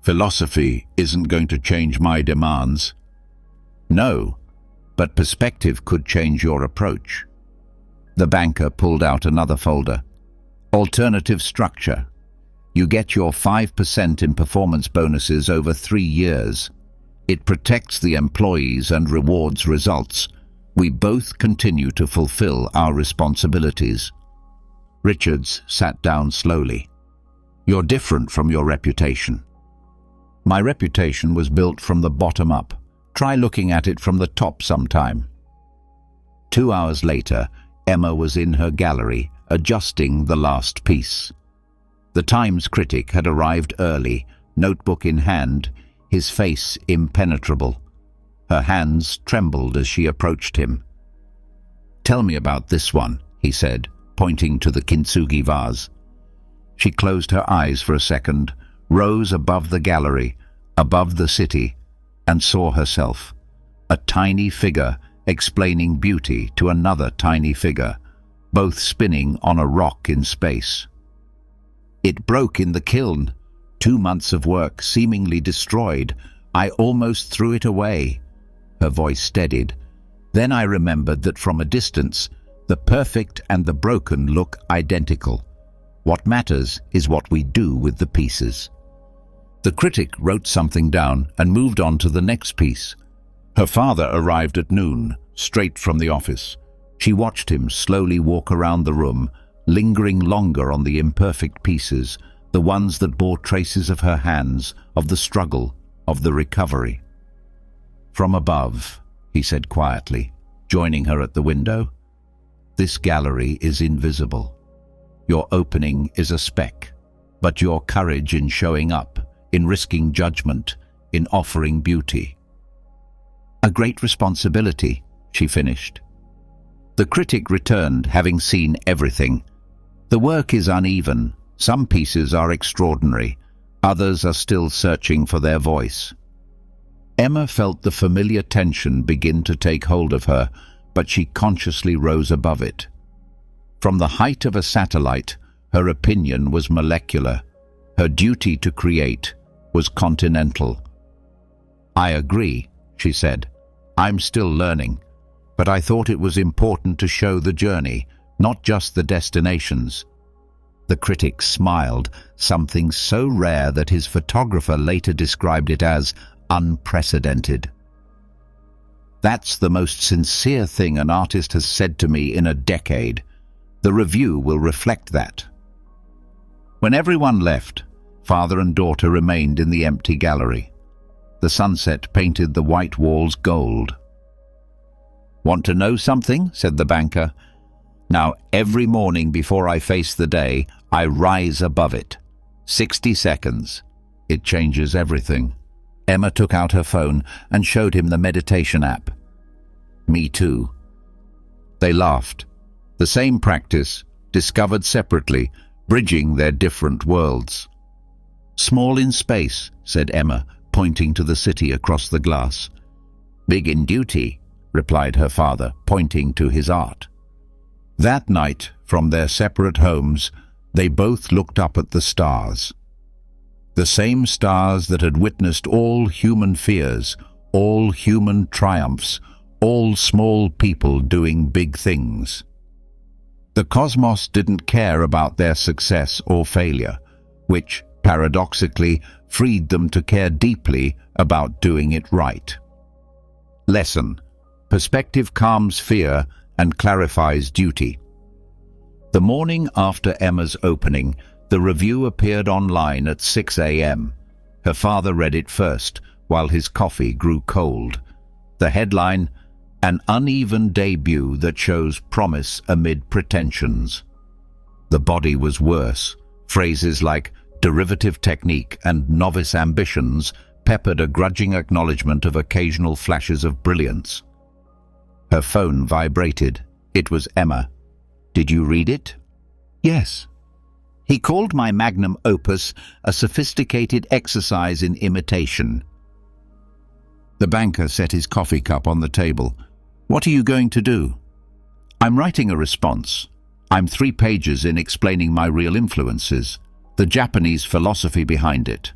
Philosophy isn't going to change my demands. No, but perspective could change your approach. The banker pulled out another folder. Alternative structure. You get your 5% in performance bonuses over 3 years. It protects the employees and rewards results. We both continue to fulfill our responsibilities. Richards sat down slowly. You're different from your reputation. My reputation was built from the bottom up. Try looking at it from the top sometime." 2 hours later, Emma was in her gallery, adjusting the last piece. The Times critic had arrived early, notebook in hand, his face impenetrable. Her hands trembled as she approached him. "Tell me about this one," he said, pointing to the kintsugi vase. She closed her eyes for a second, rose above the gallery, above the city, and saw herself, a tiny figure explaining beauty to another tiny figure, both spinning on a rock in space. "It broke in the kiln. 2 months of work seemingly destroyed. I almost threw it away." Her voice steadied. "Then I remembered that from a distance, the perfect and the broken look identical. What matters is what we do with the pieces." The critic wrote something down and moved on to the next piece. Her father arrived at noon, straight from the office. She watched him slowly walk around the room, lingering longer on the imperfect pieces, the ones that bore traces of her hands, of the struggle, of the recovery. "From above," he said quietly, joining her at the window, "this gallery is invisible. Your opening is a speck, but your courage in showing up, in risking judgment, in offering beauty." "A great responsibility," she finished. The critic returned, having seen everything. "The work is uneven. Some pieces are extraordinary. Others are still searching for their voice." Emma felt the familiar tension begin to take hold of her, but she consciously rose above it. From the height of a satellite, her opinion was molecular. Her duty to create was continental. "I agree," she said. "I'm still learning, but I thought it was important to show the journey, not just the destinations." The critic smiled, something so rare that his photographer later described it as unprecedented. "That's the most sincere thing an artist has said to me in a decade. The review will reflect that." When everyone left, father and daughter remained in the empty gallery. The sunset painted the white walls gold. "Want to know something?" said the banker. "Now, every morning before I face the day, I rise above it. 60 seconds. It changes everything." Emma took out her phone and showed him the meditation app. "Me too." They laughed. The same practice, discovered separately, bridging their different worlds. "Small in space," said Emma, pointing to the city across the glass. "Big in duty," replied her father, pointing to his art. That night, from their separate homes, they both looked up at the stars. The same stars that had witnessed all human fears, all human triumphs, all small people doing big things. The cosmos didn't care about their success or failure, which, paradoxically, freed them to care deeply about doing it right. Lesson: perspective calms fear and clarifies duty. The morning after Emma's opening, the review appeared online at 6 a.m. Her father read it first, while his coffee grew cold. The headline: "An uneven debut that shows promise amid pretensions." The body was worse. Phrases like derivative technique and novice ambitions peppered a grudging acknowledgement of occasional flashes of brilliance. Her phone vibrated. It was Emma. "Did you read it?" "Yes." "He called my magnum opus a sophisticated exercise in imitation." The banker set his coffee cup on the table. "What are you going to do?" "I'm writing a response. I'm 3 pages in explaining my real influences, the Japanese philosophy behind it."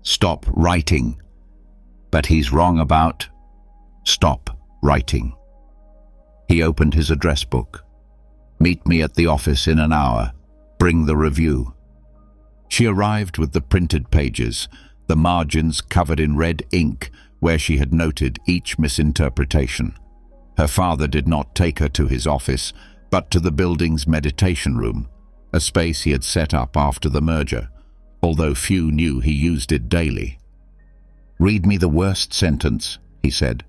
"Stop writing." "But he's wrong about—" "Stop writing." He opened his address book. "Meet me at the office in an hour. Bring the review." She arrived with the printed pages, the margins covered in red ink where she had noted each misinterpretation. Her father did not take her to his office, but to the building's meditation room, a space he had set up after the merger, although few knew he used it daily. "Read me the worst sentence," he said.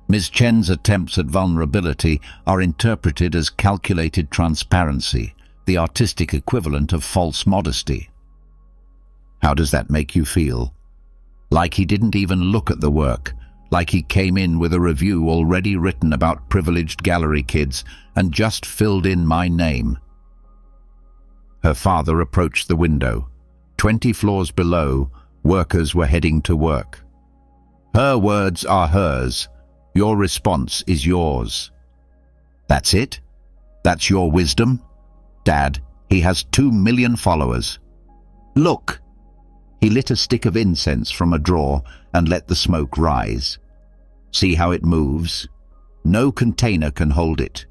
Ms. Chen's attempts at vulnerability are interpreted as calculated transparency, the artistic equivalent of false modesty. How does that make you feel? Like he didn't even look at the work, like he came in with a review already written about privileged gallery kids and just filled in my name. Her father approached the window. 20 floors below, workers were heading to work. Her words are hers. Your response is yours. That's it? That's your wisdom? Dad, he has 2 million followers. Look! He lit a stick of incense from a drawer and let the smoke rise. See how it moves? No container can hold it.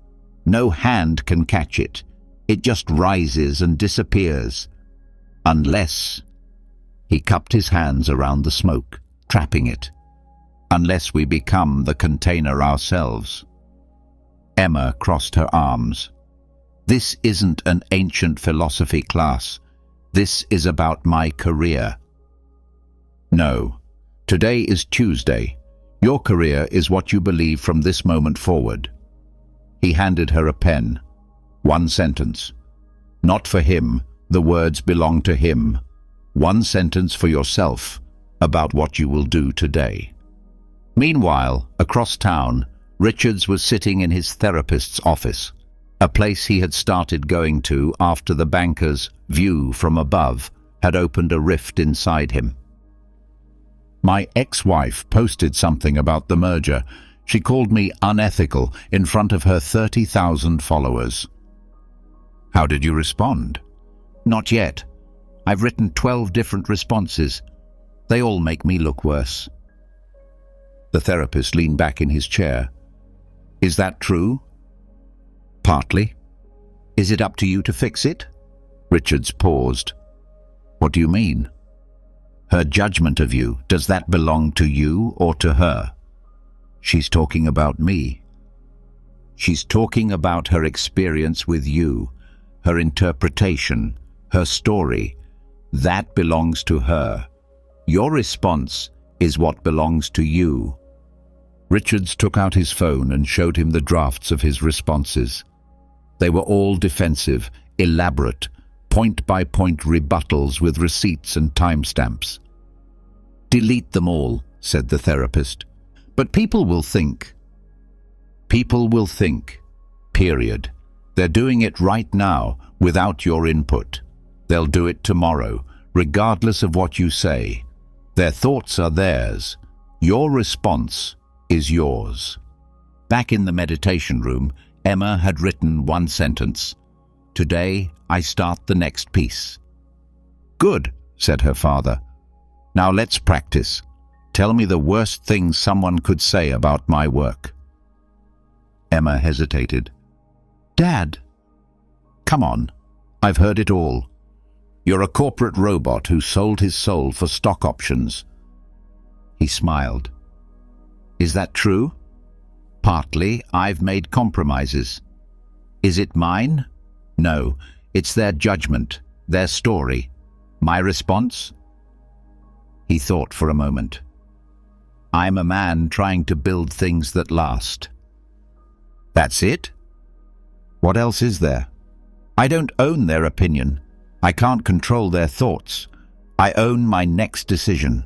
No hand can catch it. It just rises and disappears. Unless... He cupped his hands around the smoke, trapping it. Unless we become the container ourselves. Emma crossed her arms. This isn't an ancient philosophy class. This is about my career. No. Today is Tuesday. Your career is what you believe from this moment forward. He handed her a pen. 1 sentence. Not for him, the words belong to him. 1 sentence for yourself about what you will do today. Meanwhile, across town, Richards was sitting in his therapist's office, a place he had started going to after the banker's view from above had opened a rift inside him. My ex-wife posted something about the merger. She called me unethical in front of her 30,000 followers. How did you respond? Not yet. I've written 12 different responses. They all make me look worse. The therapist leaned back in his chair. Is that true? Partly. Is it up to you to fix it? Richards paused. What do you mean? Her judgment of you, does that belong to you or to her? She's talking about me. She's talking about her experience with you, her interpretation, her story. That belongs to her. Your response is what belongs to you. Richards took out his phone and showed him the drafts of his responses. They were all defensive, elaborate, point-by-point rebuttals with receipts and timestamps. Delete them all, said the therapist. But people will think. People will think. Period. They're doing it right now, without your input. They'll do it tomorrow, regardless of what you say. Their thoughts are theirs. Your response is yours. Back in the meditation room, Emma had written 1 sentence. Today, I start the next piece. Good, said her father. Now let's practice. Tell me the worst thing someone could say about my work. Emma hesitated. Dad. Come on, I've heard it all. You're a corporate robot who sold his soul for stock options. He smiled. Is that true? Partly, I've made compromises. Is it mine? No, it's their judgment, their story. My response? He thought for a moment. I'm a man trying to build things that last. That's it? What else is there? I don't own their opinion. I can't control their thoughts. I own my next decision.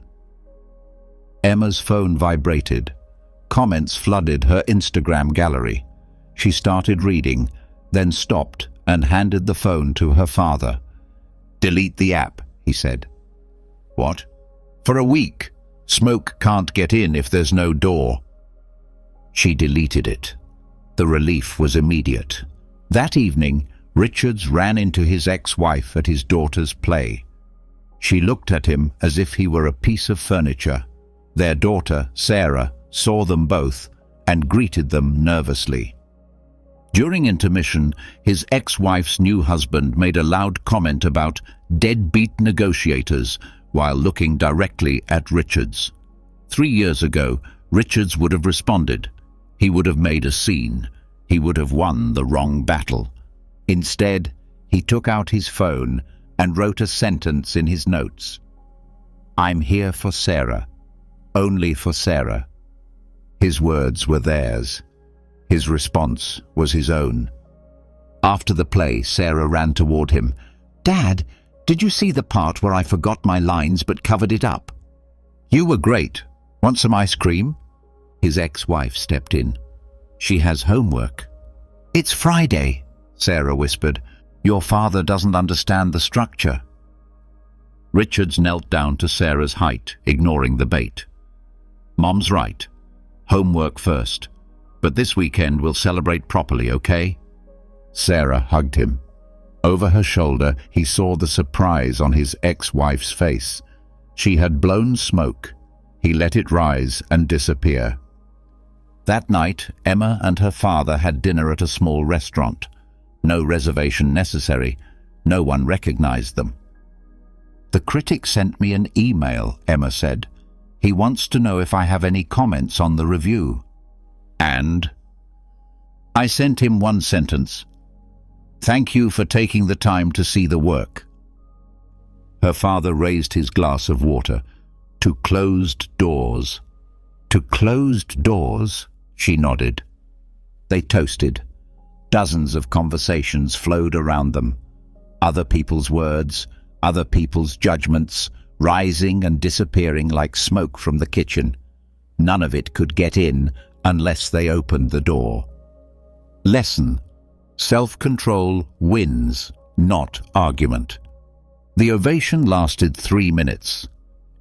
Emma's phone vibrated. Comments flooded her Instagram gallery. She started reading, then stopped and handed the phone to her father. Delete the app, he said. What? For a week. Smoke can't get in if there's no door. She deleted it. The relief was immediate. That evening, Richards ran into his ex-wife at his daughter's play. She looked at him as if he were a piece of furniture. Their daughter, Sarah, saw them both and greeted them nervously. During intermission, his ex-wife's new husband made a loud comment about deadbeat negotiators while looking directly at Richards. 3 years ago, Richards would have responded. He would have made a scene. He would have won the wrong battle. Instead, he took out his phone and wrote a sentence in his notes. I'm here for Sarah. Only for Sarah. His words were theirs. His response was his own. After the play, Sarah ran toward him. "Dad, did you see the part where I forgot my lines but covered it up?" "You were great. Want some ice cream?" His ex-wife stepped in. "She has homework." "It's Friday," Sarah whispered. "Your father doesn't understand the structure." Richards knelt down to Sarah's height, ignoring the bait. "Mom's right. Homework first. But this weekend we'll celebrate properly, okay?" Sarah hugged him. Over her shoulder, he saw the surprise on his ex-wife's face. She had blown smoke. He let it rise and disappear. That night, Emma and her father had dinner at a small restaurant. No reservation necessary. No one recognized them. "The critic sent me an email," Emma said. "He wants to know if I have any comments on the review." "And?" "I sent him one sentence. Thank you for taking the time to see the work." Her father raised his glass of water. "To closed doors." "To closed doors?" She nodded. They toasted. Dozens of conversations flowed around them. Other people's words, other people's judgments, rising and disappearing like smoke from the kitchen. None of it could get in unless they opened the door. Lesson: self-control wins, not argument. The ovation lasted 3 minutes.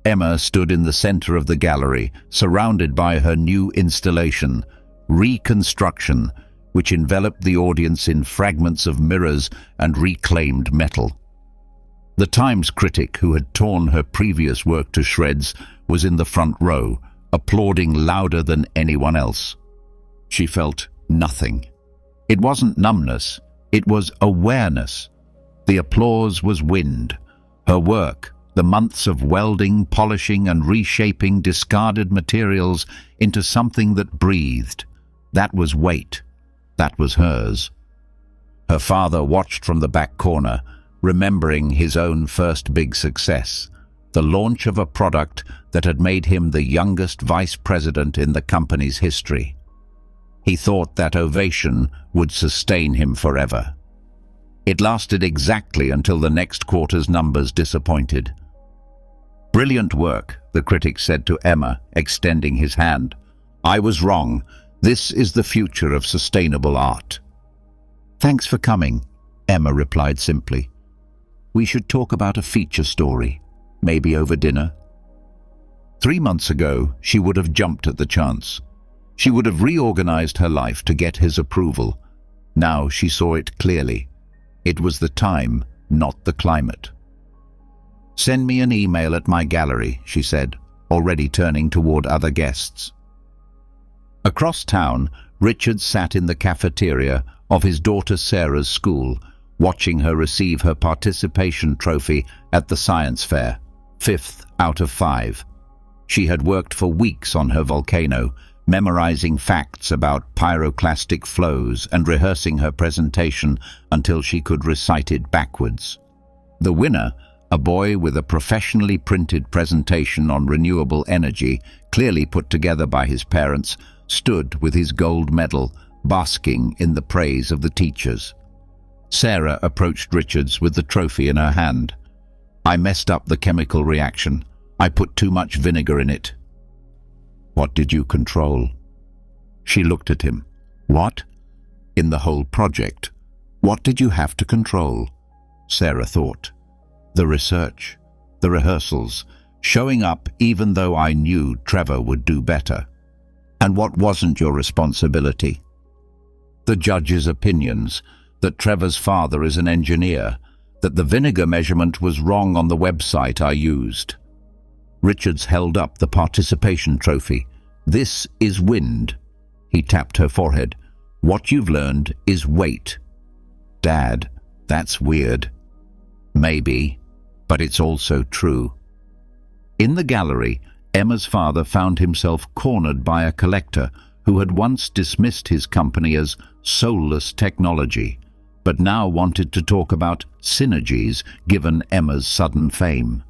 Emma stood in the center of the gallery, surrounded by her new installation, Reconstruction, which enveloped the audience in fragments of mirrors and reclaimed metal. The Times critic, who had torn her previous work to shreds, was in the front row, applauding louder than anyone else. She felt nothing. It wasn't numbness, it was awareness. The applause was wind. Her work, the months of welding, polishing and reshaping discarded materials into something that breathed. That was weight. That was hers. Her father watched from the back corner, remembering his own first big success, the launch of a product that had made him the youngest vice president in the company's history. He thought that ovation would sustain him forever. It lasted exactly until the next quarter's numbers disappointed. "Brilliant work," the critic said to Emma, extending his hand. "I was wrong. This is the future of sustainable art." "Thanks for coming," Emma replied simply. "We should talk about a feature story, maybe over dinner." 3 months ago, she would have jumped at the chance. She would have reorganized her life to get his approval. Now she saw it clearly. It was the time, not the climate. "Send me an email at my gallery," she said, already turning toward other guests. Across town, Richard sat in the cafeteria of his daughter Sarah's school, watching her receive her participation trophy at the science fair, 5th out of 5. She had worked for weeks on her volcano, memorizing facts about pyroclastic flows and rehearsing her presentation until she could recite it backwards. The winner, a boy with a professionally printed presentation on renewable energy, clearly put together by his parents, stood with his gold medal, basking in the praise of the teachers. Sarah approached Richards with the trophy in her hand. "I messed up the chemical reaction. I put too much vinegar in it." "What did you control?" She looked at him. "What?" "In the whole project. What did you have to control?" Sarah thought. "The research, the rehearsals, showing up even though I knew Trevor would do better." "And what wasn't your responsibility?" "The judge's opinions, that Trevor's father is an engineer, that the vinegar measurement was wrong on the website I used." Richards held up the participation trophy. "This is wind." He tapped her forehead. "What you've learned is weight." "Dad, that's weird." "Maybe, but it's also true." In the gallery, Emma's father found himself cornered by a collector who had once dismissed his company as soulless technology, but now wanted to talk about synergies given Emma's sudden fame.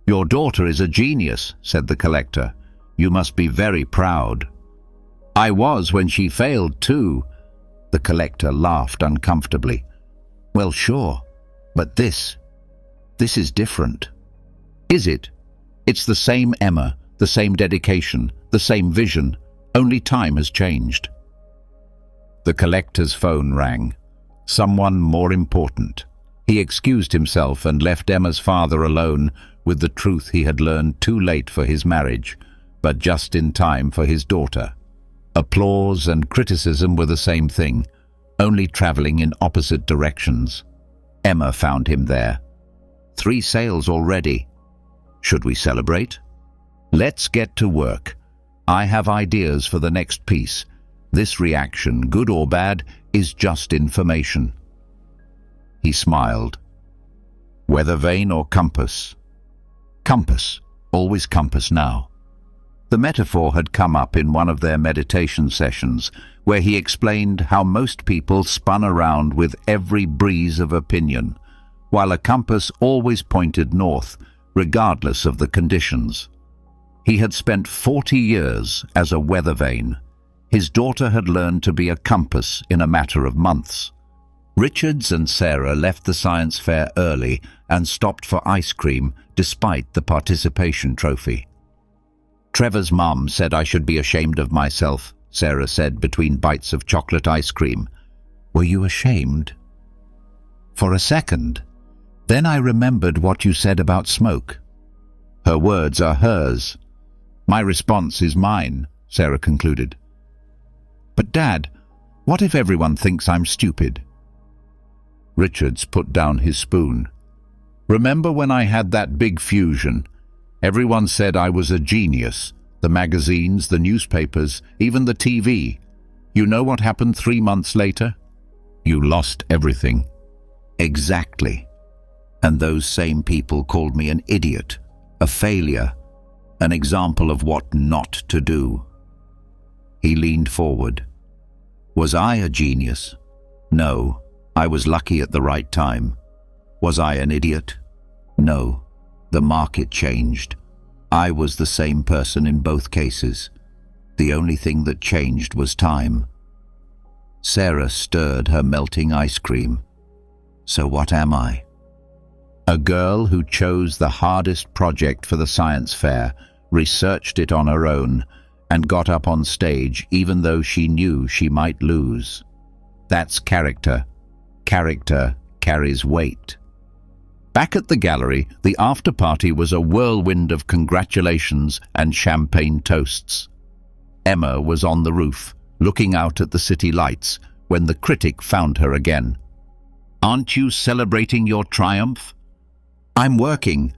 "Your daughter is a genius," said the collector. You must be very proud." "I was when she failed too." The collector laughed uncomfortably. "Well, sure, but this is different." "Is it? It's the same Emma, the same dedication, the same vision, only time has changed." The collector's phone rang. Someone more important. He excused himself and left Emma's father alone with the truth he had learned too late for his marriage, but just in time for his daughter. Applause and criticism were the same thing, only traveling in opposite directions. Emma found him there. 3 sales already. Should we celebrate? Let's get to work. I have ideas for the next piece. This reaction, good or bad, is just information. He smiled. Weather vane or compass? Compass. Always compass now. The metaphor had come up in one of their meditation sessions, where he explained how most people spun around with every breeze of opinion, while a compass always pointed north, regardless of the conditions. He had spent 40 years as a weather vane. His daughter had learned to be a compass in a matter of months. Richards and Sarah left the science fair early and stopped for ice cream despite the participation trophy. "Trevor's mum said I should be ashamed of myself," Sarah said between bites of chocolate ice cream. "Were you ashamed?" "For a second. Then I remembered what you said about smoke." "Her words are hers. My response is mine," Sarah concluded. "But Dad, what if everyone thinks I'm stupid?" Richards put down his spoon. "Remember when I had that big fusion? Everyone said I was a genius. The magazines, the newspapers, even the TV. You know what happened 3 months later? You lost everything." "Exactly. And those same people called me an idiot, a failure, an example of what not to do." He leaned forward. "Was I a genius? No. I was lucky at the right time. Was I an idiot? No. The market changed. I was the same person in both cases. The only thing that changed was time." Sarah stirred her melting ice cream. "So what am I?" "A girl who chose the hardest project for the science fair, researched it on her own, and got up on stage even though she knew she might lose. That's character. Character carries weight." Back at the gallery, the after-party was a whirlwind of congratulations and champagne toasts. Emma was on the roof, looking out at the city lights, when the critic found her again. "Aren't you celebrating your triumph?" "I'm working."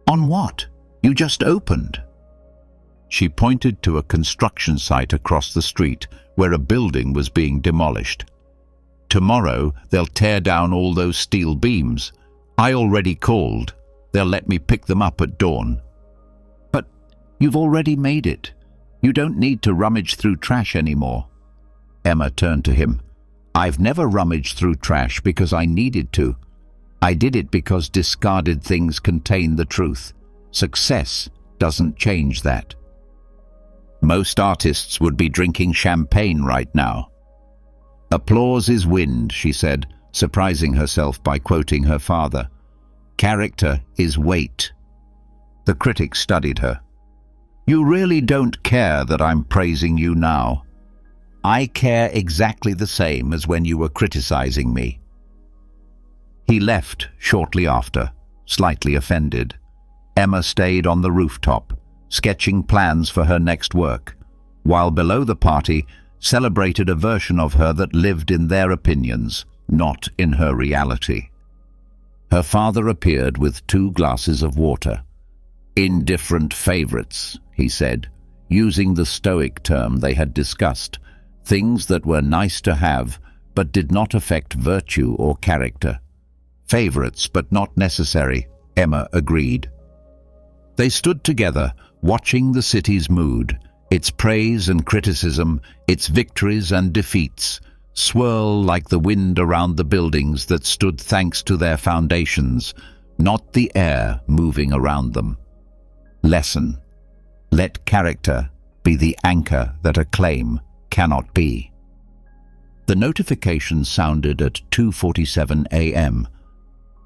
"On what? You just opened." She pointed to a construction site across the street where a building was being demolished. "Tomorrow they'll tear down all those steel beams. I already called. They'll let me pick them up at dawn." "But you've already made it. You don't need to rummage through trash anymore." Emma turned to him. "I've never rummaged through trash because I needed to. I did it because discarded things contain the truth. Success doesn't change that." "Most artists would be drinking champagne right now." "Applause is wind," she said, surprising herself by quoting her father. "Character is weight." The critic studied her. "You really don't care that I'm praising you now." "I care exactly the same as when you were criticizing me." He left shortly after, slightly offended. Emma stayed on the rooftop, sketching plans for her next work, while below the party celebrated a version of her that lived in their opinions, not in her reality. Her father appeared with 2 glasses of water. "Indifferent favorites," he said, using the Stoic term they had discussed, things that were nice to have but did not affect virtue or character. "Favorites, but not necessary," Emma agreed. They stood together, watching the city's mood, its praise and criticism, its victories and defeats, swirl like the wind around the buildings that stood thanks to their foundations, not the air moving around them. Lesson. Let character be the anchor that a claim cannot be. The notification sounded at 2:47 a.m.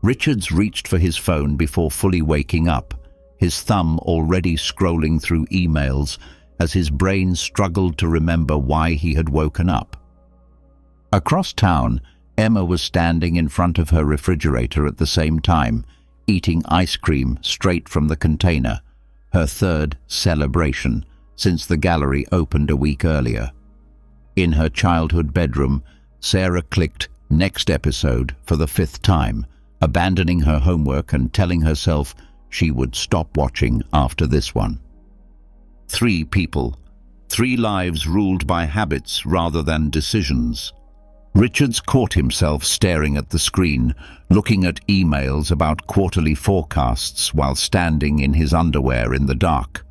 Richards reached for his phone before fully waking up, his thumb already scrolling through emails as his brain struggled to remember why he had woken up. Across town, Emma was standing in front of her refrigerator at the same time, eating ice cream straight from the container, her third celebration since the gallery opened a week earlier. In her childhood bedroom, Sarah clicked "Next episode" for the 5th time, abandoning her homework and telling herself she would stop watching after this one. 3 people, 3 lives ruled by habits rather than decisions. Richards caught himself staring at the screen, looking at emails about quarterly forecasts while standing in his underwear in the dark.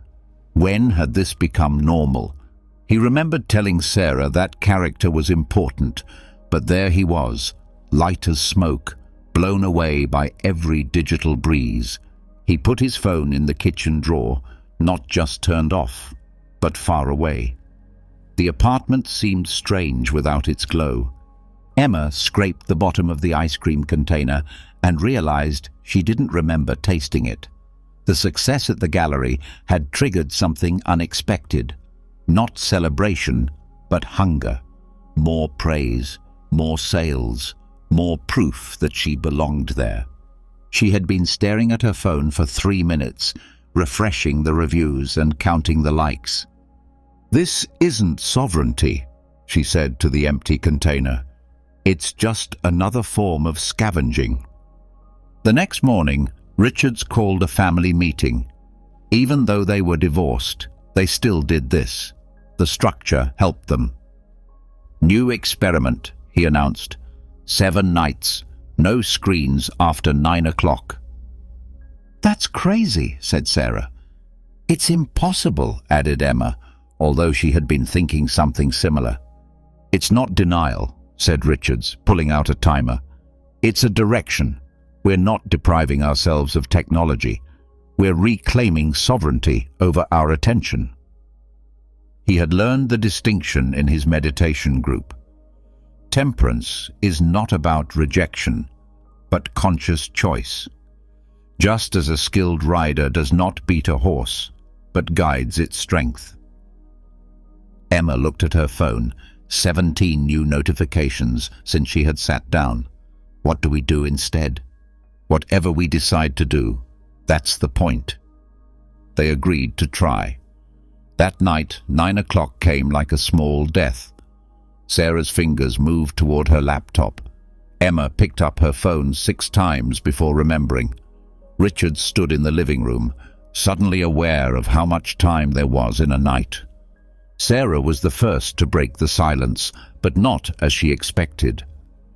When had this become normal? He remembered telling Sarah that character was important, but there he was, light as smoke, blown away by every digital breeze. He put his phone in the kitchen drawer, not just turned off, but far away. The apartment seemed strange without its glow. Emma scraped the bottom of the ice cream container and realized she didn't remember tasting it. The success at the gallery had triggered something unexpected. Not celebration, but hunger. More praise, more sales, more proof that she belonged there. She had been staring at her phone for 3 minutes, refreshing the reviews and counting the likes. "This isn't sovereignty," she said to the empty container. "It's just another form of scavenging." The next morning, Richards called a family meeting. Even though they were divorced, they still did this. The structure helped them. "New experiment," he announced. 7 nights, no screens after 9 o'clock. "That's crazy," said Sarah. "It's impossible," added Emma, although she had been thinking something similar. "It's not denial," said Richards, pulling out a timer. "It's a direction. We're not depriving ourselves of technology. We're reclaiming sovereignty over our attention." He had learned the distinction in his meditation group. Temperance is not about rejection, but conscious choice. Just as a skilled rider does not beat a horse, but guides its strength. Emma looked at her phone, 17 new notifications since she had sat down. What do we do instead? Whatever we decide to do, that's the point. They agreed to try. That night, 9 o'clock came like a small death. Sarah's fingers moved toward her laptop. Emma picked up her phone 6 times before remembering. Richard stood in the living room, suddenly aware of how much time there was in a night. Sarah was the first to break the silence, but not as she expected.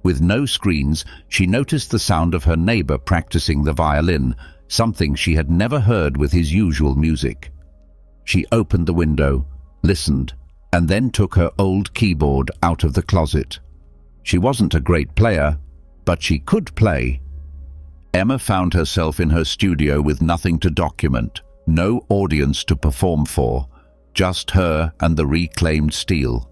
With no screens, she noticed the sound of her neighbor practicing the violin, something she had never heard with his usual music. She opened the window, listened, and then took her old keyboard out of the closet. She wasn't a great player, but she could play. Emma found herself in her studio with nothing to document, no audience to perform for, just her and the reclaimed steel.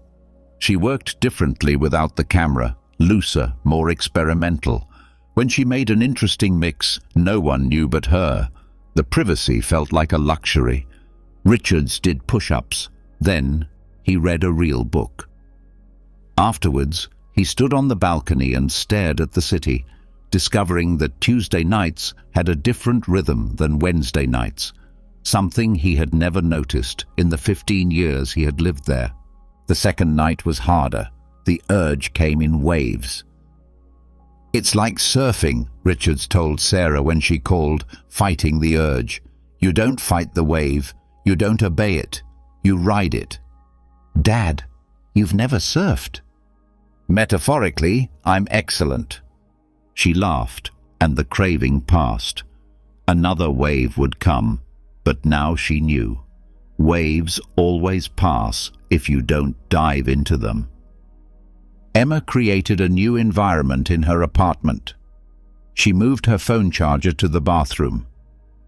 She worked differently without the camera, looser, more experimental. When she made an interesting mix, no one knew but her. The privacy felt like a luxury. Richards did push-ups. Then he read a real book. Afterwards, he stood on the balcony and stared at the city, discovering that Tuesday nights had a different rhythm than Wednesday nights, something he had never noticed in the 15 years he had lived there. The second night was harder. The urge came in waves. "It's like surfing," Richards told Sarah when she called, "fighting the urge. You don't fight the wave. You don't obey it. You ride it." "Dad, you've never surfed." "Metaphorically, I'm excellent." She laughed, and the craving passed. Another wave would come, but now she knew. Waves always pass if you don't dive into them. Emma created a new environment in her apartment. She moved her phone charger to the bathroom.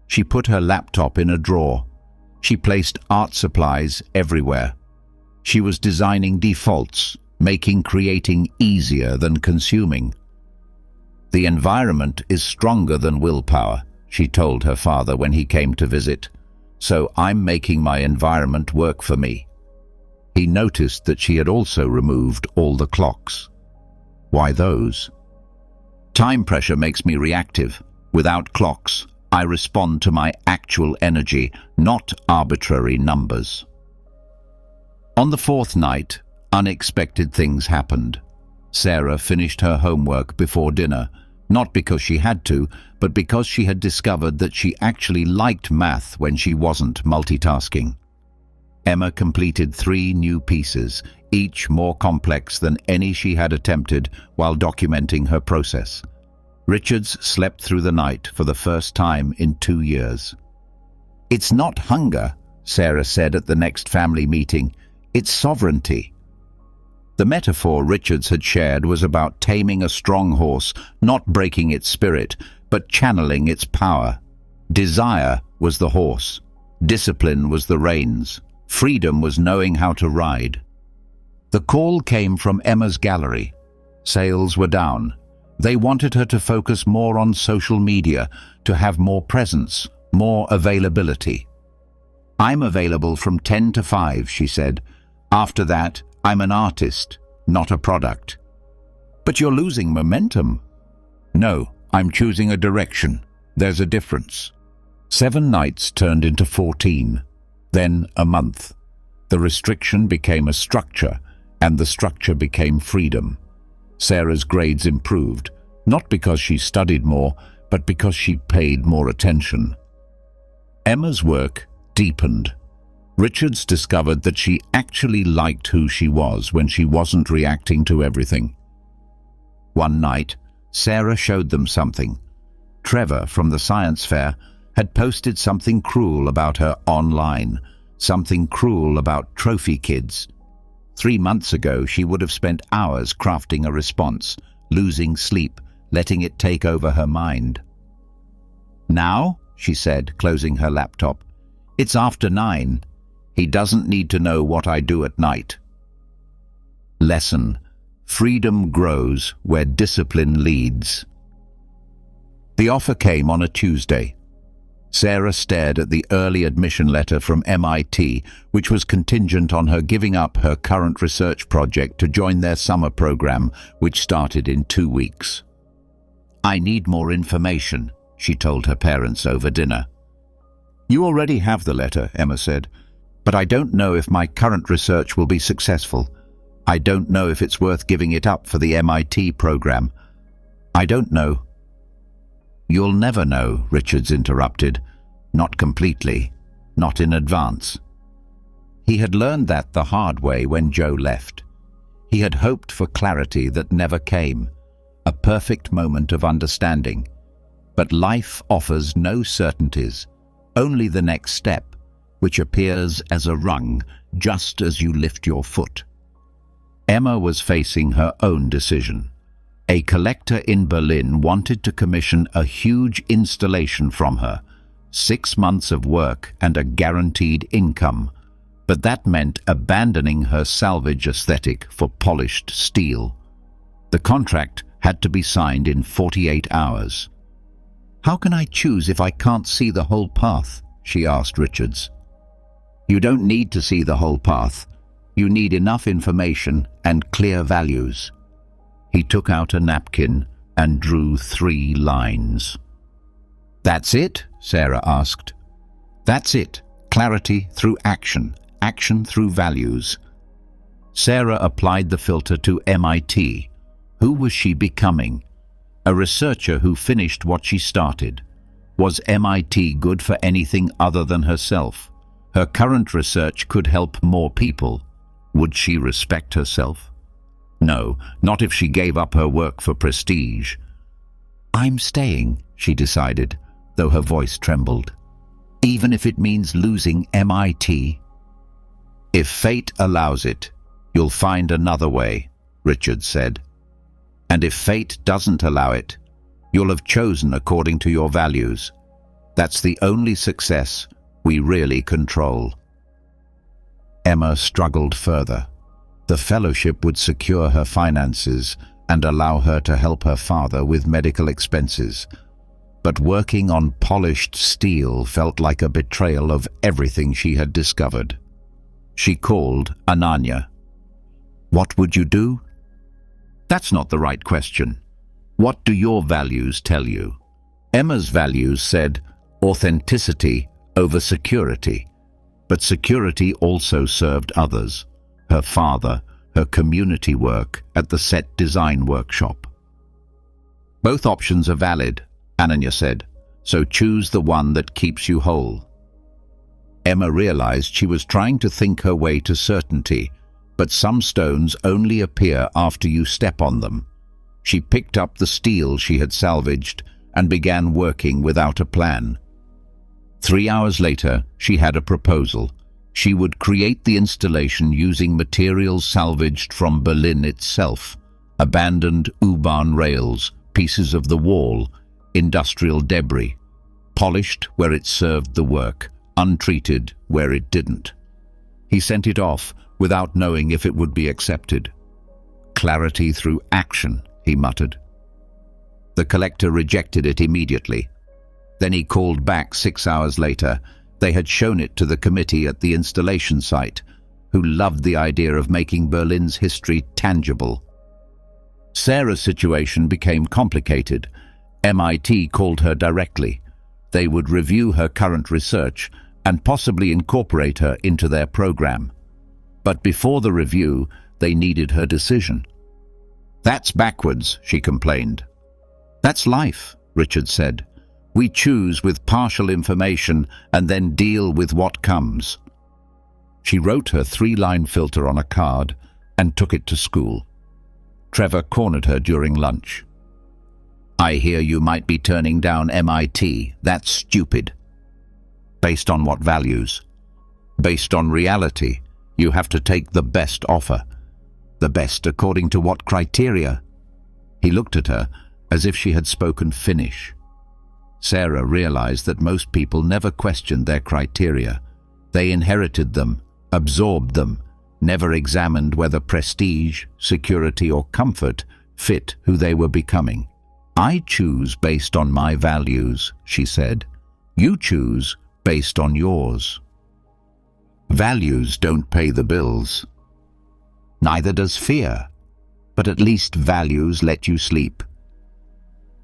She put her laptop in a drawer. She placed art supplies everywhere. She was designing defaults, making creating easier than consuming. "The environment is stronger than willpower," she told her father when he came to visit, "so I'm making my environment work for me." He noticed that she had also removed all the clocks. Why those? "Time pressure makes me reactive. Without clocks, I respond to my actual energy, not arbitrary numbers." On the fourth night, unexpected things happened. Sarah finished her homework before dinner, not because she had to, but because she had discovered that she actually liked math when she wasn't multitasking. Emma completed 3 new pieces, each more complex than any she had attempted while documenting her process. Richards slept through the night for the first time in 2 years. "It's not hunger," Sarah said at the next family meeting. "It's sovereignty." The metaphor Richards had shared was about taming a strong horse, not breaking its spirit, but channeling its power. Desire was the horse. Discipline was the reins. Freedom was knowing how to ride. The call came from Emma's gallery. Sales were down. They wanted her to focus more on social media, to have more presence, more availability. "I'm available from 10 to 5, she said. "After that, I'm an artist, not a product." "But you're losing momentum." "No, I'm choosing a direction. There's a difference." 7 nights turned into 14, then a month. The restriction became a structure, and the structure became freedom. Sarah's grades improved, not because she studied more, but because she paid more attention. Emma's work deepened. Richards discovered that she actually liked who she was when she wasn't reacting to everything. One night, Sarah showed them something. Trevor from the science fair had posted something cruel about her online, something cruel about trophy kids. 3 months ago, she would have spent hours crafting a response, losing sleep, letting it take over her mind. "Now," she said, closing her laptop, "it's after 9. He doesn't need to know what I do at night." Lesson: freedom grows where discipline leads. The offer came on a Tuesday. Sarah stared at the early admission letter from MIT, which was contingent on her giving up her current research project to join their summer program, which started in 2 weeks. "I need more information," she told her parents over dinner. "You already have the letter," Emma said, "but I don't know if my current research will be successful. I don't know if it's worth giving it up for the MIT program. I don't know." "You'll never know," Richards interrupted. "Not completely, not in advance." He had learned that the hard way when Joe left. He had hoped for clarity that never came, a perfect moment of understanding. But life offers no certainties, only the next step, which appears as a rung just as you lift your foot. Emma was facing her own decision. A collector in Berlin wanted to commission a huge installation from her, 6 months of work and a guaranteed income, but that meant abandoning her salvage aesthetic for polished steel. The contract had to be signed in 48 hours. "How can I choose if I can't see the whole path?" she asked Richards. "You don't need to see the whole path. You need enough information and clear values." He took out a napkin and drew 3 lines. "That's it?" Sarah asked. "That's it. Clarity through action, action through values." Sarah applied the filter to MIT. Who was she becoming? A researcher who finished what she started. Was MIT good for anything other than herself? Her current research could help more people. Would she respect herself? No, not if she gave up her work for prestige. "I'm staying," she decided, though her voice trembled. "Even if it means losing MIT." "If fate allows it, you'll find another way," Richards said. "And if fate doesn't allow it, you'll have chosen according to your values. That's the only success we really control. Emma struggled further. The fellowship would secure her finances and allow her to help her father with medical expenses. But working on polished steel felt like a betrayal of everything she had discovered. She called Ananya. "What would you do?" "That's not the right question. What do your values tell you?" Emma's values said authenticity over security, but security also served others, her father, her community work at the set design workshop. "Both options are valid," Ananya said, "so choose the one that keeps you whole." Emma realized she was trying to think her way to certainty, but some stones only appear after you step on them. She picked up the steel she had salvaged and began working without a plan. 3 hours later, she had a proposal. She would create the installation using materials salvaged from Berlin itself, abandoned U-Bahn rails, pieces of the wall, industrial debris, polished where it served the work, untreated where it didn't. He sent it off without knowing if it would be accepted. "Clarity through action," he muttered. The collector rejected it immediately. Then he called back 6 hours later. They had shown it to the committee at the installation site, who loved the idea of making Berlin's history tangible. Sarah's situation became complicated. MIT called her directly. They would review her current research and possibly incorporate her into their program. But before the review, they needed her decision. "That's backwards," she complained. "That's life," Richard said. "We choose with partial information and then deal with what comes." She wrote her 3-line filter on a card and took it to school. Trevor cornered her during lunch. "I hear you might be turning down MIT. That's stupid." "Based on what values?" "Based on reality. You have to take the best offer." "The best according to what criteria?" He looked at her as if she had spoken Finnish. Sarah realized that most people never questioned their criteria. They inherited them, absorbed them, never examined whether prestige, security, or comfort fit who they were becoming. "I choose based on my values," she said. "You choose based on yours." Values don't pay the bills. Neither does fear, but at least values let you sleep.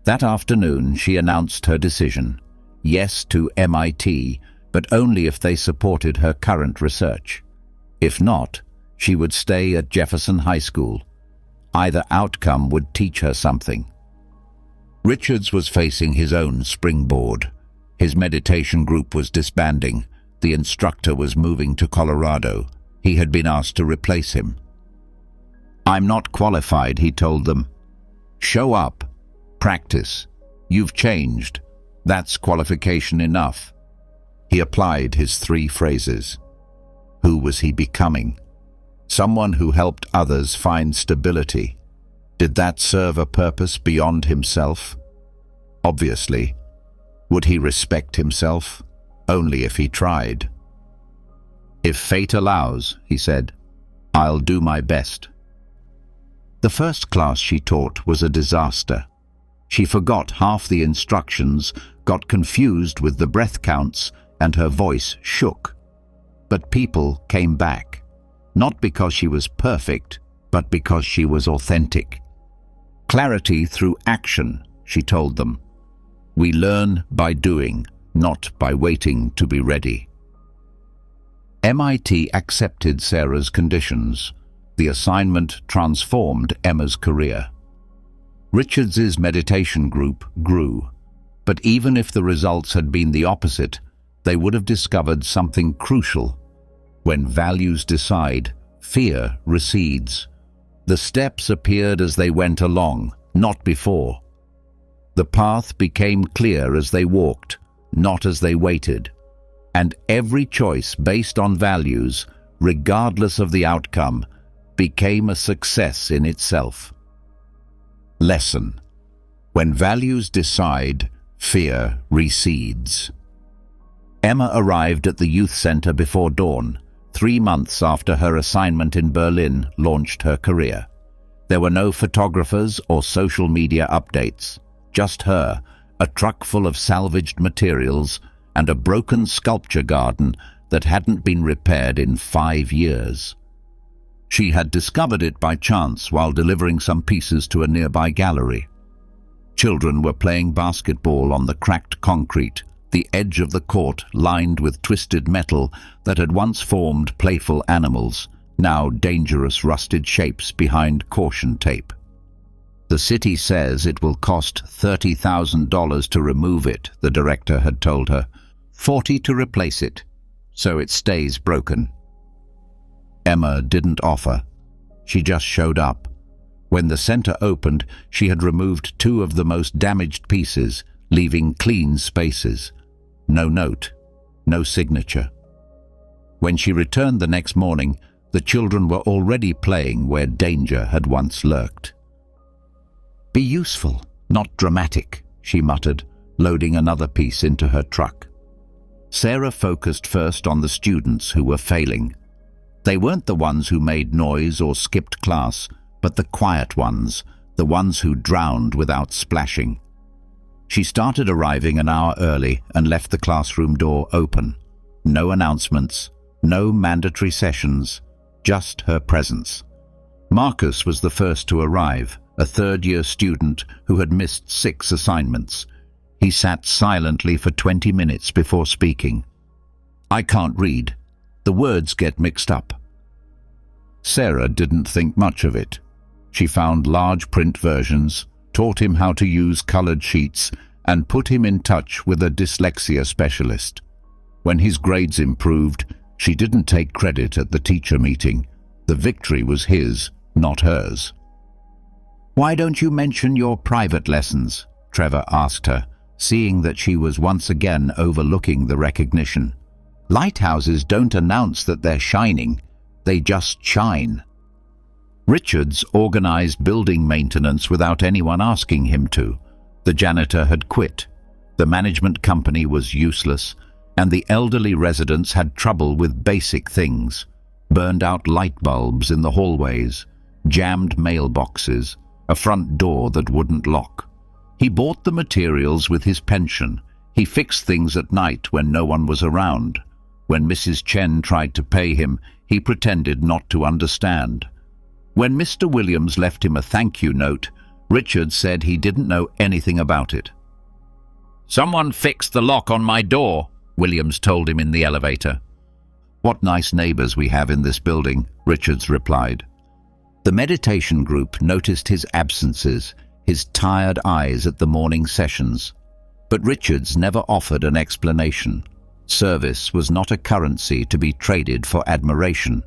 That afternoon, she announced her decision. Yes to MIT, but only if they supported her current research. If not, she would stay at Jefferson High School. Either outcome would teach her something. Richards was facing his own springboard. His meditation group was disbanding. The instructor was moving to Colorado. He had been asked to replace him. "I'm not qualified," he told them. "Show up. Practice. You've changed. That's qualification enough." He applied his 3 phrases. Who was he becoming? Someone who helped others find stability. Did that serve a purpose beyond himself? Obviously. Would he respect himself? Only if he tried. "If fate allows," he said, "I'll do my best." The first class she taught was a disaster. She forgot half the instructions, got confused with the breath counts, and her voice shook. But people came back, not because she was perfect, but because she was authentic. "Clarity through action," she told them. "We learn by doing, not by waiting to be ready." MIT accepted Sarah's conditions. The assignment transformed Emma's career. Richards's meditation group grew, but even if the results had been the opposite, they would have discovered something crucial. When values decide, fear recedes. The steps appeared as they went along, not before. The path became clear as they walked, not as they waited. And every choice based on values, regardless of the outcome, became a success in itself. Lesson: when values decide, fear recedes. Emma arrived at the youth center before dawn, 3 months after her assignment in Berlin launched her career. There were no photographers or social media updates, just her, a truck full of salvaged materials, and a broken sculpture garden that hadn't been repaired in 5 years. She had discovered it by chance while delivering some pieces to a nearby gallery. Children were playing basketball on the cracked concrete, the edge of the court lined with twisted metal that had once formed playful animals, now dangerous rusted shapes behind caution tape. "The city says it will cost $30,000 to remove it," the director had told her. "$40,000 to replace it, so it stays broken." Emma didn't offer. She just showed up. When the center opened, she had removed 2 of the most damaged pieces, leaving clean spaces. No note, no signature. When she returned the next morning, the children were already playing where danger had once lurked. "Be useful, not dramatic," she muttered, loading another piece into her truck. Sarah focused first on the students who were failing. They weren't the ones who made noise or skipped class, but the quiet ones, the ones who drowned without splashing. She started arriving an hour early and left the classroom door open. No announcements, no mandatory sessions, just her presence. Marcus was the first to arrive, a third-year student who had missed 6 assignments. He sat silently for 20 minutes before speaking. "I can't read. The words get mixed up." Sarah didn't think much of it. She found large print versions, taught him how to use colored sheets, and put him in touch with a dyslexia specialist. When his grades improved, she didn't take credit at the teacher meeting. The victory was his, not hers. "Why don't you mention your private lessons?" Trevor asked her, seeing that she was once again overlooking the recognition. "Lighthouses don't announce that they're shining, they just shine." Richards organized building maintenance without anyone asking him to. The janitor had quit. The management company was useless, and the elderly residents had trouble with basic things. Burned-out light bulbs in the hallways, jammed mailboxes, a front door that wouldn't lock. He bought the materials with his pension. He fixed things at night when no one was around. When Mrs. Chen tried to pay him, he pretended not to understand. When Mr. Williams left him a thank you note, Richard said he didn't know anything about it. "Someone fixed the lock on my door," Williams told him in the elevator. "What nice neighbors we have in this building," Richards replied. The meditation group noticed his absences, his tired eyes at the morning sessions. But Richards never offered an explanation. Service was not a currency to be traded for admiration.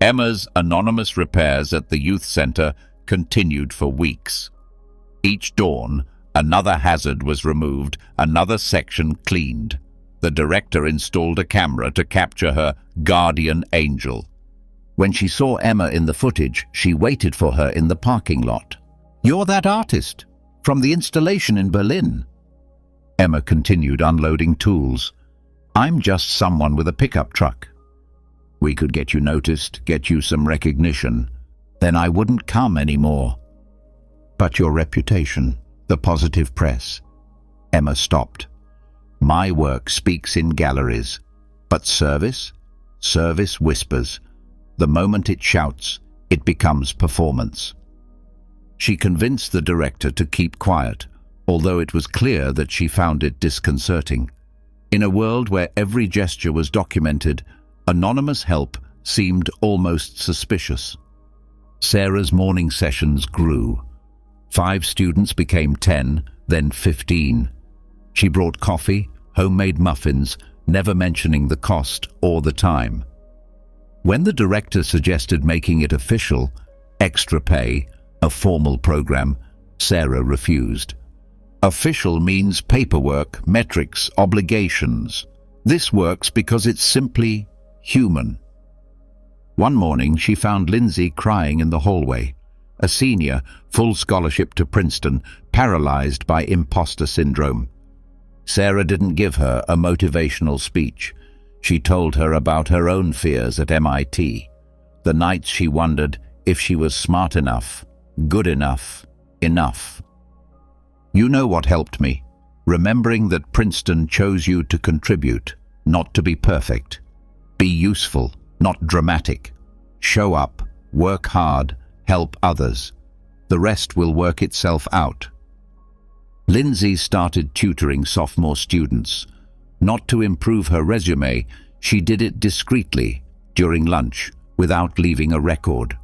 Emma's anonymous repairs at the youth center continued for weeks. Each dawn, another hazard was removed, another section cleaned. The director installed a camera to capture her guardian angel. When she saw Emma in the footage, she waited for her in the parking lot. "You're that artist from the installation in Berlin." Emma continued unloading tools. "I'm just someone with a pickup truck. We could get you noticed, get you some recognition. Then I wouldn't come anymore." "But your reputation, the positive press." Emma stopped. "My work speaks in galleries. But service? Service whispers. The moment it shouts, it becomes performance." She convinced the director to keep quiet, although it was clear that she found it disconcerting. In a world where every gesture was documented, anonymous help seemed almost suspicious. Sarah's morning sessions grew. 5 students became 10, then 15. She brought coffee, homemade muffins, never mentioning the cost or the time. When the director suggested making it official, extra pay, a formal program, Sarah refused. Official means paperwork, metrics, obligations. This works because it's simply human. One morning, she found Lindsay crying in the hallway, a senior, full scholarship to Princeton, paralyzed by imposter syndrome. Sarah didn't give her a motivational speech. She told her about her own fears at MIT, the nights she wondered if she was smart enough, good enough, enough. You know what helped me? Remembering that Princeton chose you to contribute, not to be perfect. Be useful, not dramatic. Show up, work hard, help others. The rest will work itself out. Lindsay started tutoring sophomore students. Not to improve her resume, she did it discreetly, during lunch, without leaving a record.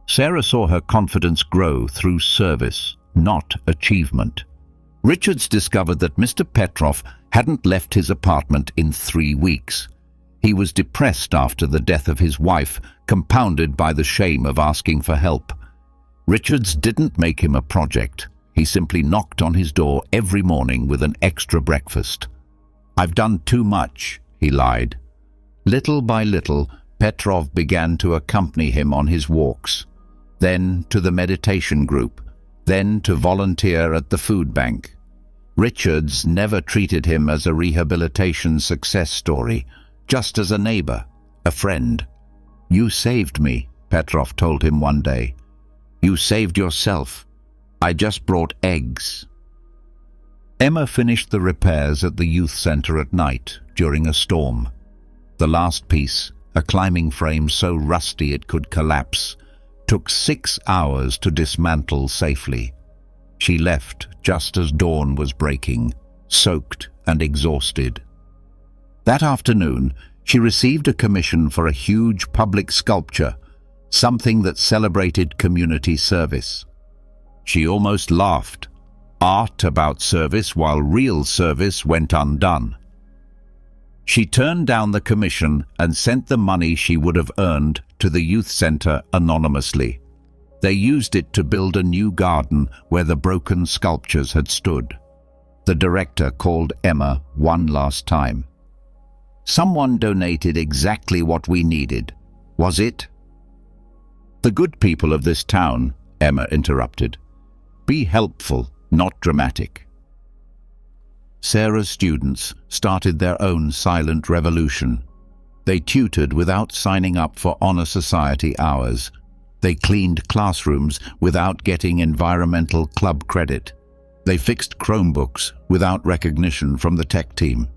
Sarah saw her confidence grow through service, not achievement. Richards discovered that Mr. Petrov hadn't left his apartment in 3 weeks. He was depressed after the death of his wife, compounded by the shame of asking for help. Richards didn't make him a project. He simply knocked on his door every morning with an extra breakfast. "I've done too much," he lied. Little by little, Petrov began to accompany him on his walks, then to the meditation group, then to volunteer at the food bank. Richards never treated him as a rehabilitation success story, just as a neighbor, a friend. "You saved me," Petrov told him one day. "You saved yourself. I just brought eggs." Emma finished the repairs at the youth center at night during a storm. The last piece, a climbing frame so rusty it could collapse, took 6 hours to dismantle safely. She left just as dawn was breaking, soaked and exhausted. That afternoon, she received a commission for a huge public sculpture, something that celebrated community service. She almost laughed. Art about service while real service went undone. She turned down the commission and sent the money she would have earned to the youth center anonymously. They used it to build a new garden where the broken sculptures had stood. The director called Emma one last time. "Someone donated exactly what we needed. Was it?" "The good people of this town," Emma interrupted. "Be helpful, not dramatic." Sarah's students started their own silent revolution. They tutored without signing up for honor society hours. They cleaned classrooms without getting environmental club credit. They fixed Chromebooks without recognition from the tech team.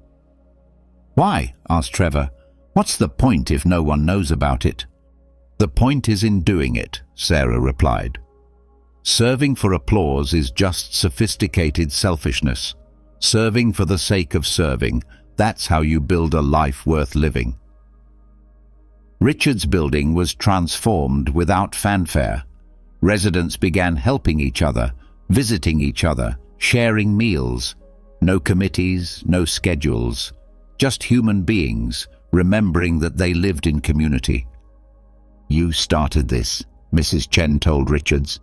"Why?" asked Trevor. "What's the point if no one knows about it?" "The point is in doing it," Sarah replied. "Serving for applause is just sophisticated selfishness. Serving for the sake of serving, that's how you build a life worth living." Richards' building was transformed without fanfare. Residents began helping each other, visiting each other, sharing meals. No committees, no schedules. Just human beings, remembering that they lived in community. "You started this," Mrs. Chen told Richards.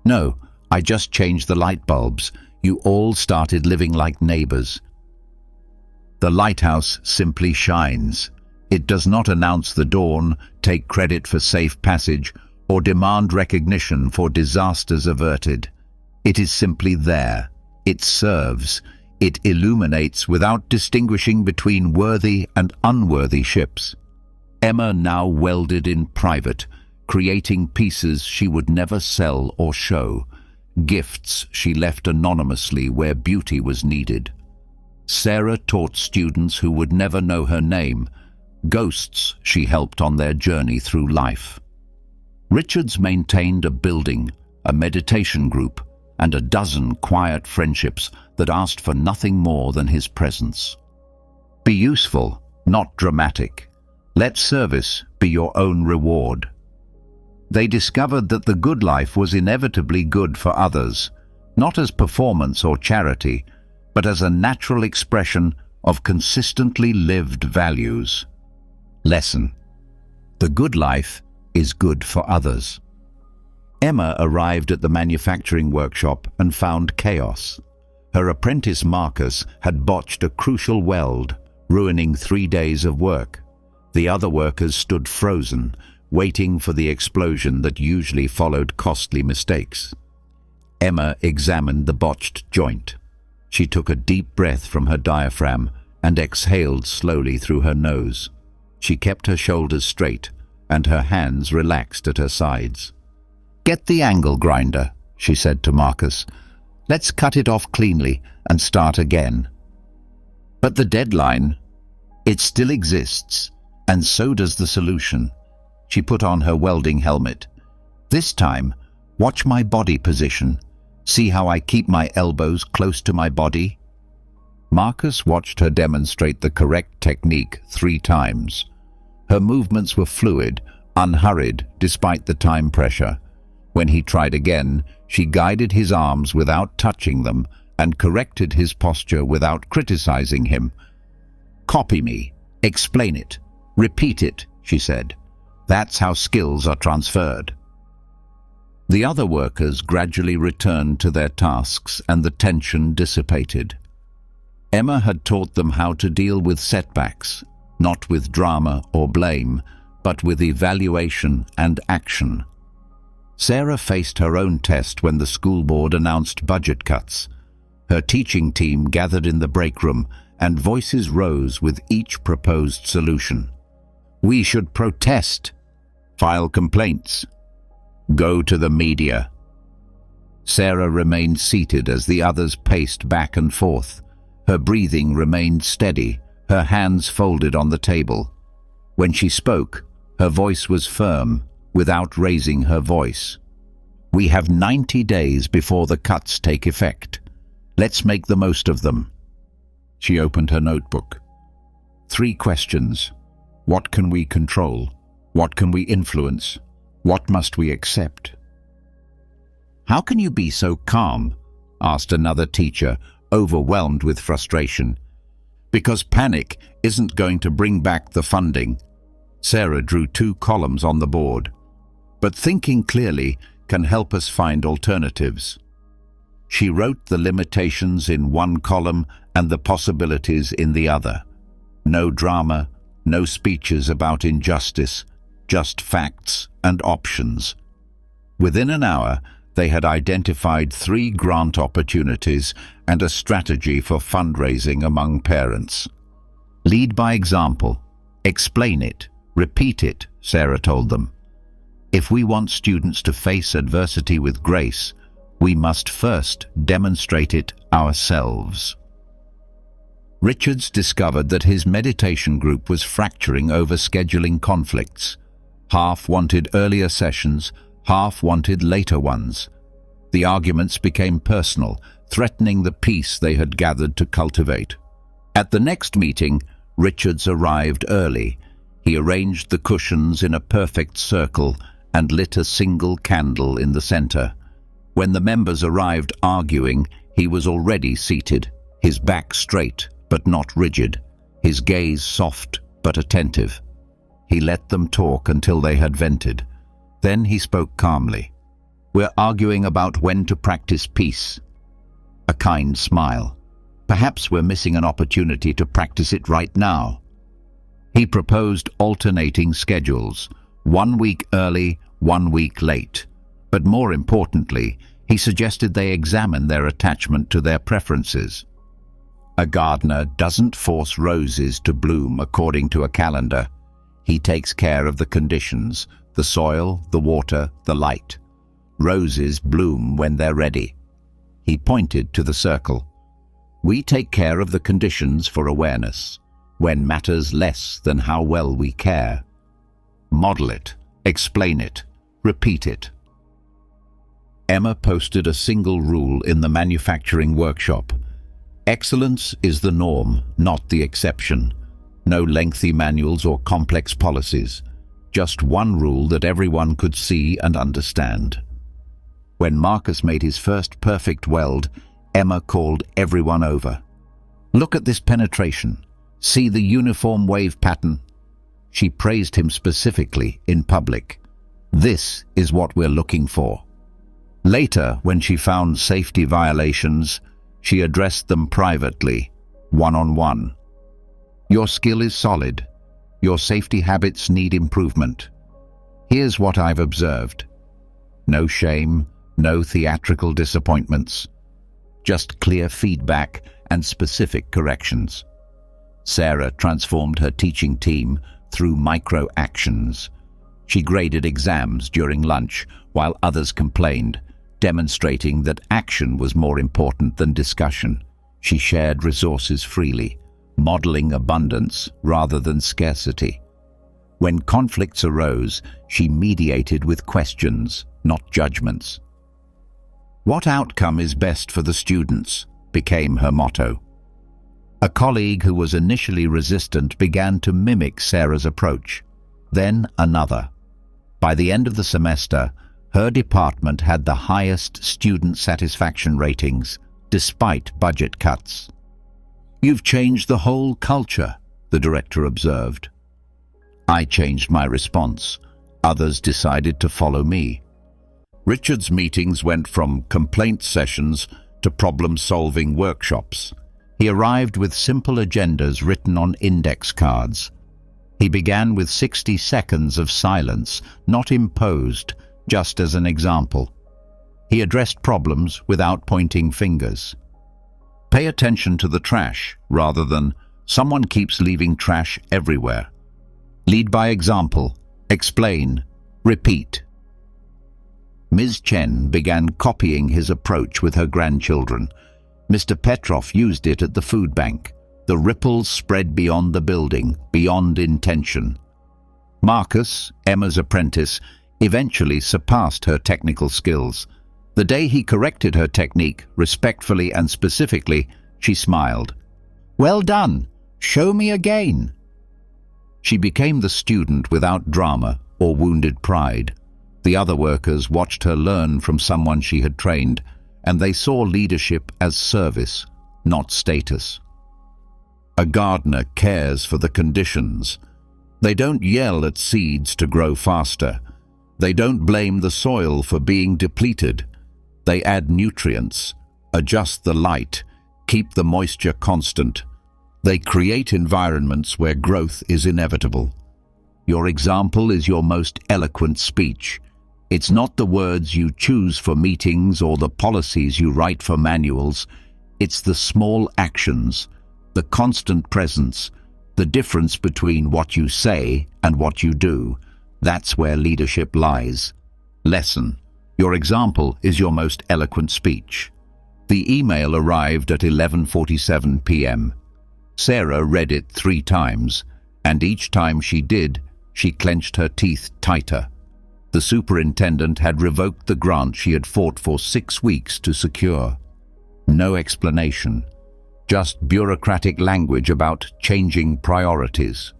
"No, I just changed the light bulbs. You all started living like neighbors." The lighthouse simply shines. It does not announce the dawn, take credit for safe passage, or demand recognition for disasters averted. It is simply there. It serves. It illuminates without distinguishing between worthy and unworthy ships. Emma now welded in private, creating pieces she would never sell or show, gifts she left anonymously where beauty was needed. Sarah taught students who would never know her name, ghosts she helped on their journey through life. Richards maintained a building, a meditation group, and a dozen quiet friendships that asked for nothing more than his presence. Be useful, not dramatic. Let service be your own reward. They discovered that the good life was inevitably good for others, not as performance or charity, but as a natural expression of consistently lived values. Lesson: the good life is good for others. Emma arrived at the manufacturing workshop and found chaos. Her apprentice Marcus had botched a crucial weld, ruining 3 days of work. The other workers stood frozen, waiting for the explosion that usually followed costly mistakes. Emma examined the botched joint. She took a deep breath from her diaphragm and exhaled slowly through her nose. She kept her shoulders straight and her hands relaxed at her sides. "Get the angle grinder," she said to Marcus. "Let's cut it off cleanly and start again." "But the deadline, it still exists, and so does the solution." She put on her welding helmet. "This time, watch my body position. See how I keep my elbows close to my body?" Marcus watched her demonstrate the correct technique 3 times. Her movements were fluid, unhurried despite the time pressure. When he tried again, she guided his arms without touching them and corrected his posture without criticizing him. "Copy me, explain it, repeat it," she said. "That's how skills are transferred." The other workers gradually returned to their tasks and the tension dissipated. Emma had taught them how to deal with setbacks, not with drama or blame, but with evaluation and action. Sarah faced her own test when the school board announced budget cuts. Her teaching team gathered in the break room and voices rose with each proposed solution. "We should protest, file complaints, go to the media." Sarah remained seated as the others paced back and forth. Her breathing remained steady, her hands folded on the table. When she spoke, her voice was firm, without raising her voice. "We have 90 days before the cuts take effect. Let's make the most of them." She opened her notebook. 3 questions. What can we control? What can we influence? What must we accept? "How can you be so calm?" asked another teacher, overwhelmed with frustration. "Because panic isn't going to bring back the funding." Sarah drew 2 columns on the board. "But thinking clearly can help us find alternatives." She wrote the limitations in one column and the possibilities in the other. No drama, no speeches about injustice, just facts and options. Within an hour, they had identified 3 grant opportunities and a strategy for fundraising among parents. "Lead by example. Explain it. Repeat it," Sarah told them. "If we want students to face adversity with grace, we must first demonstrate it ourselves." Richards discovered that his meditation group was fracturing over scheduling conflicts. Half wanted earlier sessions, half wanted later ones. The arguments became personal, threatening the peace they had gathered to cultivate. At the next meeting, Richards arrived early. He arranged the cushions in a perfect circle and lit a single candle in the center. When the members arrived arguing, he was already seated, his back straight but not rigid, his gaze soft but attentive. He let them talk until they had vented. Then he spoke calmly. "We're arguing about when to practice peace." A kind smile. "Perhaps we're missing an opportunity to practice it right now." He proposed alternating schedules, 1 week early, 1 week late. But more importantly, he suggested they examine their attachment to their preferences. A gardener doesn't force roses to bloom according to a calendar. He takes care of the conditions, the soil, the water, the light. Roses bloom when they're ready. He pointed to the circle. We take care of the conditions for awareness, when matters less than how well we care. Model it, explain it, repeat it. Emma posted a single rule in the manufacturing workshop. Excellence is the norm, not the exception. No lengthy manuals or complex policies. Just one rule that everyone could see and understand. When Marcus made his first perfect weld, Emma called everyone over. "Look at this penetration. See the uniform wave pattern?" She praised him specifically in public. "This is what we're looking for." Later, when she found safety violations, she addressed them privately, one-on-one. "Your skill is solid. Your safety habits need improvement. Here's what I've observed." No shame, no theatrical disappointments. just clear feedback and specific corrections. Sarah transformed her teaching team through micro-actions. She graded exams during lunch while others complained, demonstrating that action was more important than discussion. She shared resources freely, modeling abundance rather than scarcity. When conflicts arose, she mediated with questions, not judgments. "What outcome is best for the students?" became her motto. A colleague who was initially resistant began to mimic Sarah's approach, then another. By the end of the semester, her department had the highest student satisfaction ratings, despite budget cuts. "You've changed the whole culture," the director observed. I changed my response. Others decided to follow me. Richard's meetings went from complaint sessions to problem-solving workshops. He arrived with simple agendas written on index cards. He began with 60 seconds of silence, not imposed, just as an example. He addressed problems without pointing fingers. Pay attention to the trash, rather than "someone keeps leaving trash everywhere." Lead by example. Explain. Repeat. Ms. Chen began copying his approach with her grandchildren. Mr. Petrov used it at the food bank. The ripples spread beyond the building, beyond intention. Marcus, Emma's apprentice, eventually surpassed her technical skills. The day he corrected her technique, respectfully and specifically, she smiled. "Well done. Show me again." She became the student without drama or wounded pride. The other workers watched her learn from someone she had trained, and they saw leadership as service, not status. A gardener cares for the conditions. They don't yell at seeds to grow faster. They don't blame the soil for being depleted. They add nutrients, adjust the light, keep the moisture constant. They create environments where growth is inevitable. Your example is your most eloquent speech. It's not the words you choose for meetings or the policies you write for manuals. It's the small actions, the constant presence, the difference between what you say and what you do. That's where leadership lies. Lesson. Your example is your most eloquent speech. The email arrived at 11:47 p.m. Sarah read it 3 times, and each time she did, she clenched her teeth tighter. The superintendent had revoked the grant she had fought for 6 weeks to secure. No explanation, just bureaucratic language about changing priorities.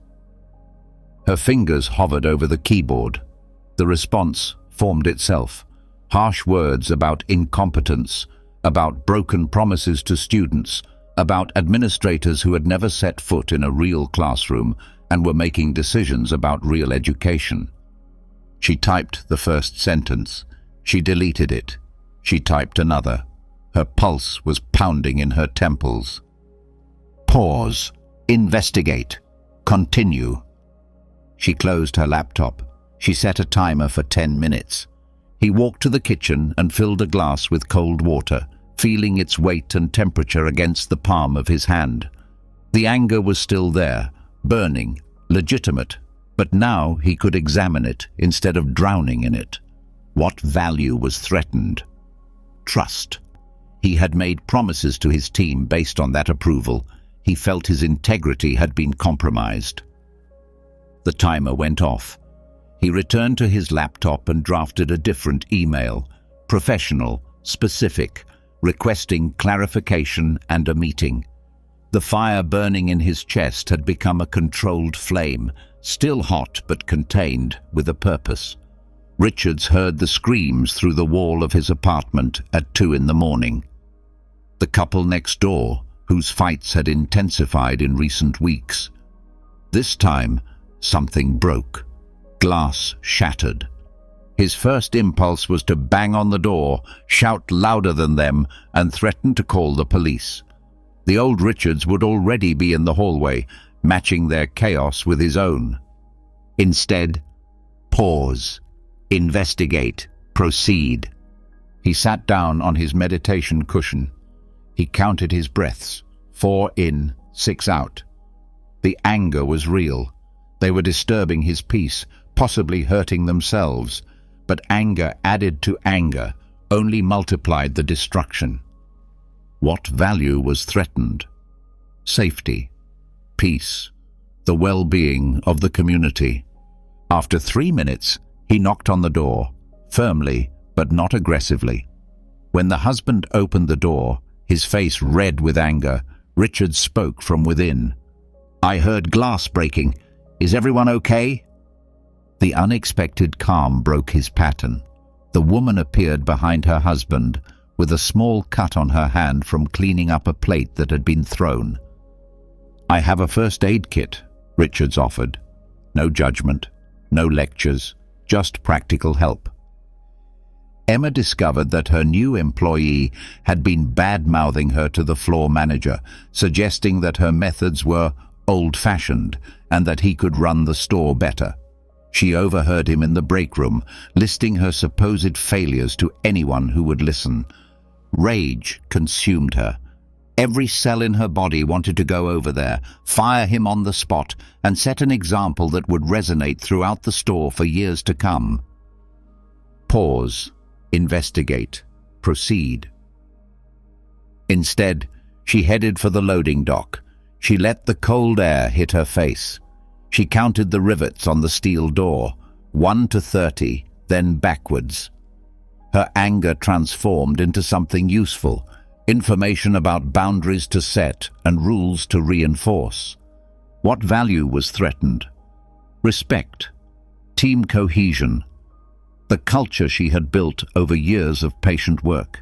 Her fingers hovered over the keyboard. The response formed itself. Harsh words about incompetence, about broken promises to students, about administrators who had never set foot in a real classroom and were making decisions about real education. She typed the first sentence. She deleted it. She typed another. Her pulse was pounding in her temples. Pause. Investigate. Continue. She closed her laptop. She set a timer for 10 minutes. He walked to the kitchen and filled a glass with cold water, feeling its weight and temperature against the palm of his hand. The anger was still there, burning, legitimate, but now he could examine it instead of drowning in it. What value was threatened? Trust. He had made promises to his team based on that approval. He felt his integrity had been compromised. The timer went off. He returned to his laptop and drafted a different email, professional, specific, requesting clarification and a meeting. The fire burning in his chest had become a controlled flame, still hot but contained, with a purpose. Richards heard the screams through the wall of his apartment at 2 in the morning. The couple next door, whose fights had intensified in recent weeks. This time, something broke. Glass shattered. His first impulse was to bang on the door, shout louder than them, and threaten to call the police. The old Richards would already be in the hallway, matching their chaos with his own. Instead, pause, investigate, proceed. He sat down on his meditation cushion. He counted his breaths, 4 in, 6 out. The anger was real. They were disturbing his peace, possibly hurting themselves, but anger added to anger only multiplied the destruction. What value was threatened? Safety, peace, the well-being of the community. After 3 minutes, he knocked on the door, firmly but not aggressively. When the husband opened the door, his face red with anger, Richard spoke from within. "I heard glass breaking. Is everyone okay?" The unexpected calm broke his pattern. The woman appeared behind her husband, with a small cut on her hand from cleaning up a plate that had been thrown. "I have a first aid kit," Richards offered. No judgment, no lectures, just practical help. Emma discovered that her new employee had been bad-mouthing her to the floor manager, suggesting that her methods were old-fashioned and that he could run the store better. She overheard him in the break room, listing her supposed failures to anyone who would listen. Rage consumed her. Every cell in her body wanted to go over there, fire him on the spot, and set an example that would resonate throughout the store for years to come. Pause. Investigate. Proceed. Instead, she headed for the loading dock. She let the cold air hit her face. She counted the rivets on the steel door, 1 to 30, then backwards. Her anger transformed into something useful, information about boundaries to set and rules to reinforce. What value was threatened? Respect, team cohesion, the culture she had built over years of patient work.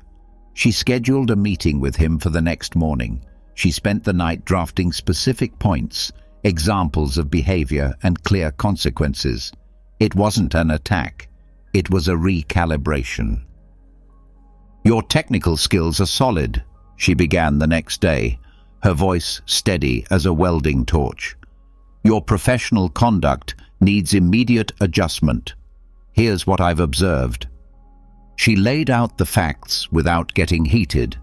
She scheduled a meeting with him for the next morning. She spent the night drafting specific points, examples of behavior and clear consequences. It wasn't an attack. It was a recalibration. "Your technical skills are solid," she began the next day, her voice steady as a welding torch. "Your professional conduct needs immediate adjustment. Here's what I've observed." She laid out the facts without getting heated.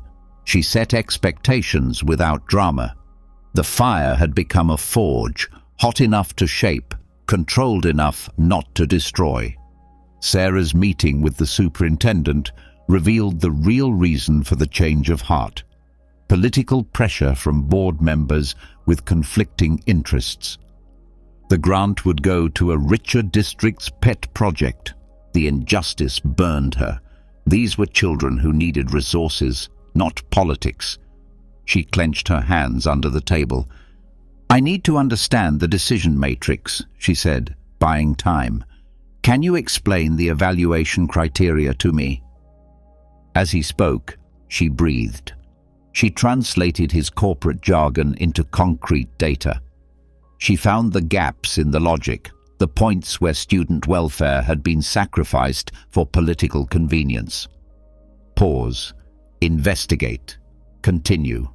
She set expectations without drama. The fire had become a forge, hot enough to shape, controlled enough not to destroy. Sarah's meeting with the superintendent revealed the real reason for the change of heart: political pressure from board members with conflicting interests. The grant would go to a richer district's pet project. The injustice burned her. These were children who needed resources, not politics. She clenched her hands under the table. "I need to understand the decision matrix," she said, buying time. "Can you explain the evaluation criteria to me?" As he spoke, she breathed. She translated his corporate jargon into concrete data. She found the gaps in the logic, the points where student welfare had been sacrificed for political convenience. Pause. Investigate. Continue.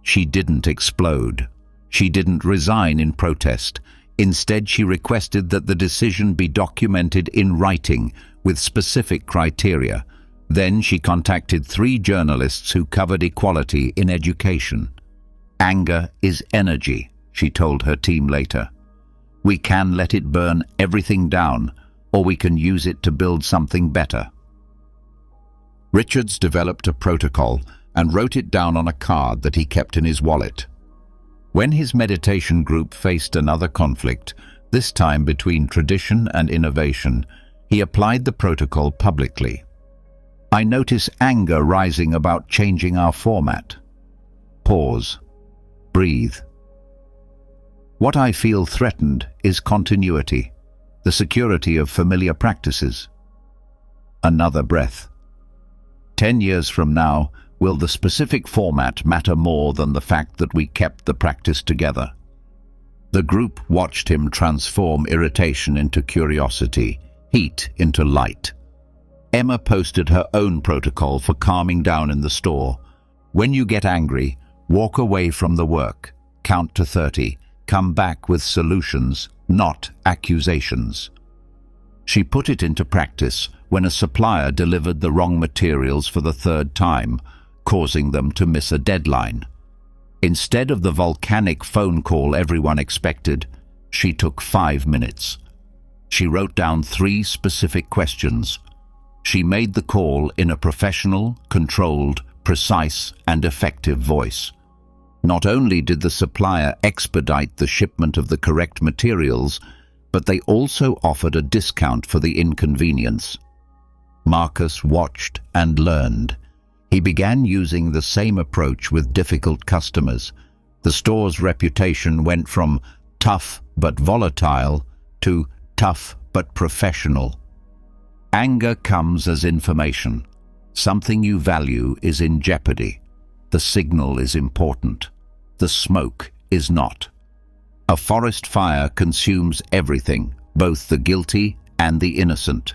She didn't explode. She didn't resign in protest. Instead, she requested that the decision be documented in writing with specific criteria. Then she contacted 3 journalists who covered equality in education. "Anger is energy," she told her team later. "We can let it burn everything down, or we can use it to build something better." Richards developed a protocol and wrote it down on a card that he kept in his wallet. When his meditation group faced another conflict, this time between tradition and innovation, he applied the protocol publicly. "I notice anger rising about changing our format." Pause. Breathe. "What I feel threatened is continuity, the security of familiar practices." Another breath. 10 years from now, will the specific format matter more than the fact that we kept the practice together? The group watched him transform irritation into curiosity, heat into light. Emma posted her own protocol for calming down in the store. "When you get angry, walk away from the work, count to 30, come back with solutions, not accusations." She put it into practice when a supplier delivered the wrong materials for the 3rd time, causing them to miss a deadline. Instead of the volcanic phone call everyone expected, she took 5 minutes. She wrote down 3 specific questions. She made the call in a professional, controlled, precise, and effective voice. Not only did the supplier expedite the shipment of the correct materials, but they also offered a discount for the inconvenience. Marcus watched and learned. He began using the same approach with difficult customers. The store's reputation went from tough but volatile to tough but professional. Anger comes as information. Something you value is in jeopardy. The signal is important. The smoke is not. A forest fire consumes everything, both the guilty and the innocent.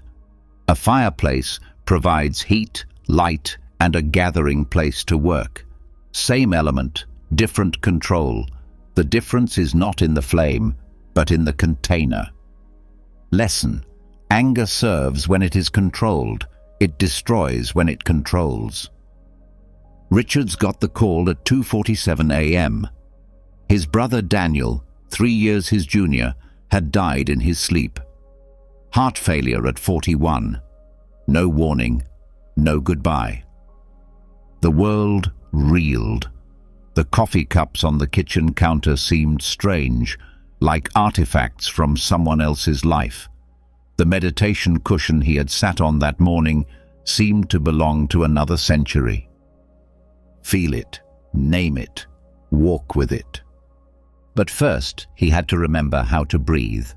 A fireplace provides heat, light, and a gathering place to work. Same element, different control. The difference is not in the flame, but in the container. Lesson: anger serves when it is controlled. It destroys when it controls. Richards got the call at 2:47 a.m. His brother Daniel, 3 years his junior, had died in his sleep. Heart failure at 41. No warning, no goodbye. The world reeled. The coffee cups on the kitchen counter seemed strange, like artifacts from someone else's life. The meditation cushion he had sat on that morning seemed to belong to another century. Feel it, name it, walk with it. But first, he had to remember how to breathe.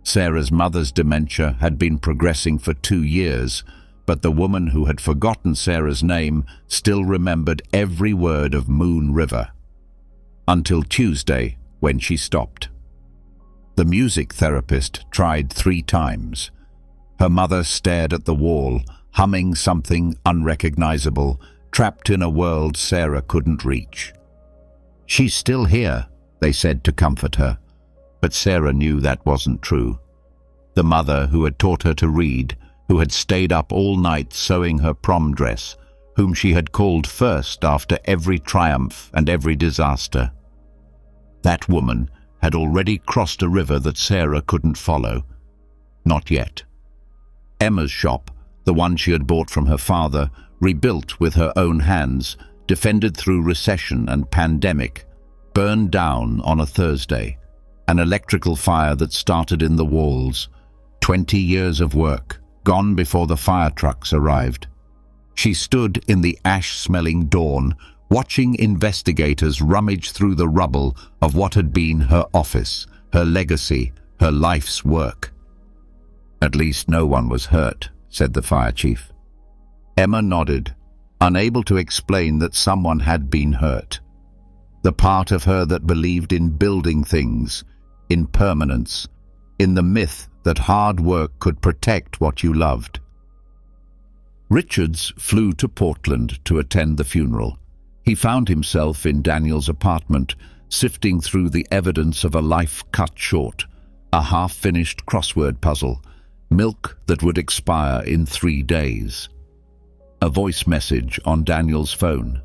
Sarah's mother's dementia had been progressing for 2 years, but the woman who had forgotten Sarah's name still remembered every word of Moon River. Until Tuesday, when she stopped. The music therapist tried 3 times. Her mother stared at the wall, humming something unrecognizable, trapped in a world Sarah couldn't reach. "She's still here," they said to comfort her, but Sarah knew that wasn't true. The mother who had taught her to read, who had stayed up all night sewing her prom dress, whom she had called first after every triumph and every disaster. That woman had already crossed a river that Sarah couldn't follow. Not yet. Emma's shop, the one she had bought from her father, rebuilt with her own hands, defended through recession and pandemic, burned down on a Thursday. An electrical fire that started in the walls. 20 years of work, gone before the fire trucks arrived. She stood in the ash-smelling dawn, watching investigators rummage through the rubble of what had been her office, her legacy, her life's work. "At least no one was hurt," said the fire chief. Emma nodded, unable to explain that someone had been hurt. The part of her that believed in building things, in permanence, in the myth that hard work could protect what you loved. Richards flew to Portland to attend the funeral. He found himself in Daniel's apartment, sifting through the evidence of a life cut short, a half-finished crossword puzzle, milk that would expire in 3 days. A voice message on Daniel's phone.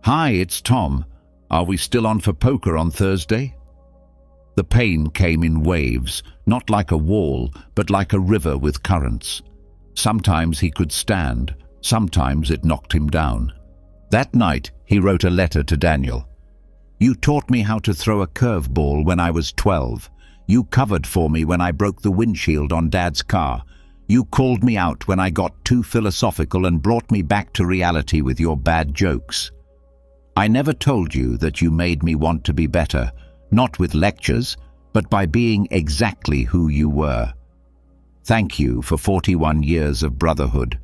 "Hi, it's Tom. Are we still on for poker on Thursday?" The pain came in waves, not like a wall, but like a river with currents. Sometimes he could stand, sometimes it knocked him down. That night, he wrote a letter to Daniel. "You taught me how to throw a curveball when I was 12. You covered for me when I broke the windshield on Dad's car. You called me out when I got too philosophical and brought me back to reality with your bad jokes. I never told you that you made me want to be better, not with lectures, but by being exactly who you were. Thank you for 41 years of brotherhood.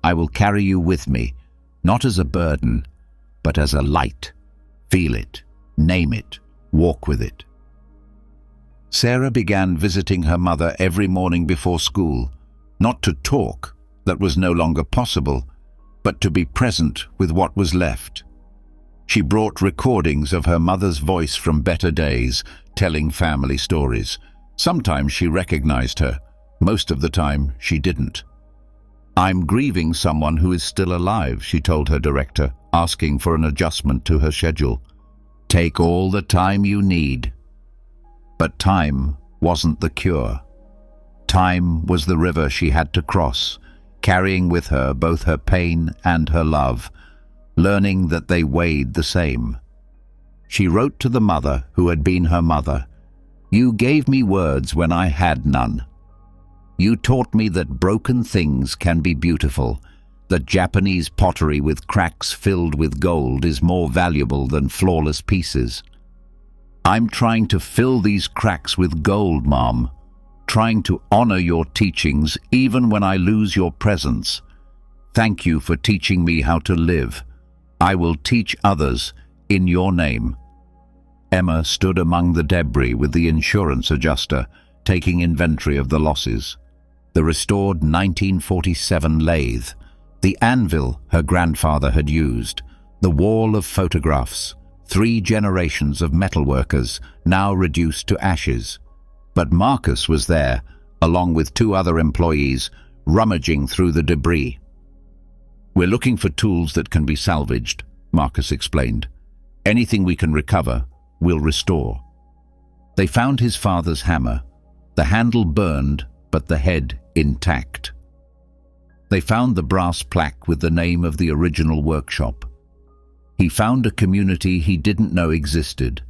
I will carry you with me, not as a burden, but as a light. Feel it, name it, walk with it." Sarah began visiting her mother every morning before school, not to talk, that was no longer possible, but to be present with what was left. She brought recordings of her mother's voice from better days, telling family stories. Sometimes she recognized her, most of the time she didn't. "I'm grieving someone who is still alive," she told her director, asking for an adjustment to her schedule. "Take all the time you need." But time wasn't the cure. Time was the river she had to cross, carrying with her both her pain and her love, learning that they weighed the same. She wrote to the mother who had been her mother, "You gave me words when I had none. You taught me that broken things can be beautiful, that Japanese pottery with cracks filled with gold is more valuable than flawless pieces. I'm trying to fill these cracks with gold, Mom, trying to honor your teachings even when I lose your presence. Thank you for teaching me how to live. I will teach others in your name." Emma stood among the debris with the insurance adjuster, taking inventory of the losses. The restored 1947 lathe, the anvil her grandfather had used, the wall of photographs, 3 generations of metalworkers now reduced to ashes. But Marcus was there, along with 2 other employees, rummaging through the debris. "We're looking for tools that can be salvaged," Marcus explained. "Anything we can recover, we'll restore." They found his father's hammer, the handle burned, but the head intact. They found the brass plaque with the name of the original workshop. He found a community he didn't know existed.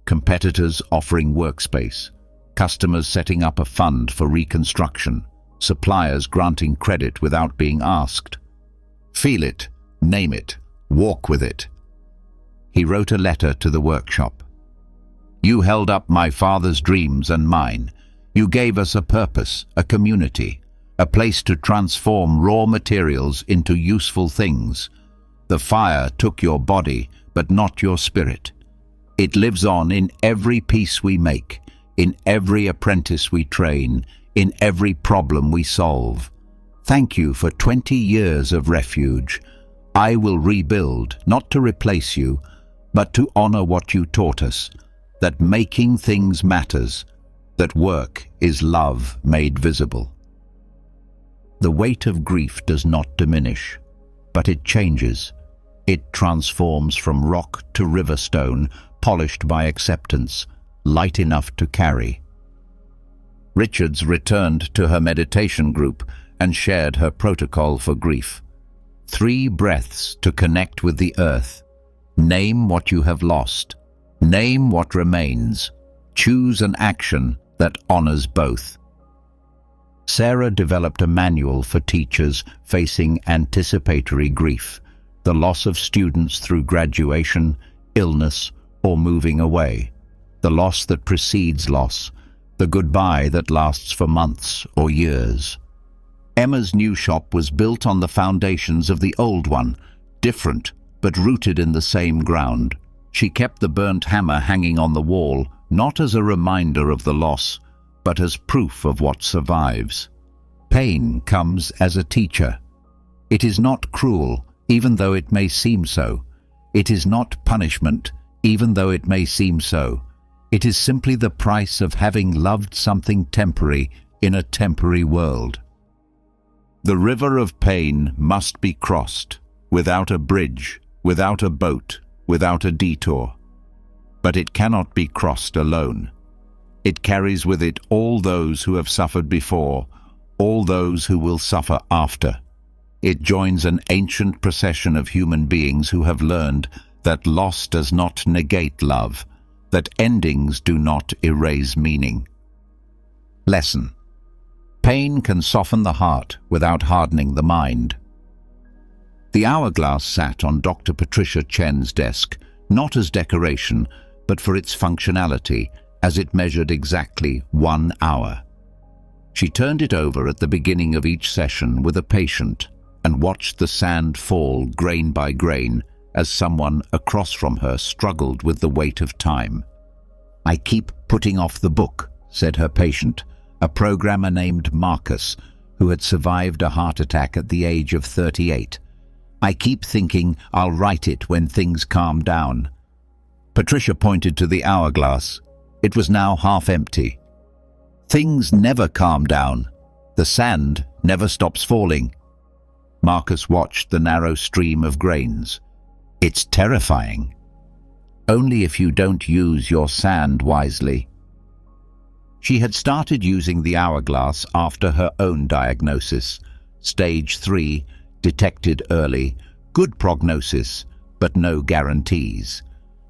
Competitors offering workspace, customers setting up a fund for reconstruction, suppliers granting credit without being asked. Feel it, name it, walk with it. He wrote a letter to the workshop. "You held up my father's dreams and mine. You gave us a purpose, a community, a place to transform raw materials into useful things. The fire took your body, but not your spirit. It lives on in every piece we make, in every apprentice we train, in every problem we solve. Thank you for 20 years of refuge. I will rebuild, not to replace you, but to honor what you taught us, that making things matters, that work is love made visible." The weight of grief does not diminish, but it changes. It transforms from rock to river stone, polished by acceptance, light enough to carry. Richards returned to her meditation group and shared her protocol for grief. 3 breaths to connect with the earth. Name what you have lost. Name what remains. Choose an action that honors both. Sarah developed a manual for teachers facing anticipatory grief, the loss of students through graduation, illness, or moving away, the loss that precedes loss, the goodbye that lasts for months or years. Emma's new shop was built on the foundations of the old one, different but rooted in the same ground. She kept the burnt hammer hanging on the wall, not as a reminder of the loss, but as proof of what survives. Pain comes as a teacher. It is not cruel, even though it may seem so. It is not punishment, even though it may seem so. It is simply the price of having loved something temporary in a temporary world. The river of pain must be crossed, without a bridge, without a boat, without a detour. But it cannot be crossed alone. It carries with it all those who have suffered before, all those who will suffer after. It joins an ancient procession of human beings who have learned that loss does not negate love, that endings do not erase meaning. Lesson: pain can soften the heart without hardening the mind. The hourglass sat on Dr. Patricia Chen's desk, not as decoration, but for its functionality, as it measured exactly 1 hour. She turned it over at the beginning of each session with a patient and watched the sand fall grain by grain as someone across from her struggled with the weight of time. "I keep putting off the book," said her patient, a programmer named Marcus, who had survived a heart attack at the age of 38. "I keep thinking I'll write it when things calm down." Patricia pointed to the hourglass. It was now half empty. "Things never calm down. The sand never stops falling. Marcus watched the narrow stream of grains. It's terrifying. Only if you don't use your sand wisely. She had started using the hourglass after her own diagnosis. Stage 3, detected early, good prognosis, but no guarantees.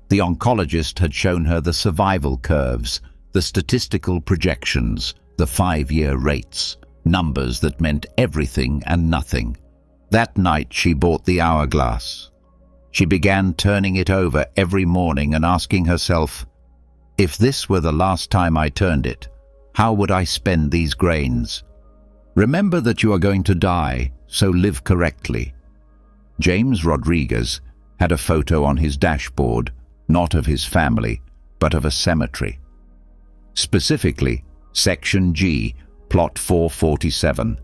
The oncologist had shown her the survival curves, the statistical projections, the 5-year rates, numbers that meant everything and nothing. That night she bought the hourglass. She began turning it over every morning and asking herself, if this were the last time I turned it, how would I spend these grains? Remember that you are going to die, so live correctly. James Rodriguez had a photo on his dashboard, not of his family, but of a cemetery. Specifically, Section G, Plot 447,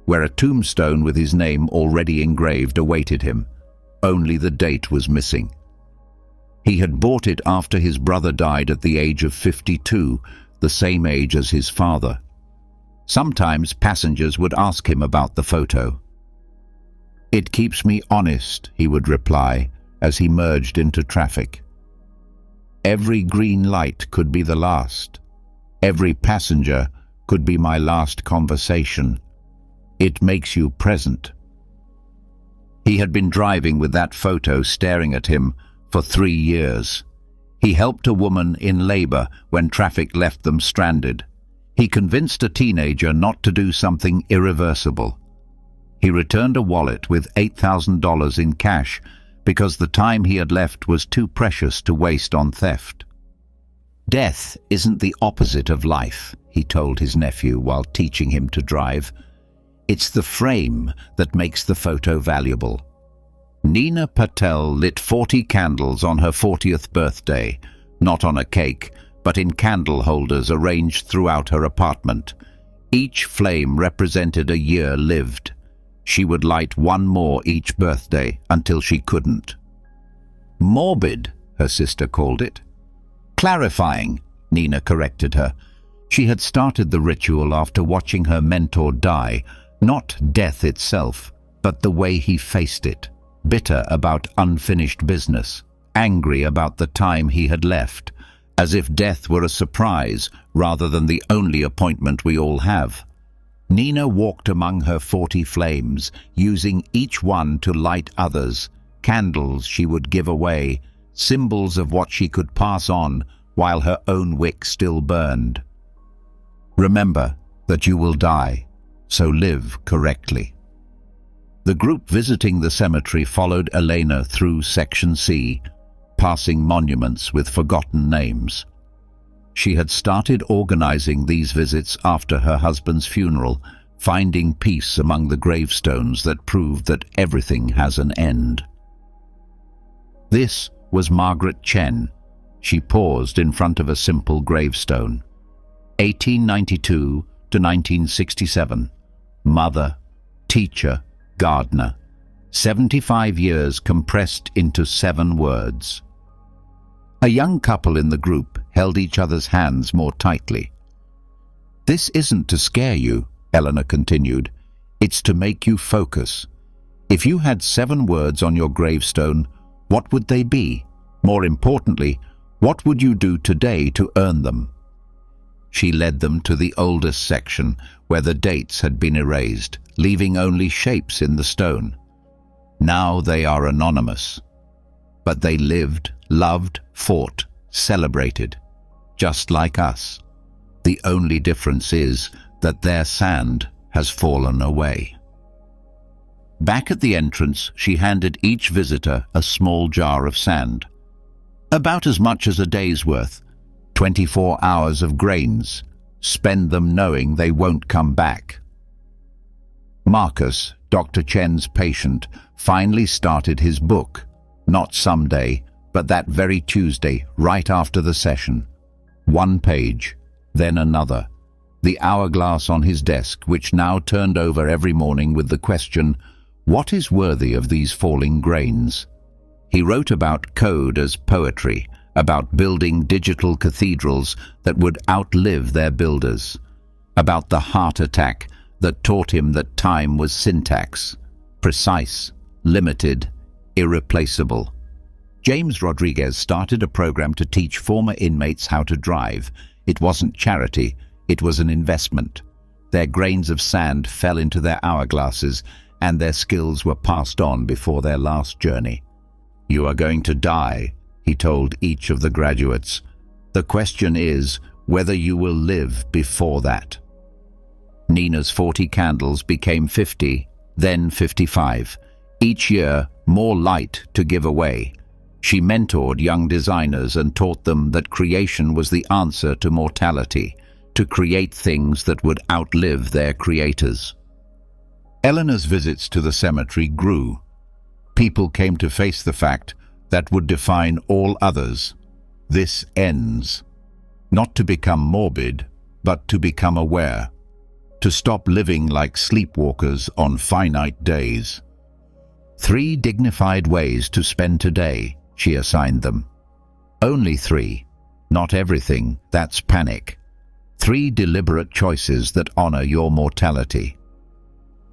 where a tombstone with his name already engraved awaited him. Only the date was missing. He had bought it after his brother died at the age of 52, the same age as his father. Sometimes passengers would ask him about the photo. "It keeps me honest," he would reply as he merged into traffic. "Every green light could be the last. Every passenger could be my last conversation. It makes you present." He had been driving with that photo staring at him for 3 years. He helped a woman in labor when traffic left them stranded. He convinced a teenager not to do something irreversible. He returned a wallet with $8,000 in cash because the time he had left was too precious to waste on theft. "Death isn't the opposite of life," he told his nephew while teaching him to drive. "It's the frame that makes the photo valuable." Nina Patel lit 40 candles on her 40th birthday, not on a cake, but in candle holders arranged throughout her apartment. Each flame represented a year lived. She would light one more each birthday until she couldn't. "Morbid," her sister called it. "Clarifying," Nina corrected her. She had started the ritual after watching her mentor die, not death itself, but the way he faced it. Bitter about unfinished business, angry about the time he had left, as if death were a surprise rather than the only appointment we all have. Nina walked among her 40 flames, using each one to light others, candles she would give away, symbols of what she could pass on while her own wick still burned. "Remember that you will die, so live correctly." The group visiting the cemetery followed Elena through Section C, passing monuments with forgotten names. She had started organizing these visits after her husband's funeral, finding peace among the gravestones that proved that everything has an end. This was Margaret Chen. She paused in front of a simple gravestone. 1892 to 1967. Mother, teacher, gardener. 75 years compressed into 7 words. A young couple in the group held each other's hands more tightly. "This isn't to scare you," Eleanor continued. "It's to make you focus. If you had 7 words on your gravestone, what would they be? More importantly, what would you do today to earn them?" She led them to the oldest section, where the dates had been erased, leaving only shapes in the stone. Now they are anonymous. But they lived, loved, fought, celebrated, just like us. The only difference is that their sand has fallen away. Back at the entrance, she handed each visitor a small jar of sand. About as much as a day's worth, 24 hours of grains. Spend them knowing they won't come back. Marcus, Dr. Chen's patient, finally started his book, not someday, but that very Tuesday, right after the session. 1 page, then another. The hourglass on his desk, which now turned over every morning with the question, "What is worthy of these falling grains?" He wrote about code as poetry, about building digital cathedrals that would outlive their builders, about the heart attack that taught him that time was syntax, precise, limited, irreplaceable. James Rodriguez started a program to teach former inmates how to drive. It wasn't charity, it was an investment. Their grains of sand fell into their hourglasses, and their skills were passed on before their last journey. "You are going to die," he told each of the graduates. "The question is whether you will live before that." Nina's 40 candles became 50, then 55. Each year, more light to give away. She mentored young designers and taught them that creation was the answer to mortality, to create things that would outlive their creators. Eleanor's visits to the cemetery grew. People came to face the fact that would define all others. This ends. Not to become morbid, but to become aware. To stop living like sleepwalkers on finite days. 3 dignified ways to spend today, she assigned them. Only 3. Not everything, that's panic. 3 deliberate choices that honor your mortality.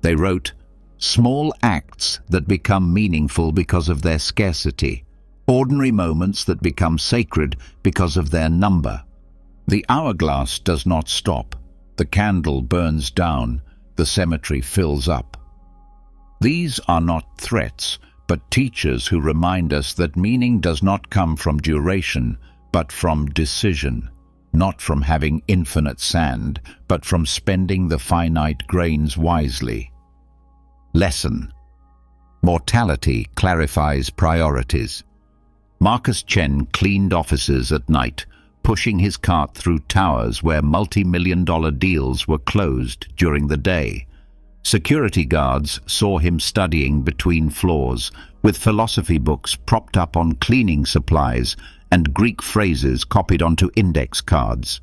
They wrote, "Small acts that become meaningful because of their scarcity. Ordinary moments that become sacred because of their number. The hourglass does not stop. The candle burns down. The cemetery fills up." These are not threats, but teachers who remind us that meaning does not come from duration, but from decision. Not from having infinite sand, but from spending the finite grains wisely. Lesson: Mortality clarifies priorities. Marcus Chen cleaned offices at night, pushing his cart through towers where multi-million-dollar deals were closed during the day. Security guards saw him studying between floors, with philosophy books propped up on cleaning supplies and Greek phrases copied onto index cards.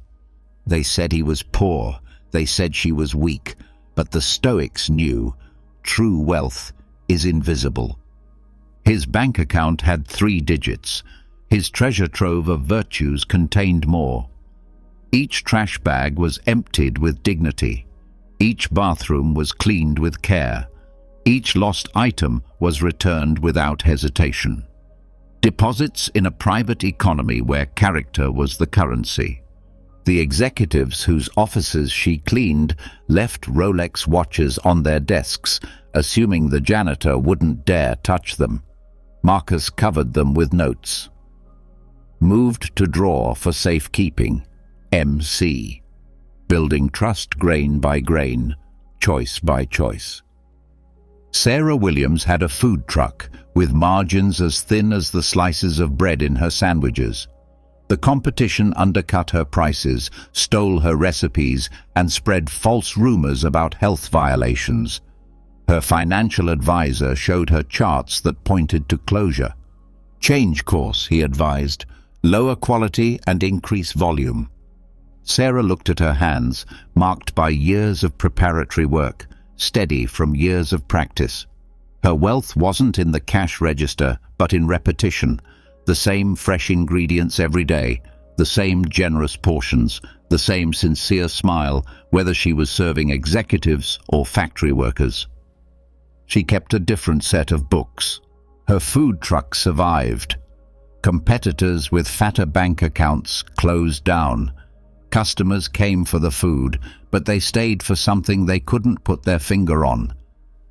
They said he was poor, they said she was weak, but the Stoics knew true wealth is invisible. His bank account had 3 digits. His treasure trove of virtues contained more. Each trash bag was emptied with dignity. Each bathroom was cleaned with care. Each lost item was returned without hesitation. Deposits in a private economy where character was the currency. The executives whose offices she cleaned left Rolex watches on their desks, assuming the janitor wouldn't dare touch them. Marcus covered them with notes. Moved to drawer for safekeeping, MC. Building trust grain by grain, choice by choice. Sarah Williams had a food truck with margins as thin as the slices of bread in her sandwiches. The competition undercut her prices, stole her recipes, and spread false rumors about health violations. Her financial advisor showed her charts that pointed to closure. "Change course," he advised. "Lower quality and increase volume." Sarah looked at her hands, marked by years of preparatory work, steady from years of practice. Her wealth wasn't in the cash register, but in repetition. The same fresh ingredients every day, the same generous portions, the same sincere smile, whether she was serving executives or factory workers. She kept a different set of books. Her food truck survived. Competitors with fatter bank accounts closed down. Customers came for the food, but they stayed for something they couldn't put their finger on.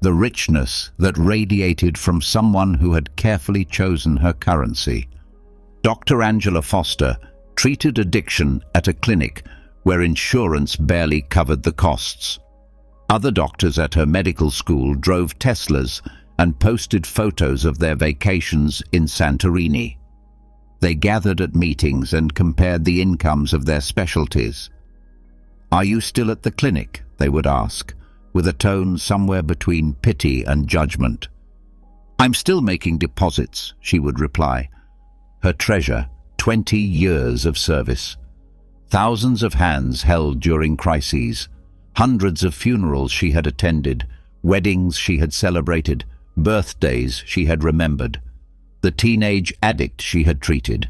The richness that radiated from someone who had carefully chosen her currency. Dr. Angela Foster treated addiction at a clinic where insurance barely covered the costs. Other doctors at her medical school drove Teslas and posted photos of their vacations in Santorini. They gathered at meetings and compared the incomes of their specialties. "Are you still at the clinic?" they would ask, with a tone somewhere between pity and judgment. "I'm still making deposits," she would reply. Her treasure, 20 years of service. Thousands of hands held during crises. Hundreds of funerals she had attended, weddings she had celebrated, birthdays she had remembered. The teenage addict she had treated,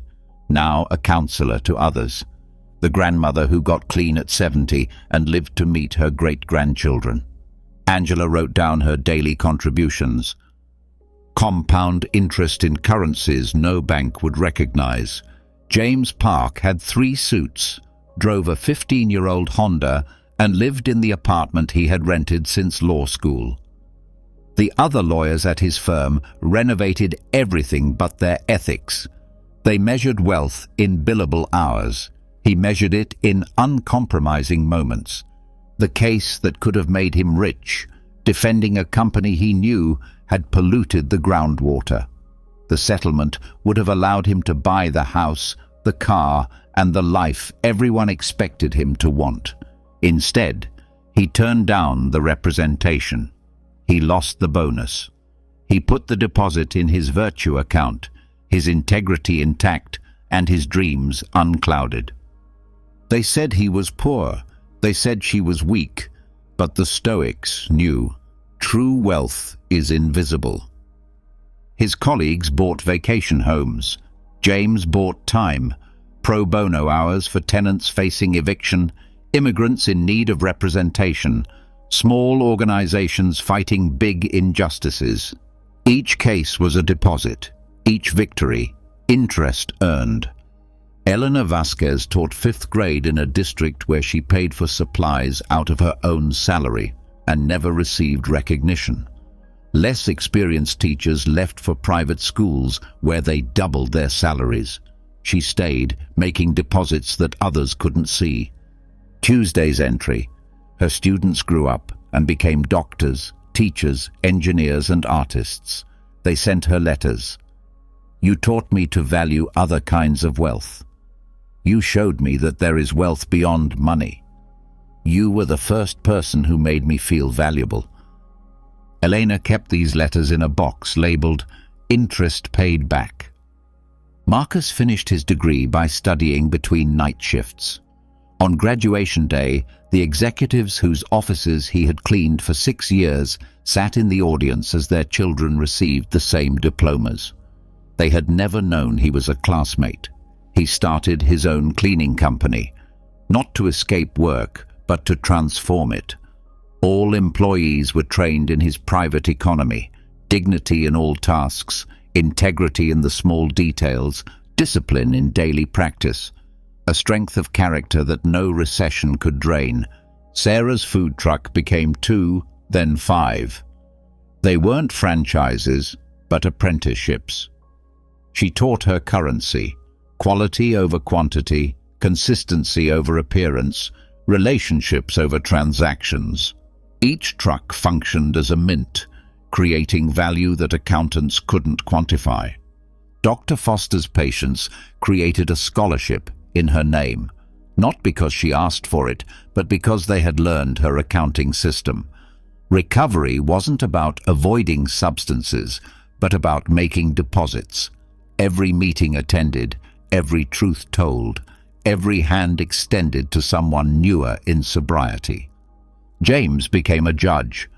now a counselor to others. The grandmother who got clean at 70 and lived to meet her great-grandchildren. Angela wrote down her daily contributions. Compound interest in currencies no bank would recognize. James Park had 3 suits, drove a 15-year-old Honda, and lived in the apartment he had rented since law school. The other lawyers at his firm renovated everything but their ethics. They measured wealth in billable hours. He measured it in uncompromising moments. The case that could have made him rich, defending a company he knew had polluted the groundwater. The settlement would have allowed him to buy the house, the car, and the life everyone expected him to want. Instead, he turned down the representation. He lost the bonus. He put the deposit in his virtue account, his integrity intact, and his dreams unclouded. They said he was poor. They said she was weak. But the Stoics knew true wealth is invisible. His colleagues bought vacation homes. James bought time, pro bono hours for tenants facing eviction, immigrants in need of representation, small organizations fighting big injustices. Each case was a deposit, each victory, interest earned. Elena Vasquez taught 5th grade in a district where she paid for supplies out of her own salary and never received recognition. Less experienced teachers left for private schools where they doubled their salaries. She stayed, making deposits that others couldn't see. Tuesday's entry. Her students grew up and became doctors, teachers, engineers, and artists. They sent her letters. You taught me to value other kinds of wealth. You showed me that there is wealth beyond money. You were the first person who made me feel valuable. Elena kept these letters in a box labeled "Interest Paid Back." Marcus finished his degree by studying between night shifts. On graduation day, the executives whose offices he had cleaned for 6 years sat in the audience as their children received the same diplomas. They had never known he was a classmate. He started his own cleaning company, not to escape work, but to transform it. All employees were trained in his private economy, dignity in all tasks, integrity in the small details, discipline in daily practice, a strength of character that no recession could drain. Sarah's food truck became 2, then 5. They weren't franchises, but apprenticeships. She taught her currency, quality over quantity, consistency over appearance, relationships over transactions. Each truck functioned as a mint, creating value that accountants couldn't quantify. Dr. Foster's patients created a scholarship in her name, not because she asked for it, but because they had learned her accounting system. Recovery wasn't about avoiding substances, but about making deposits. Every meeting attended, every truth told, every hand extended to someone newer in sobriety. James became a judge.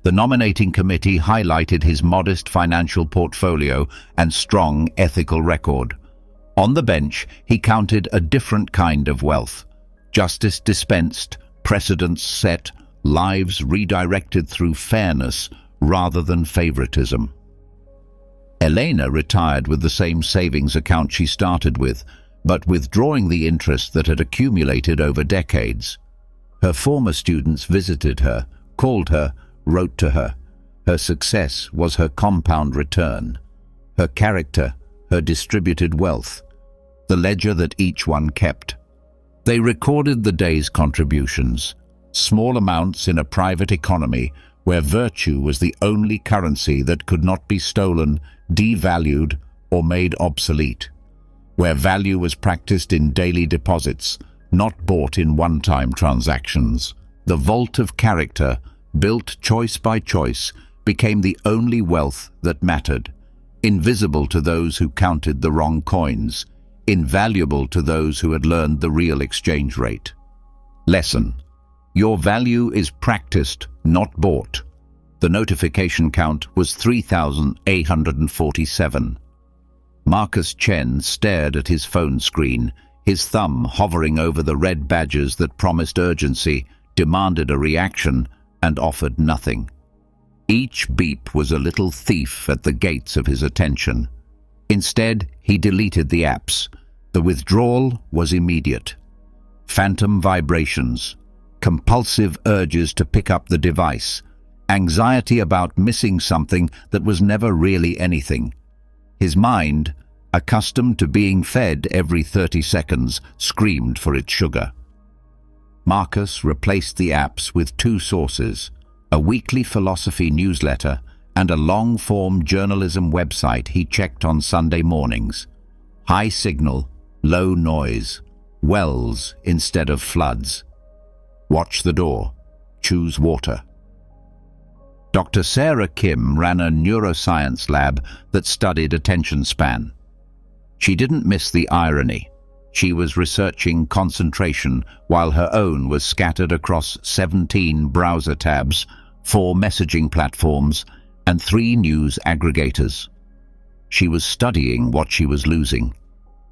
The nominating committee highlighted his modest financial portfolio and strong ethical record. On the bench, he counted a different kind of wealth. Justice dispensed, precedents set, lives redirected through fairness rather than favoritism. Elena retired with the same savings account she started with, but withdrawing the interest that had accumulated over decades. Her former students visited her, called her, wrote to her. Her success was her compound return, her character, her distributed wealth, the ledger that each one kept. They recorded the day's contributions, small amounts in a private economy where virtue was the only currency that could not be stolen, devalued, or made obsolete, where value was practiced in daily deposits, not bought in one-time transactions. The vault of character, built choice by choice, became the only wealth that mattered, invisible to those who counted the wrong coins, invaluable to those who had learned the real exchange rate. Lesson: your value is practiced, not bought. The notification count was 3,847. Marcus Chen stared at his phone screen, his thumb hovering over the red badges that promised urgency, demanded a reaction, and offered nothing. Each beep was a little thief at the gates of his attention. Instead, he deleted the apps. The withdrawal was immediate. Phantom vibrations, compulsive urges to pick up the device, anxiety about missing something that was never really anything. His mind, accustomed to being fed every 30 seconds, screamed for its sugar. Marcus replaced the apps with two sources: a weekly philosophy newsletter and a long-form journalism website he checked on Sunday mornings. High signal, low noise, wells instead of floods. Watch the door, choose water. Dr. Sarah Kim ran a neuroscience lab that studied attention span. She didn't miss the irony. She was researching concentration while her own was scattered across 17 browser tabs, 4 messaging platforms, and 3 news aggregators. She was studying what she was losing.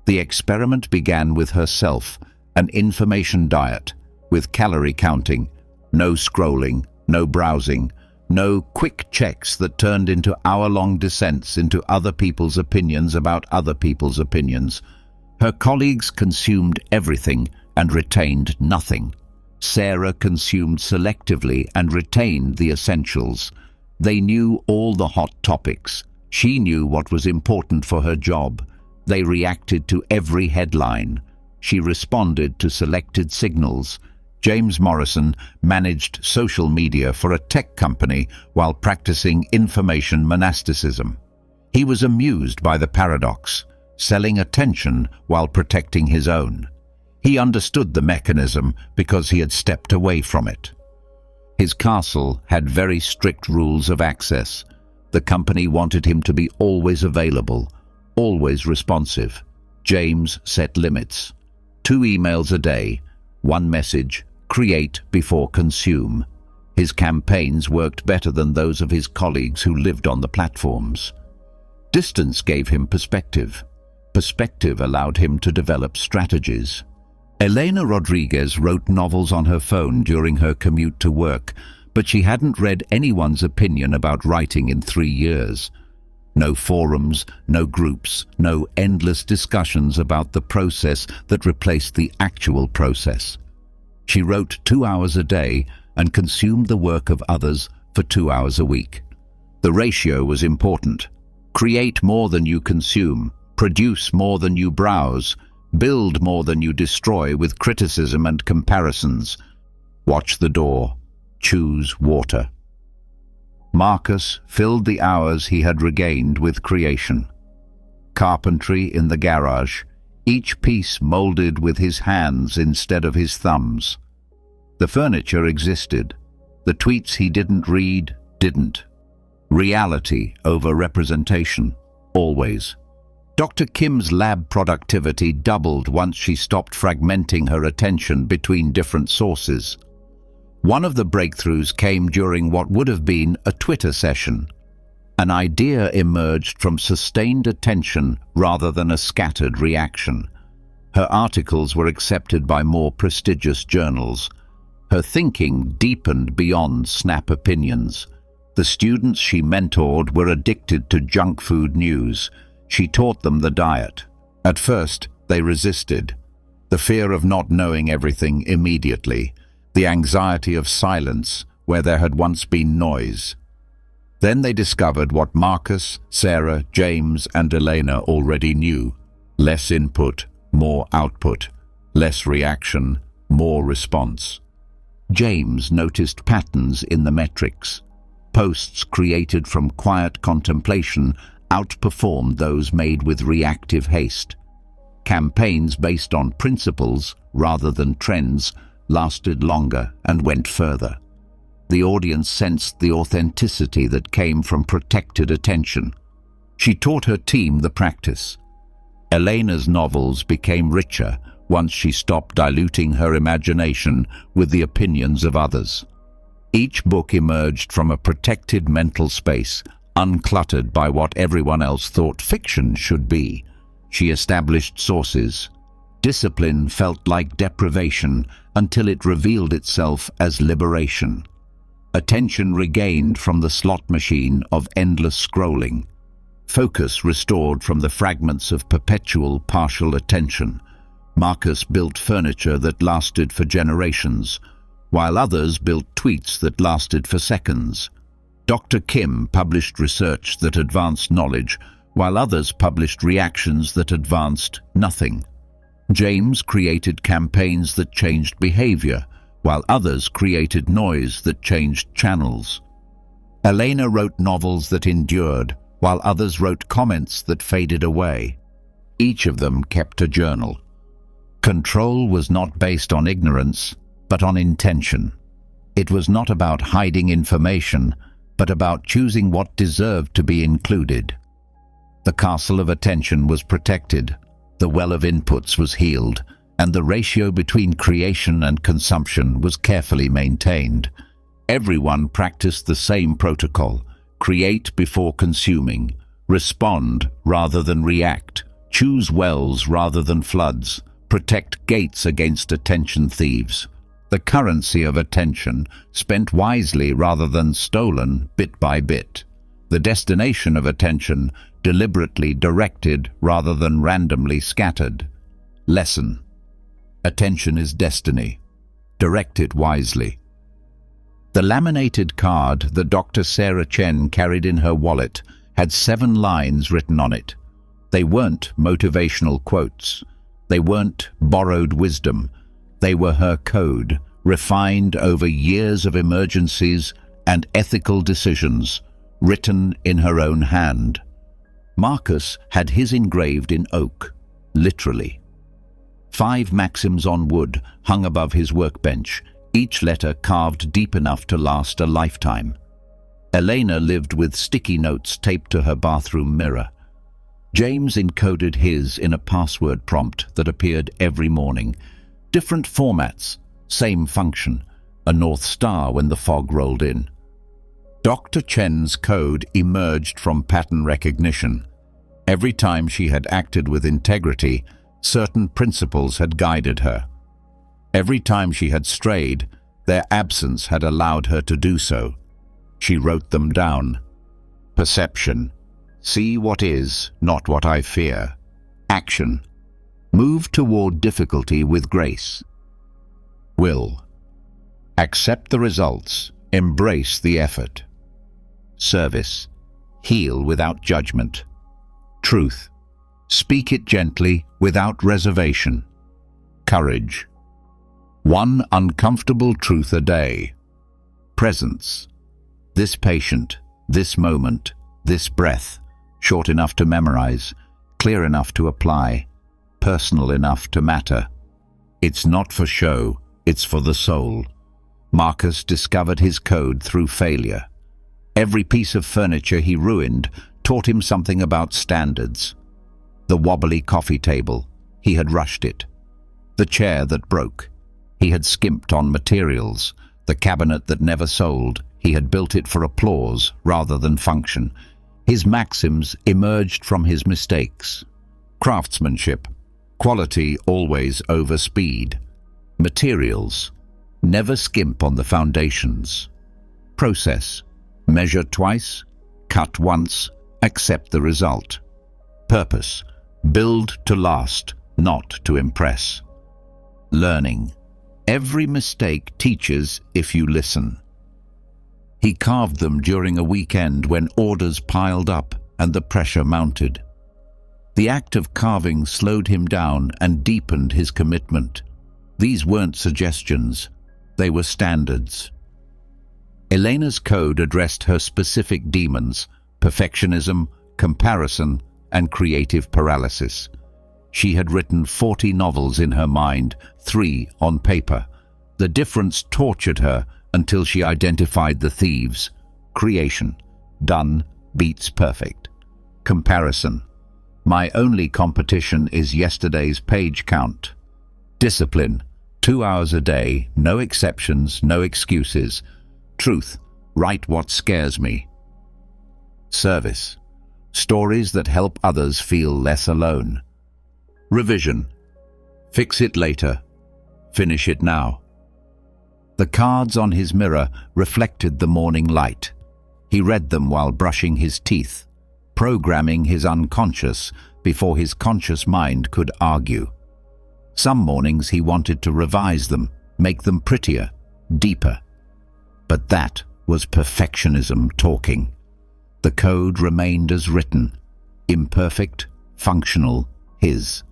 The experiment began with herself, an information diet, with calorie counting, no scrolling, no browsing, no quick checks that turned into hour-long descents into other people's opinions about other people's opinions. Her colleagues consumed everything and retained nothing. Sarah consumed selectively and retained the essentials. They knew all the hot topics. She knew what was important for her job. They reacted to every headline. She responded to selected signals. James Morrison managed social media for a tech company while practicing information monasticism. He was amused by the paradox, selling attention while protecting his own. He understood the mechanism because he had stepped away from it. His castle had very strict rules of access. The company wanted him to be always available, always responsive. James set limits. 2 emails a day, 1 message, create before consume. His campaigns worked better than those of his colleagues who lived on the platforms. Distance gave him perspective. Perspective allowed him to develop strategies. Elena Rodriguez wrote novels on her phone during her commute to work, but she hadn't read anyone's opinion about writing in 3 years. No forums, no groups, no endless discussions about the process that replaced the actual process. She wrote 2 hours a day and consumed the work of others for 2 hours a week. The ratio was important. Create more than you consume, produce more than you browse, build more than you destroy with criticism and comparisons. Watch the door, choose water. Marcus filled the hours he had regained with creation. Carpentry in the garage, each piece molded with his hands instead of his thumbs. The furniture existed. The tweets he didn't read didn't. Reality over representation, always. Dr. Kim's lab productivity doubled once she stopped fragmenting her attention between different sources. One of the breakthroughs came during what would have been a Twitter session. An idea emerged from sustained attention rather than a scattered reaction. Her articles were accepted by more prestigious journals. Her thinking deepened beyond snap opinions. The students she mentored were addicted to junk food news. She taught them the diet. At first, they resisted. The fear of not knowing everything immediately. The anxiety of silence where there had once been noise. Then they discovered what Marcus, Sarah, James, and Elena already knew. Less input, more output. Less reaction, more response. James noticed patterns in the metrics. Posts created from quiet contemplation outperformed those made with reactive haste. Campaigns based on principles rather than trends lasted longer and went further. The audience sensed the authenticity that came from protected attention. She taught her team the practice. Elena's novels became richer once she stopped diluting her imagination with the opinions of others. Each book emerged from a protected mental space, uncluttered by what everyone else thought fiction should be. She established sources. Discipline felt like deprivation until it revealed itself as liberation. Attention regained from the slot machine of endless scrolling. Focus restored from the fragments of perpetual partial attention. Marcus built furniture that lasted for generations, while others built tweets that lasted for seconds. Dr. Kim published research that advanced knowledge, while others published reactions that advanced nothing. James created campaigns that changed behavior, while others created noise that changed channels. Elena wrote novels that endured, while others wrote comments that faded away. Each of them kept a journal. Control was not based on ignorance, but on intention. It was not about hiding information, but about choosing what deserved to be included. The castle of attention was protected, the well of inputs was healed, and the ratio between creation and consumption was carefully maintained. Everyone practiced the same protocol: create before consuming, respond rather than react, choose wells rather than floods, protect gates against attention thieves. The currency of attention, spent wisely rather than stolen bit by bit. The destination of attention, deliberately directed rather than randomly scattered. Lesson: attention is destiny. Direct it wisely. The laminated card that Dr. Sarah Chen carried in her wallet had 7 lines written on it. They weren't motivational quotes. They weren't borrowed wisdom. They were her code, refined over years of emergencies and ethical decisions, written in her own hand. Marcus had his engraved in oak, literally. 5 maxims on wood hung above his workbench, each letter carved deep enough to last a lifetime. Elena lived with sticky notes taped to her bathroom mirror. James encoded his in a password prompt that appeared every morning. Different formats, same function, a North Star when the fog rolled in. Dr. Chen's code emerged from pattern recognition. Every time she had acted with integrity, certain principles had guided her. Every time she had strayed, their absence had allowed her to do so. She wrote them down. Perception: see what is, not what I fear. Action: move toward difficulty with grace. Will: accept the results, embrace the effort. Service: heal without judgment. Truth: speak it gently, without reservation. Courage: one uncomfortable truth a day. Presence: this patient, this moment, this breath, short enough to memorize, clear enough to apply, personal enough to matter. It's not for show, it's for the soul. Marcus discovered his code through failure. Every piece of furniture he ruined taught him something about standards. The wobbly coffee table, he had rushed it. The chair that broke, he had skimped on materials. The cabinet that never sold, he had built it for applause rather than function. His maxims emerged from his mistakes. Craftsmanship: quality always over speed. Materials: never skimp on the foundations. Process: measure twice, cut once, accept the result. Purpose: build to last, not to impress. Learning: every mistake teaches if you listen. He carved them during a weekend when orders piled up and the pressure mounted. The act of carving slowed him down and deepened his commitment. These weren't suggestions, they were standards. Elena's code addressed her specific demons: perfectionism, comparison, and creative paralysis. She had written 40 novels in her mind, 3 on paper. The difference tortured her until she identified the thieves. Creation: done beats perfect. Comparison: my only competition is yesterday's page count. Discipline: 2 hours a day, no exceptions, no excuses. Truth: write what scares me. Service: stories that help others feel less alone. Revision: fix it later, finish it now. The cards on his mirror reflected the morning light. He read them while brushing his teeth, programming his unconscious before his conscious mind could argue. Some mornings he wanted to revise them, make them prettier, deeper. But that was perfectionism talking. The code remained as written, imperfect, functional, his.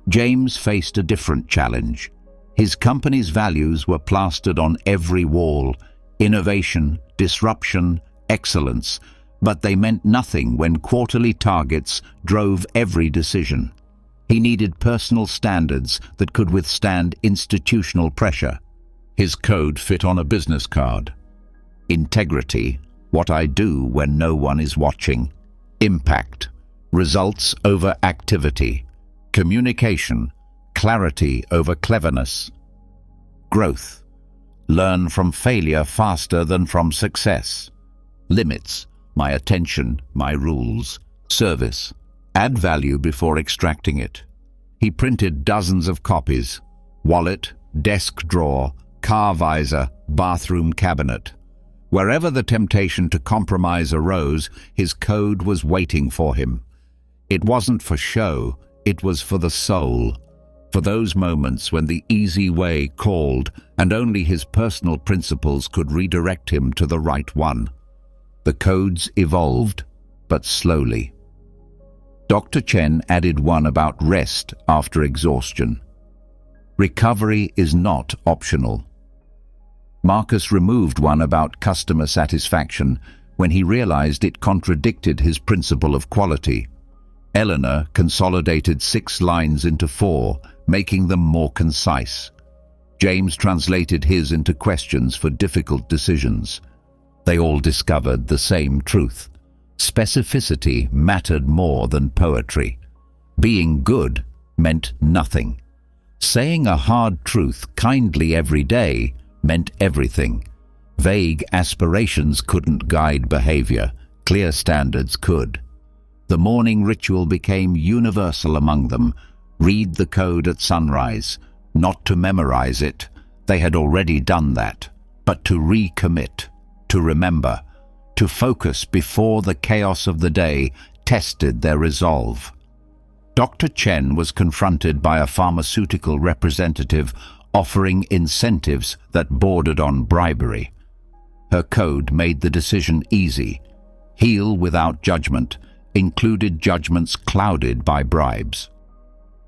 James faced a different challenge. His company's values were plastered on every wall: innovation, disruption, excellence, but they meant nothing when quarterly targets drove every decision. He needed personal standards that could withstand institutional pressure. His code fit on a business card. Integrity, what I do when no one is watching. Impact, results over activity. Communication, clarity over cleverness. Growth, learn from failure faster than from success. Limits, my attention, my rules. Service, add value before extracting it. He printed dozens of copies: wallet, desk drawer, car visor, bathroom cabinet. Wherever the temptation to compromise arose, his code was waiting for him. It wasn't for show, it was for the soul. For those moments when the easy way called and only his personal principles could redirect him to the right one. The codes evolved, but slowly. Dr. Chen added one about rest after exhaustion. Recovery is not optional. Marcus removed one about customer satisfaction when he realized it contradicted his principle of quality. Eleanor consolidated 6 lines into 4, making them more concise. James translated his into questions for difficult decisions. They all discovered the same truth. Specificity mattered more than poetry. Being good meant nothing. Saying a hard truth kindly every day meant everything. Vague aspirations couldn't guide behavior. Clear standards could. The morning ritual became universal among them. Read the code at sunrise, not to memorize it. They had already done that. But to recommit, to remember, to focus before the chaos of the day tested their resolve. Dr. Chen was confronted by a pharmaceutical representative offering incentives that bordered on bribery. Her code made the decision easy. Heal without judgment included judgments clouded by bribes.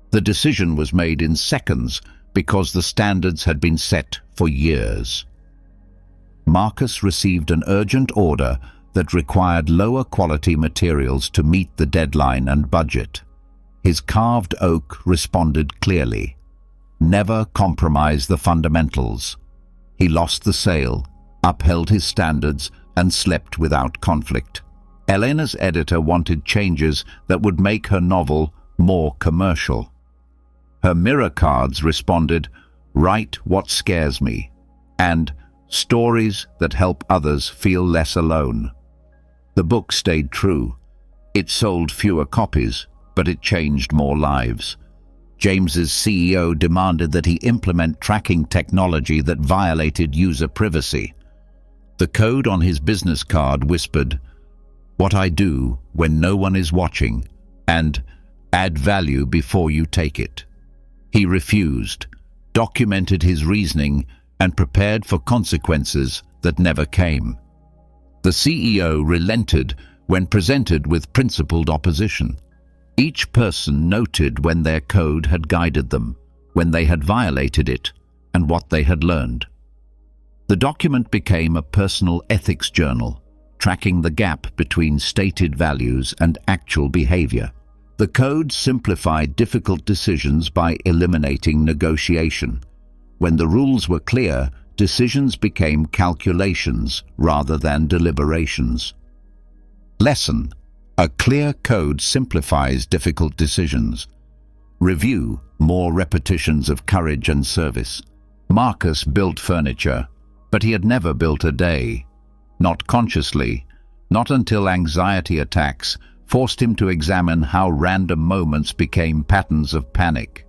The decision was made in seconds because the standards had been set for years. Marcus received an urgent order that required lower quality materials to meet the deadline and budget. His carved oak responded clearly. Never compromise the fundamentals. He lost the sale, upheld his standards, and slept without conflict. Elena's editor wanted changes that would make her novel more commercial. Her mirror cards responded, "Write what scares me," and "Stories that help others feel less alone." The book stayed true. It sold fewer copies, but it changed more lives. James's CEO demanded that he implement tracking technology that violated user privacy. The code on his business card whispered, "What I do when no one is watching," and "Add value before you take it." He refused, documented his reasoning, and prepared for consequences that never came. The CEO relented when presented with principled opposition. Each person noted when their code had guided them, when they had violated it, and what they had learned. The document became a personal ethics journal, tracking the gap between stated values and actual behavior. The code simplified difficult decisions by eliminating negotiation. When the rules were clear, decisions became calculations rather than deliberations. Lesson: a clear code simplifies difficult decisions. Review: more repetitions of courage and service. Marcus built furniture, but he had never built a day. Not consciously, not until anxiety attacks forced him to examine how random moments became patterns of panic.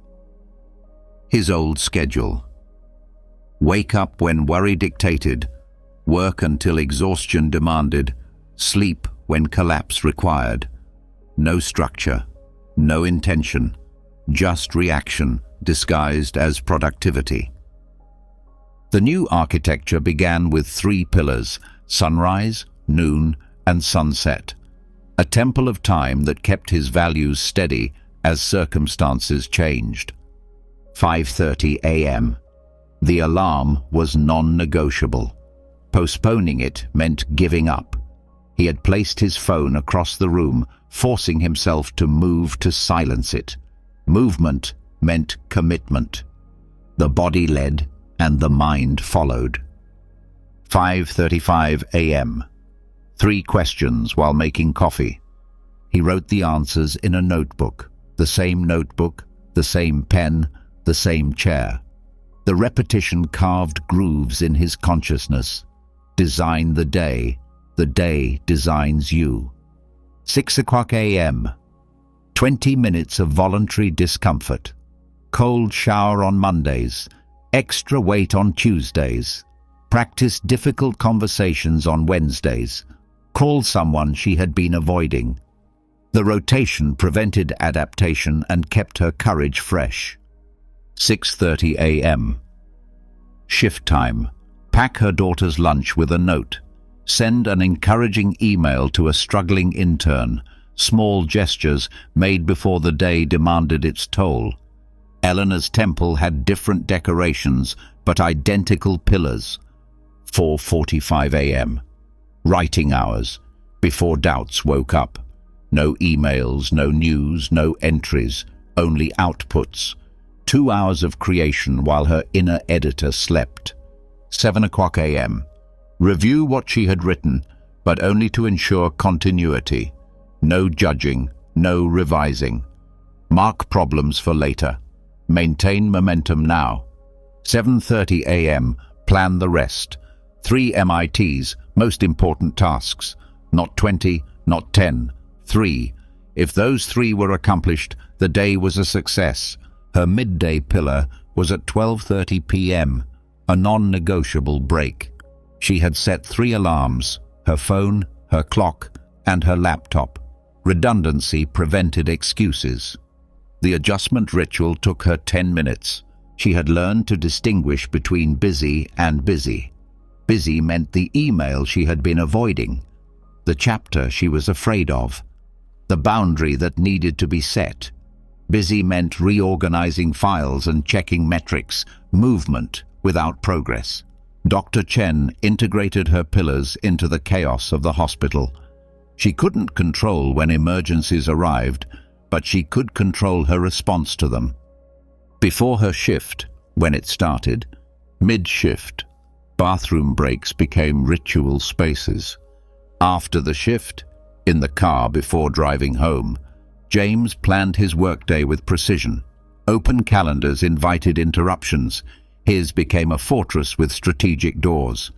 His old schedule. Wake up when worry dictated, work until exhaustion demanded, sleep when collapse required. No structure, no intention, just reaction disguised as productivity. The new architecture began with 3 pillars: sunrise, noon, and sunset. A temple of time that kept his values steady as circumstances changed. 5:30 a.m. The alarm was non-negotiable. Postponing it meant giving up. He had placed his phone across the room, forcing himself to move to silence it. Movement meant commitment. The body led and the mind followed. 5:35 a.m. 3 questions while making coffee. He wrote the answers in a notebook, the same pen, the same chair. The repetition carved grooves in his consciousness. Design the day designs you. 6 o'clock a.m. 20 minutes of voluntary discomfort. Cold shower on Mondays, extra weight on Tuesdays. Practice difficult conversations on Wednesdays. Call someone she had been avoiding. The rotation prevented adaptation and kept her courage fresh. 6:30 a.m. Shift time. Pack her daughter's lunch with a note. Send an encouraging email to a struggling intern. Small gestures made before the day demanded its toll. Eleanor's temple had different decorations, but identical pillars. 4:45 a.m. Writing hours, before doubts woke up. No emails, no news, no entries, only outputs. 2 hours of creation while her inner editor slept. 7 o'clock a.m. Review what she had written, but only to ensure continuity. No judging, no revising. Mark problems for later. Maintain momentum now. 7:30 a.m. Plan the rest. 3 MITs, most important tasks. Not 20, not 10, 3. If those 3 were accomplished, the day was a success. Her midday pillar was at 12:30 p.m., a non-negotiable break. She had set 3 alarms: her phone, her clock, and her laptop. Redundancy prevented excuses. The adjustment ritual took her 10 minutes. She had learned to distinguish between busy and busy. Busy meant the email she had been avoiding, the chapter she was afraid of, the boundary that needed to be set. Busy meant reorganizing files and checking metrics, movement without progress. Dr. Chen integrated her pillars into the chaos of the hospital. She couldn't control when emergencies arrived, but she could control her response to them. Before her shift, when it started, mid-shift, bathroom breaks became ritual spaces. After the shift, in the car before driving home, James planned his workday with precision. Open calendars invited interruptions. His became a fortress with strategic doors.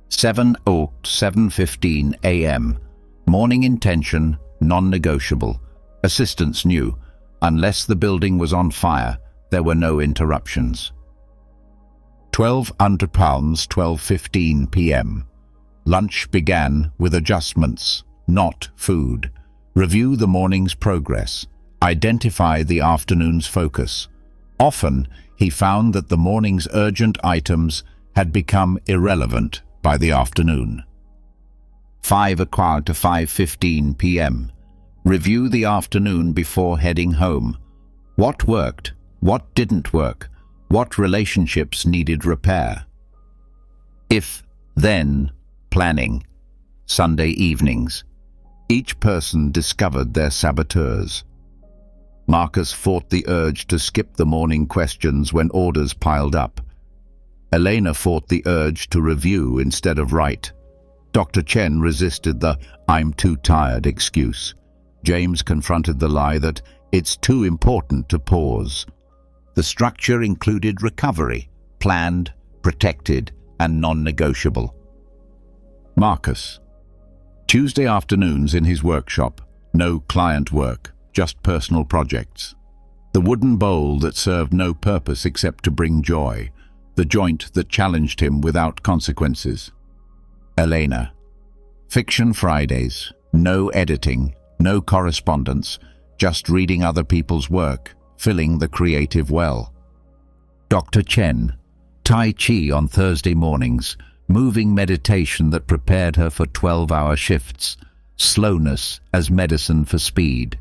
7:15 a.m. Morning intention, non-negotiable. Assistants knew, unless the building was on fire, there were no interruptions. 12 £100, 12:15 p.m. Lunch began with adjustments, not food. Review the morning's progress. Identify the afternoon's focus. Often, he found that the morning's urgent items had become irrelevant by the afternoon. 5 o'clock to 5:15 p.m. Review the afternoon before heading home. What worked? What didn't work? What relationships needed repair? If-then planning. Sunday evenings. Each person discovered their saboteurs. Marcus fought the urge to skip the morning questions when orders piled up. Elena fought the urge to review instead of write. Dr. Chen resisted the "I'm too tired" excuse. James confronted the lie that it's too important to pause. The structure included recovery, planned, protected, and non-negotiable. Marcus. Tuesday afternoons in his workshop, no client work, just personal projects. The wooden bowl that served no purpose except to bring joy. the joint that challenged him without consequences. Elena. Fiction Fridays. No editing, no correspondence, just reading other people's work, filling the creative well. Dr. Chen. Tai Chi on Thursday mornings, moving meditation that prepared her for 12-hour shifts, slowness as medicine for speed.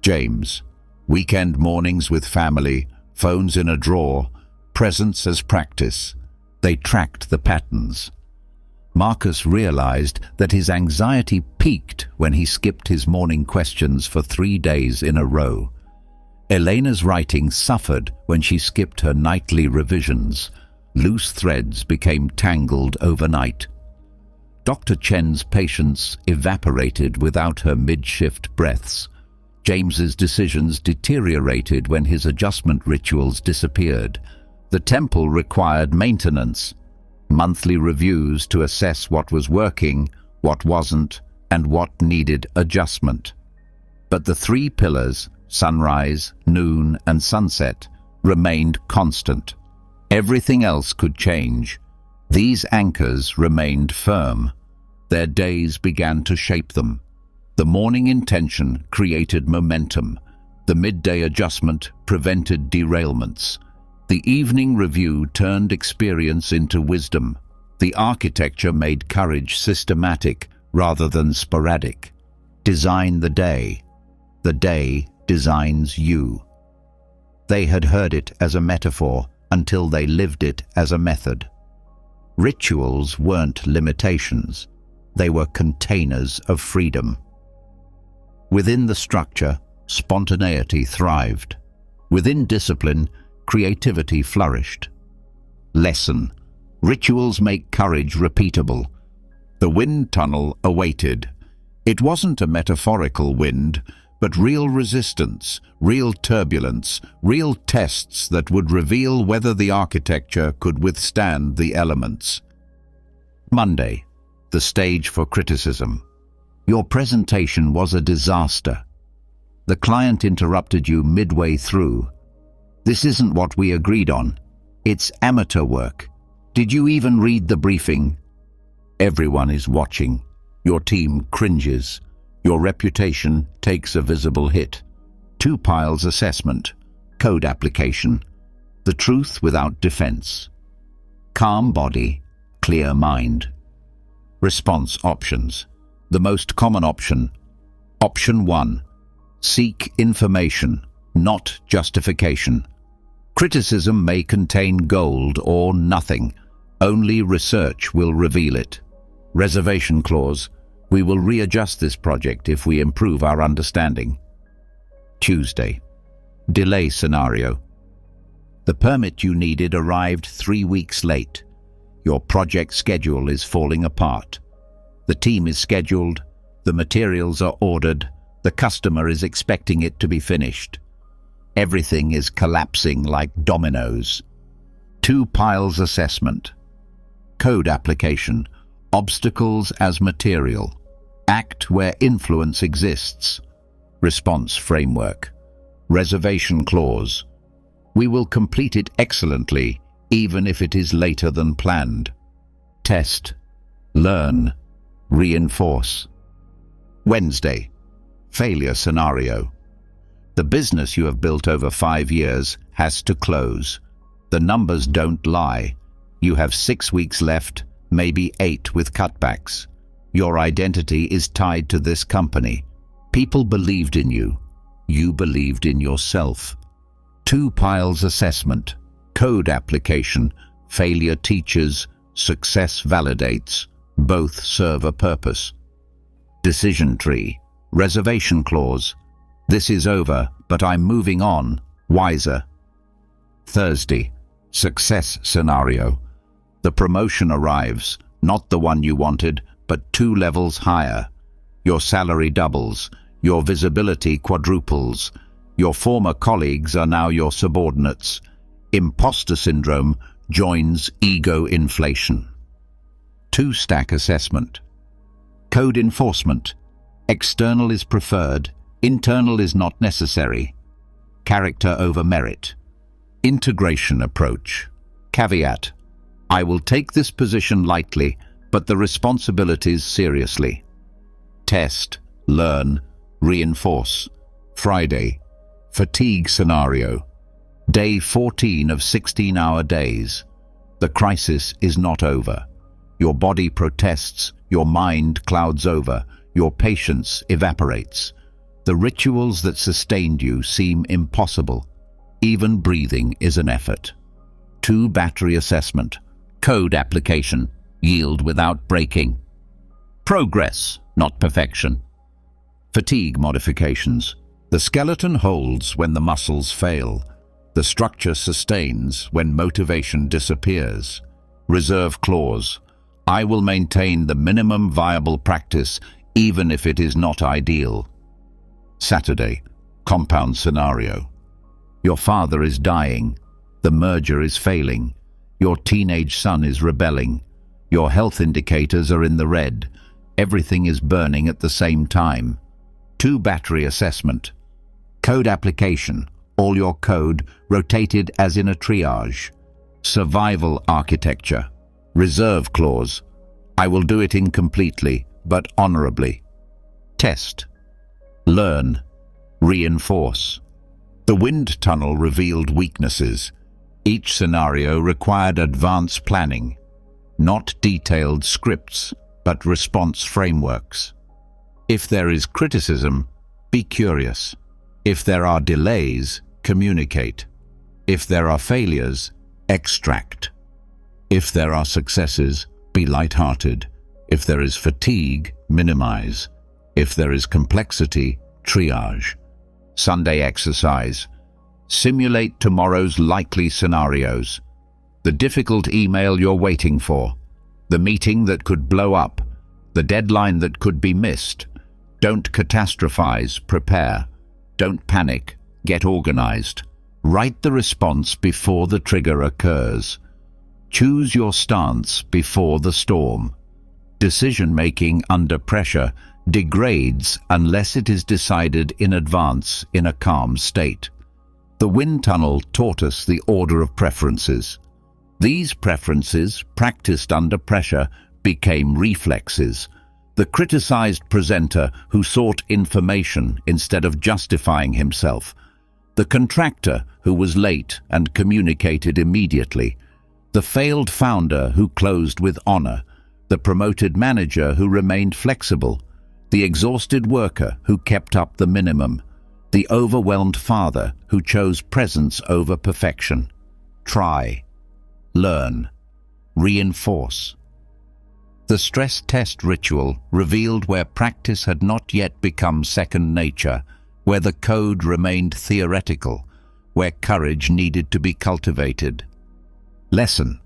James. Weekend mornings with family, phones in a drawer, presence as practice. They tracked the patterns. Marcus realized that his anxiety peaked when he skipped his morning questions for 3 days in a row. Elena's writing suffered when she skipped her nightly revisions. Loose threads became tangled overnight. Dr. Chen's patience evaporated without her mid-shift breaths. James's decisions deteriorated when his adjustment rituals disappeared. The temple required maintenance, monthly reviews to assess what was working, what wasn't, and what needed adjustment. But the 3 pillars, sunrise, noon, and sunset, remained constant. Everything else could change. These anchors remained firm. Their days began to shape them. The morning intention created momentum. The midday adjustment prevented derailments. The evening review turned experience into wisdom. The architecture made courage systematic rather than sporadic. Design the day. The day designs you. They had heard it as a metaphor until they lived it as a method. Rituals weren't limitations. They were containers of freedom. Within the structure, spontaneity thrived. Within discipline, creativity flourished. Lesson: rituals make courage repeatable. The wind tunnel awaited. It wasn't a metaphorical wind, but real resistance, real turbulence, real tests that would reveal whether the architecture could withstand the elements. Monday, the stage for criticism. Your presentation was a disaster. The client interrupted you midway through. This isn't what we agreed on. It's amateur work. Did you even read the briefing? Everyone is watching. Your team cringes. Your reputation takes a visible hit. 2 piles assessment. Code application. The truth without defense. Calm body, clear mind. Response options. The most common option. Option 1. Seek information, not justification. Criticism may contain gold or nothing. Only research will reveal it. Reservation clause. We will readjust this project if we improve our understanding. Tuesday. Delay scenario. The permit you needed arrived 3 weeks late. Your project schedule is falling apart. The team is scheduled, the materials are ordered, the customer is expecting it to be finished. Everything is collapsing like dominoes. 2 piles assessment. Code application. Obstacles as material. Act where influence exists. Response framework. Reservation clause. We will complete it excellently, even if it is later than planned. Test. Learn. Reinforce. Wednesday. Failure scenario. The business you have built over 5 years has to close. The numbers don't lie. You have 6 weeks left, maybe 8 with cutbacks. Your identity is tied to this company. People believed in you. You believed in yourself. 2 piles assessment. Code application. Failure teaches. Success validates. Both serve a purpose. Decision tree. Reservation clause. This is over, but I'm moving on, wiser. Thursday. Success scenario. The promotion arrives, not the one you wanted, but 2 levels higher. Your salary doubles. Your visibility quadruples. Your former colleagues are now your subordinates. Imposter syndrome joins ego inflation. 2-stack assessment. Code enforcement. External is preferred, internal is not necessary. Character over merit. Integration approach. Caveat: I will take this position lightly, but the responsibilities seriously. Test, learn, reinforce. Friday, fatigue scenario. Day 14 of 16-hour days. The crisis is not over. Your body protests, your mind clouds over, your patience evaporates. The rituals that sustained you seem impossible. Even breathing is an effort. 2 battery assessment. Code application. Yield without breaking. Progress, not perfection. Fatigue modifications. The skeleton holds when the muscles fail. The structure sustains when motivation disappears. Reserve clause. I will maintain the minimum viable practice even if it is not ideal. Saturday, compound scenario. Your father is dying. The merger is failing. Your teenage son is rebelling. Your health indicators are in the red. Everything is burning at the same time. 2 battery assessment. Code application. All your code rotated as in a triage. Survival architecture. Reserve clause. I will do it incompletely, but honorably. Test. Learn. Reinforce. The wind tunnel revealed weaknesses. Each scenario required advanced planning. Not detailed scripts, but response frameworks. If there is criticism, be curious. If there are delays, communicate. If there are failures, extract. If there are successes, be light-hearted. If there is fatigue, minimize. If there is complexity, triage. Sunday exercise. Simulate tomorrow's likely scenarios. The difficult email you're waiting for. The meeting that could blow up. The deadline that could be missed. Don't catastrophize, prepare. Don't panic, get organized. Write the response before the trigger occurs. Choose your stance before the storm. Decision-making under pressure degrades unless it is decided in advance in a calm state. The wind tunnel taught us the order of preferences. These preferences, practiced under pressure, became reflexes. The criticized presenter who sought information instead of justifying himself. The contractor who was late and communicated immediately. The failed founder who closed with honor. The promoted manager who remained flexible. The exhausted worker who kept up the minimum. The overwhelmed father who chose presence over perfection. Try. Learn. Reinforce. The stress test ritual revealed where practice had not yet become second nature, where the code remained theoretical, where courage needed to be cultivated. Lesson: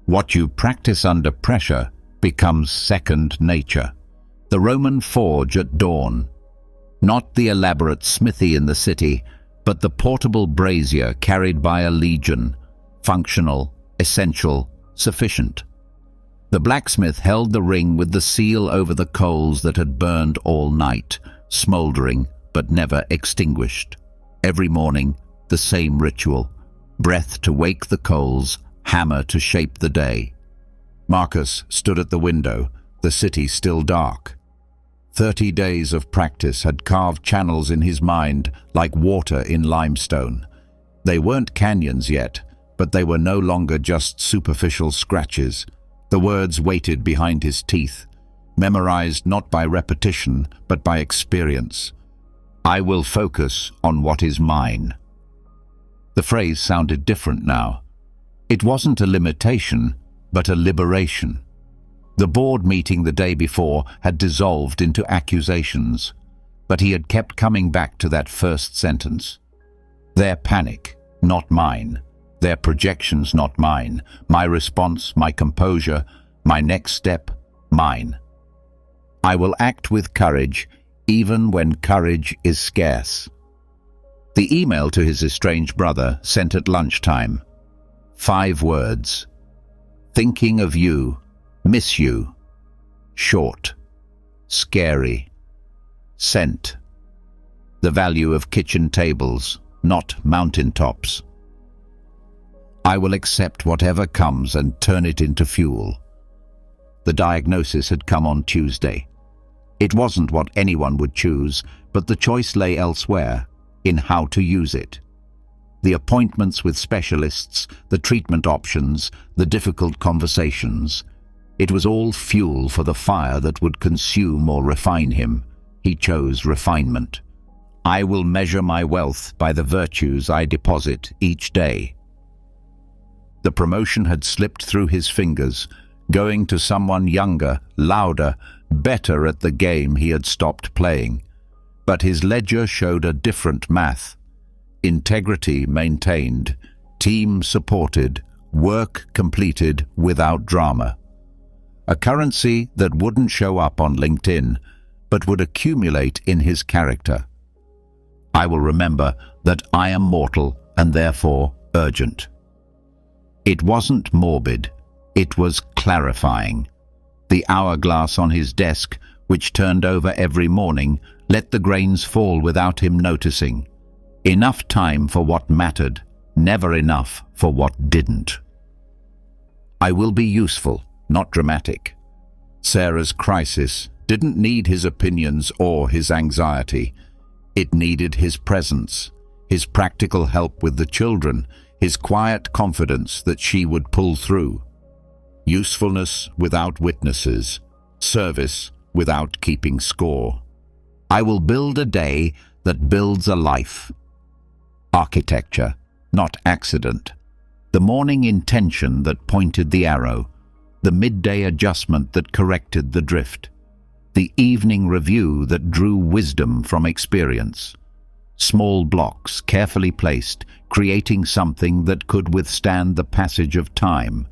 what you practice under pressure becomes second nature. The Roman forge at dawn. Not the elaborate smithy in the city, but the portable brazier carried by a legion, functional, essential, sufficient. The blacksmith held the ring with the seal over the coals that had burned all night, smouldering but never extinguished. Every morning, the same ritual: breath to wake the coals, hammer to shape the day. Marcus stood at the window, the city still dark. 30 days of practice had carved channels in his mind like water in limestone. They weren't canyons yet, but they were no longer just superficial scratches. The words waited behind his teeth, memorized not by repetition, but by experience. I will focus on what is mine. The phrase sounded different now. It wasn't a limitation, but a liberation. The board meeting the day before had dissolved into accusations, but he had kept coming back to that first sentence. Their panic, not mine. Their projections, not mine. My response, my composure, my next step, mine. I will act with courage, even when courage is scarce. The email to his estranged brother, sent at lunchtime. 5 words. Thinking of you. Miss you. Short. Scary. Scent. The value of kitchen tables, not mountaintops. I will accept whatever comes and turn it into fuel. The diagnosis had come on Tuesday. It wasn't what anyone would choose, but the choice lay elsewhere, in how to use it. The appointments with specialists, the treatment options, the difficult conversations. It was all fuel for the fire that would consume or refine him. He chose refinement. I will measure my wealth by the virtues I deposit each day. The promotion had slipped through his fingers, going to someone younger, louder, better at the game he had stopped playing. But his ledger showed a different math. Integrity maintained, team supported, work completed without drama. A currency that wouldn't show up on LinkedIn, but would accumulate in his character. I will remember that I am mortal and therefore urgent. It wasn't morbid, it was clarifying. The hourglass on his desk, which turned over every morning, let the grains fall without him noticing. Enough time for what mattered, never enough for what didn't. I will be useful, not dramatic. Sarah's crisis didn't need his opinions or his anxiety. It needed his presence, his practical help with the children, his quiet confidence that she would pull through. Usefulness without witnesses, service without keeping score. I will build a day that builds a life. Architecture, not accident. The morning intention that pointed the arrow, the midday adjustment that corrected the drift, the evening review that drew wisdom from experience. Small blocks carefully placed, creating something that could withstand the passage of time.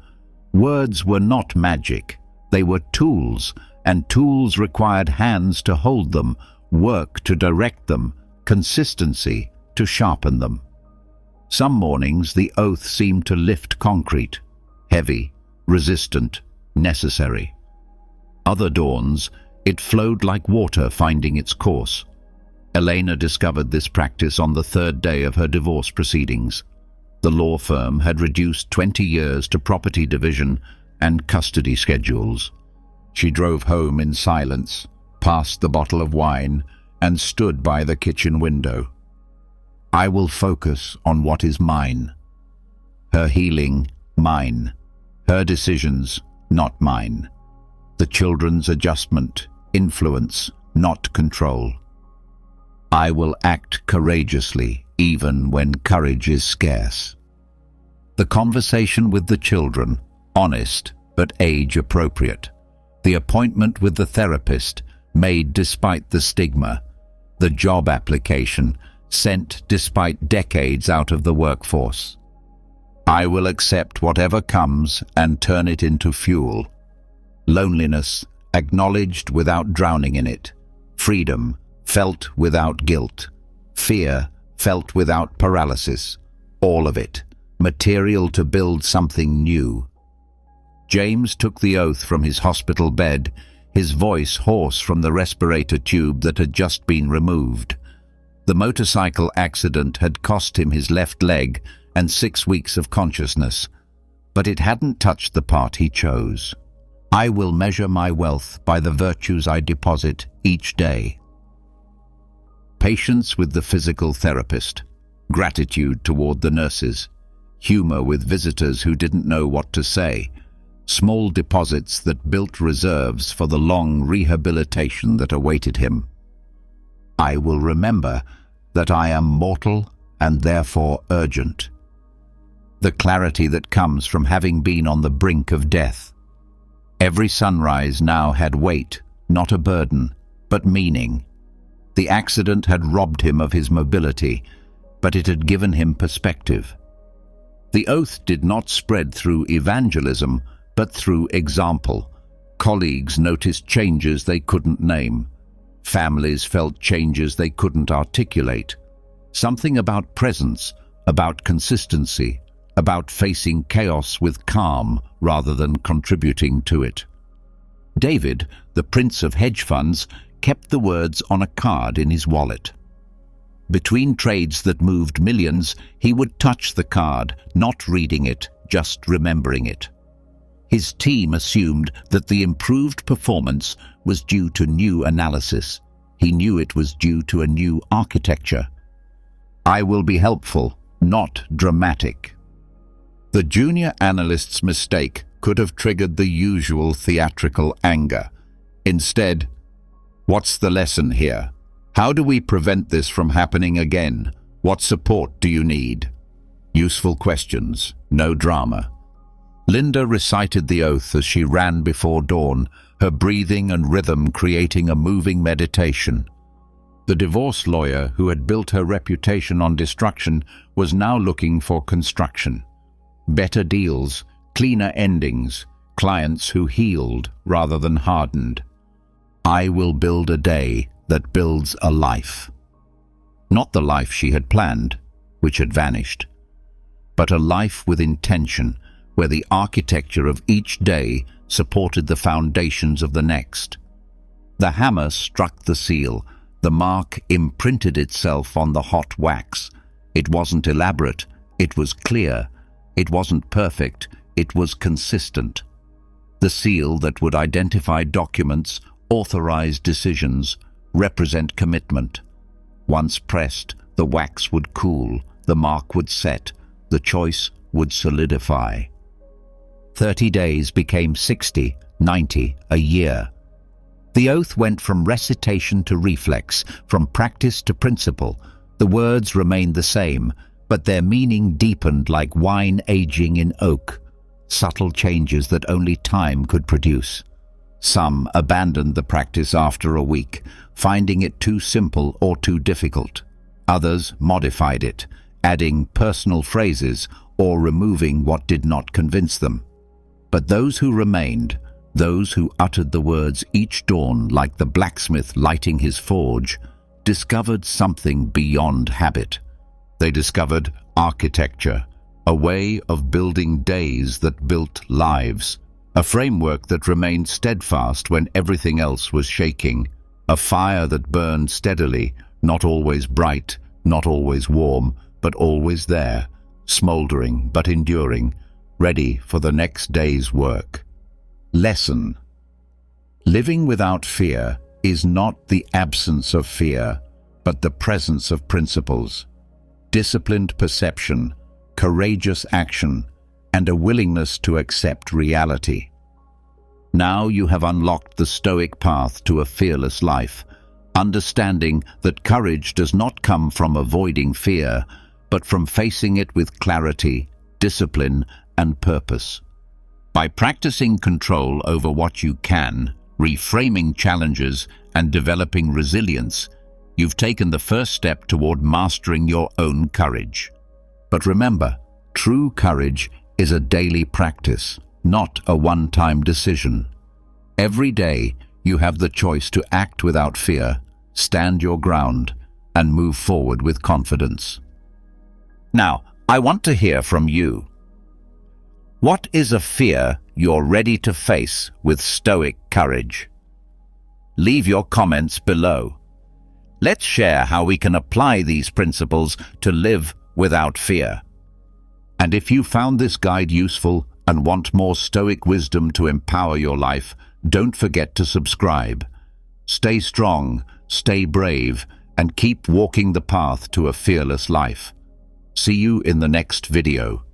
Words were not magic, they were tools, and tools required hands to hold them, work to direct them, consistency to sharpen them. Some mornings the oath seemed to lift concrete, heavy, resistant, necessary. Other dawns, it flowed like water finding its course. Elena discovered this practice on the third day of her divorce proceedings. The law firm had reduced 20 years to property division and custody schedules. She drove home in silence, passed the bottle of wine, and stood by the kitchen window. I will focus on what is mine. Her healing, mine. Her decisions, not mine. The children's adjustment, influence, not control. I will act courageously, even when courage is scarce. The conversation with the children, honest but age-appropriate. The appointment with the therapist, made despite the stigma. The job application, sent despite decades out of the workforce. I will accept whatever comes and turn it into fuel. Loneliness, acknowledged without drowning in it. Freedom, felt without guilt. Fear, felt without paralysis. All of it, material to build something new. James took the oath from his hospital bed, his voice hoarse from the respirator tube that had just been removed. The motorcycle accident had cost him his left leg and 6 weeks of consciousness, but it hadn't touched the part he chose. I will measure my wealth by the virtues I deposit each day. Patience with the physical therapist, gratitude toward the nurses, humor with visitors who didn't know what to say, small deposits that built reserves for the long rehabilitation that awaited him. I will remember that I am mortal and therefore urgent. The clarity that comes from having been on the brink of death. Every sunrise now had weight, not a burden, but meaning. The accident had robbed him of his mobility, but it had given him perspective. The oath did not spread through evangelism, but through example. Colleagues noticed changes they couldn't name. Families felt changes they couldn't articulate. Something about presence, about consistency, about facing chaos with calm rather than contributing to it. David, the prince of hedge funds, kept the words on a card in his wallet. Between trades that moved millions, he would touch the card, not reading it, just remembering it. His team assumed that the improved performance was due to new analysis. He knew it was due to a new architecture. I will be helpful, not dramatic. The junior analyst's mistake could have triggered the usual theatrical anger. Instead, what's the lesson here? How do we prevent this from happening again? What support do you need? Useful questions, no drama. Linda recited the oath as she ran before dawn, her breathing and rhythm creating a moving meditation. The divorce lawyer who had built her reputation on destruction was now looking for construction. Better deals, cleaner endings, clients who healed rather than hardened. I will build a day that builds a life. Not the life she had planned, which had vanished, but a life with intention, where the architecture of each day supported the foundations of the next. The hammer struck the seal. The mark imprinted itself on the hot wax. It wasn't elaborate, it was clear. It wasn't perfect, it was consistent. The seal that would identify documents, authorize decisions, represent commitment. Once pressed, the wax would cool, the mark would set, the choice would solidify. 30 days became 60, 90, a year. The oath went from recitation to reflex, from practice to principle. The words remained the same, but their meaning deepened like wine aging in oak, subtle changes that only time could produce. Some abandoned the practice after a week, finding it too simple or too difficult. Others modified it, adding personal phrases or removing what did not convince them. But those who remained, those who uttered the words each dawn like the blacksmith lighting his forge, discovered something beyond habit. They discovered architecture, a way of building days that built lives, a framework that remained steadfast when everything else was shaking, a fire that burned steadily, not always bright, not always warm, but always there, smoldering but enduring, ready for the next day's work. Lesson: living without fear is not the absence of fear, but the presence of principles, disciplined perception, courageous action, and a willingness to accept reality. Now you have unlocked the Stoic path to a fearless life, understanding that courage does not come from avoiding fear, but from facing it with clarity, discipline, and purpose. By practicing control over what you can, reframing challenges, and developing resilience, you've taken the first step toward mastering your own courage. But remember, true courage is a daily practice, not a one-time decision. Every day, you have the choice to act without fear, stand your ground, and move forward with confidence. Now, I want to hear from you. What is a fear you're ready to face with Stoic courage? Leave your comments below. Let's share how we can apply these principles to live without fear. And if you found this guide useful and want more Stoic wisdom to empower your life, don't forget to subscribe. Stay strong, stay brave, and keep walking the path to a fearless life. See you in the next video.